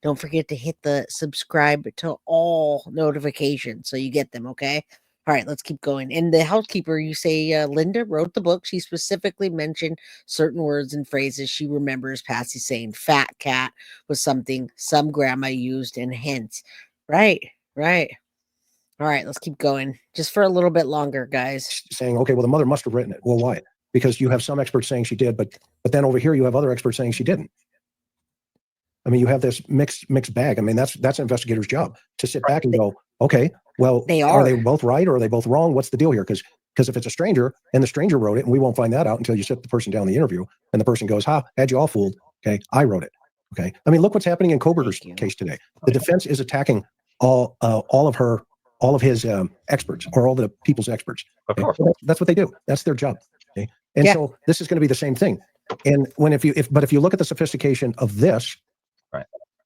Don't forget to hit the subscribe to all notifications so you get them, okay? All right, let's keep going. And the housekeeper, you say Linda wrote the book. She specifically mentioned certain words and phrases she remembers Patsy saying. Fat cat was something some grandma used and hence. Right. All right, let's keep going. Just for a little bit longer, guys. Saying, okay, well, the mother must have written it. Well, why? Because you have some experts saying she did, but then over here you have other experts saying she didn't. I mean, you have this mixed bag. I mean, that's an investigator's job to sit back and go, okay, well, are they both right or are they both wrong? What's the deal here? Because if it's a stranger and the stranger wrote it, and we won't find that out until you sit the person down in the interview, and the person goes, had you all fooled? Okay, I wrote it. Okay, I mean, look what's happening in Koberger's case today. The defense is attacking all of his experts, or all the people's experts. Okay? So that's what they do. That's their job. Okay, and so this is going to be the same thing. And if you look at the sophistication of this,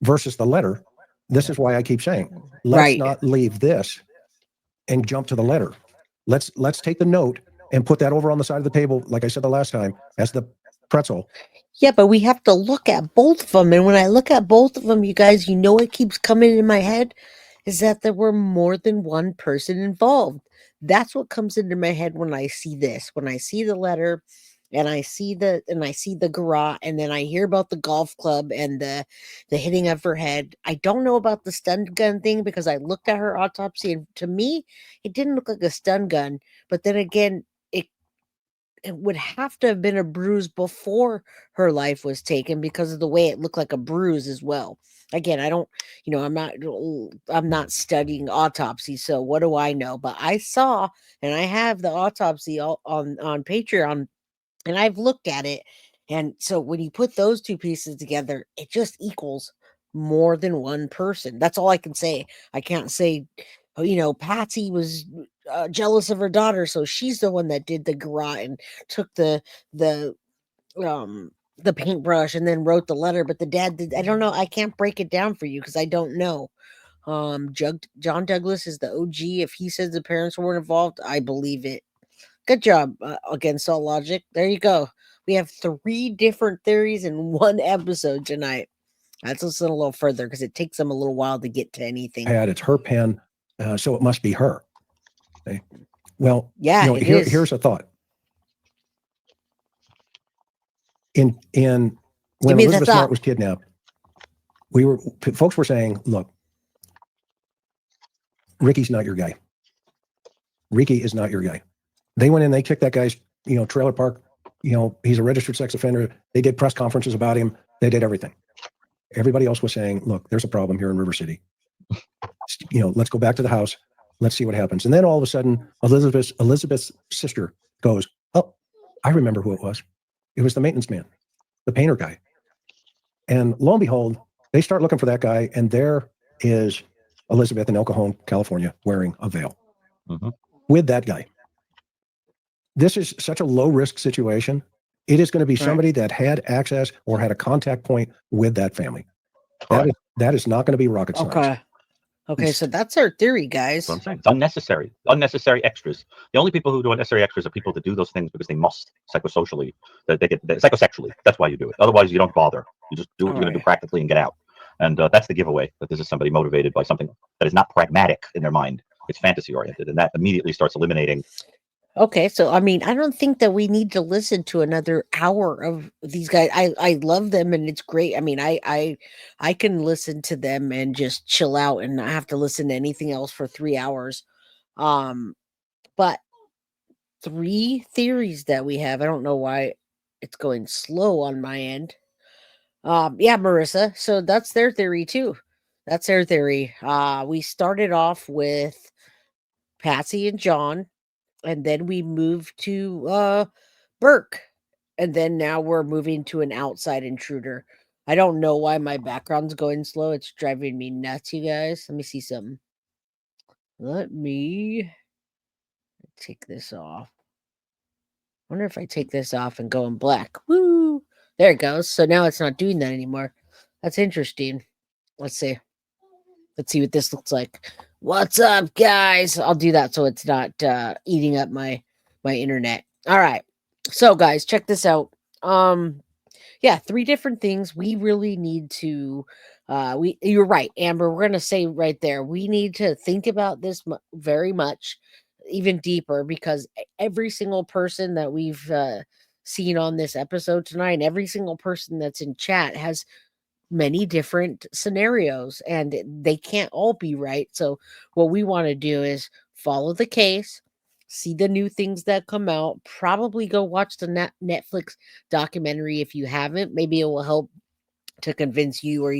versus the letter, this is why I keep saying, let's not leave this and jump to the letter. Let's take the note and put that over on the side of the table, like I said the last time, as the pretzel. Yeah, but we have to look at both of them. And when I look at both of them, you guys, what keeps coming in my head is that there were more than one person involved. That's what comes into my head when I see this. When I see the letter, and I see the garage, and then I hear about the golf club and the hitting of her head. I don't know about the stun gun thing because I looked at her autopsy, and to me, it didn't look like a stun gun. But then again, it would have to have been a bruise before her life was taken because of the way it looked like a bruise as well. Again, I don't, I'm not studying autopsy, so what do I know? But I saw, and I have the autopsy on Patreon, and I've looked at it. And so when you put those two pieces together, it just equals more than one person. That's all I can say. I can't say, Patsy was jealous of her daughter, so she's the one that did the garrote and took the paintbrush and then wrote the letter. But the dad did. I don't know. I can't break it down for you because I don't know. John Douglas is the OG. If he says the parents weren't involved, I believe it. Good job, against all logic. There you go. We have 3 different theories in one episode tonight. Let's listen a little further because it takes them a little while to get to anything. It's her pen, so it must be her. Okay. Well, yeah, here's a thought. When Elizabeth Smart was kidnapped, folks were saying, "Look, Ricky's not your guy. Ricky is not your guy." They went in, they kicked that guy's, trailer park. He's a registered sex offender. They did press conferences about him. They did everything. Everybody else was saying, "Look, there's a problem here in River City. Let's go back to the house. Let's see what happens." And then all of a sudden, Elizabeth's sister goes, "Oh, I remember who it was. It was the maintenance man, the painter guy." And lo and behold, they start looking for that guy, and there is Elizabeth in El Cajon, California, wearing a veil with that guy. This is such a low-risk situation. It is going to be somebody that had access or had a contact point with that family. That is not going to be rocket science. Okay, so that's our theory, guys. That's what I'm saying. It's unnecessary. Unnecessary extras. The only people who do unnecessary extras are people that do those things because they must, psychosocially, that they get psychosexually. That's why you do it. Otherwise, you don't bother. You just do what you're going to do practically and get out. And that's the giveaway, that this is somebody motivated by something that is not pragmatic in their mind. It's fantasy oriented, and that immediately starts eliminating. Okay, so I don't think that we need to listen to another hour of these guys. I love them and it's great. I can listen to them and just chill out and not have to listen to anything else for 3 hours. But 3 theories that we have. I don't know why it's going slow on my end. Yeah, Marissa. So that's their theory too. That's their theory. We started off with Patsy and John. And then we moved to Burke. And then now we're moving to an outside intruder. I don't know why my background's going slow. It's driving me nuts, you guys. Let me see something. Let me take this off. I wonder if I take this off and go in black. Woo! There it goes. So now it's not doing that anymore. That's interesting. Let's see. Let's see what this looks like. What's up, guys? I'll do that so it's not eating up my internet. All right. So, guys, check this out. Yeah, 3 different things. We really need to you're right, Amber. We're going to say right there, we need to think about this very much, even deeper, because every single person that we've seen on this episode tonight, and every single person that's in chat has many different scenarios and they can't all be right. So what we want to do is follow the case, see the new things that come out, probably go watch the Netflix documentary if you haven't. Maybe it will help to convince you or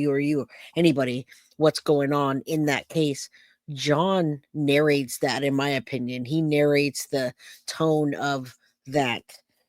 anybody what's going on in that case. John narrates that, in my opinion. He narrates the tone of that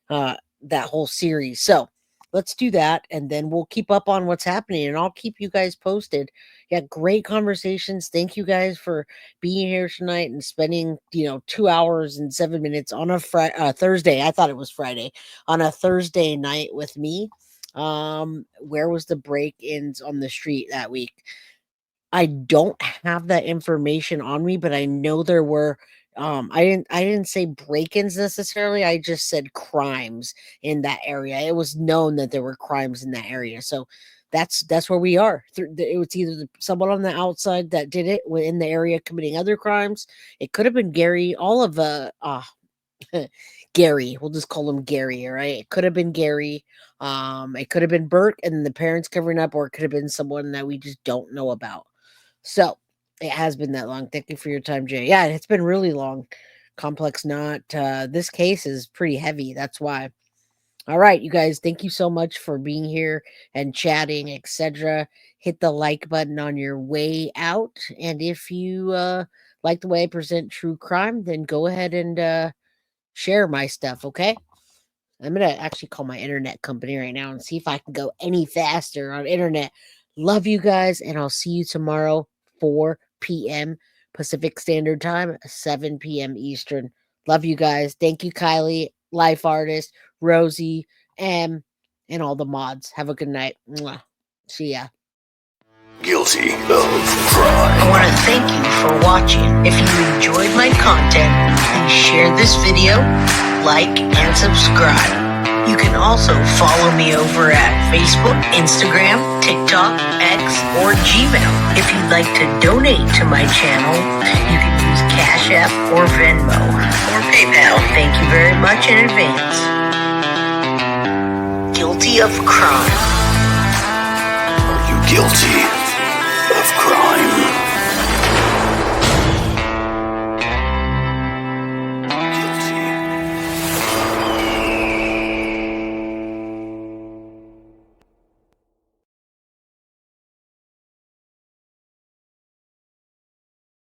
whole series. So let's do that, and then we'll keep up on what's happening, and I'll keep you guys posted. Yeah, great conversations. Thank you guys for being here tonight and spending, 2 hours and 7 minutes on a Thursday. I thought it was Friday, on a Thursday night with me. Where was the break-ins on the street that week? I don't have that information on me, but I know there were. I didn't say break-ins necessarily. I just said crimes in that area. It was known that there were crimes in that area. So that's where we are. It was either someone on the outside that did it in the area committing other crimes. It could have been Gary Oliva. Gary. We'll just call him Gary. All right. It could have been Gary. It could have been Burke and the parents covering up, or it could have been someone that we just don't know about. So it has been that long. Thank you for your time, Jay. Yeah, it's been really long. complex knot. This case is pretty heavy. That's why. All right, you guys, thank you so much for being here and chatting, etc. Hit the like button on your way out. And if you like the way I present true crime, then go ahead and share my stuff, okay? I'm going to actually call my internet company right now and see if I can go any faster on internet. Love you guys, and I'll see you tomorrow, 4 p.m. Pacific Standard Time, 7 p.m. Eastern. Love you guys. Thank you, Kylie, Life Artist, Rosie, and all the mods. Have a good night. Mwah. See ya. Guilty of crime. I want to thank you for watching. If you enjoyed my content, please share this video, like, and subscribe. You can also follow me over at Facebook, Instagram, TikTok, X, or Gmail. If you'd like to donate to my channel, you can use Cash App or Venmo or PayPal. Thank you very much in advance. Guilty of crime. Are you guilty of crime?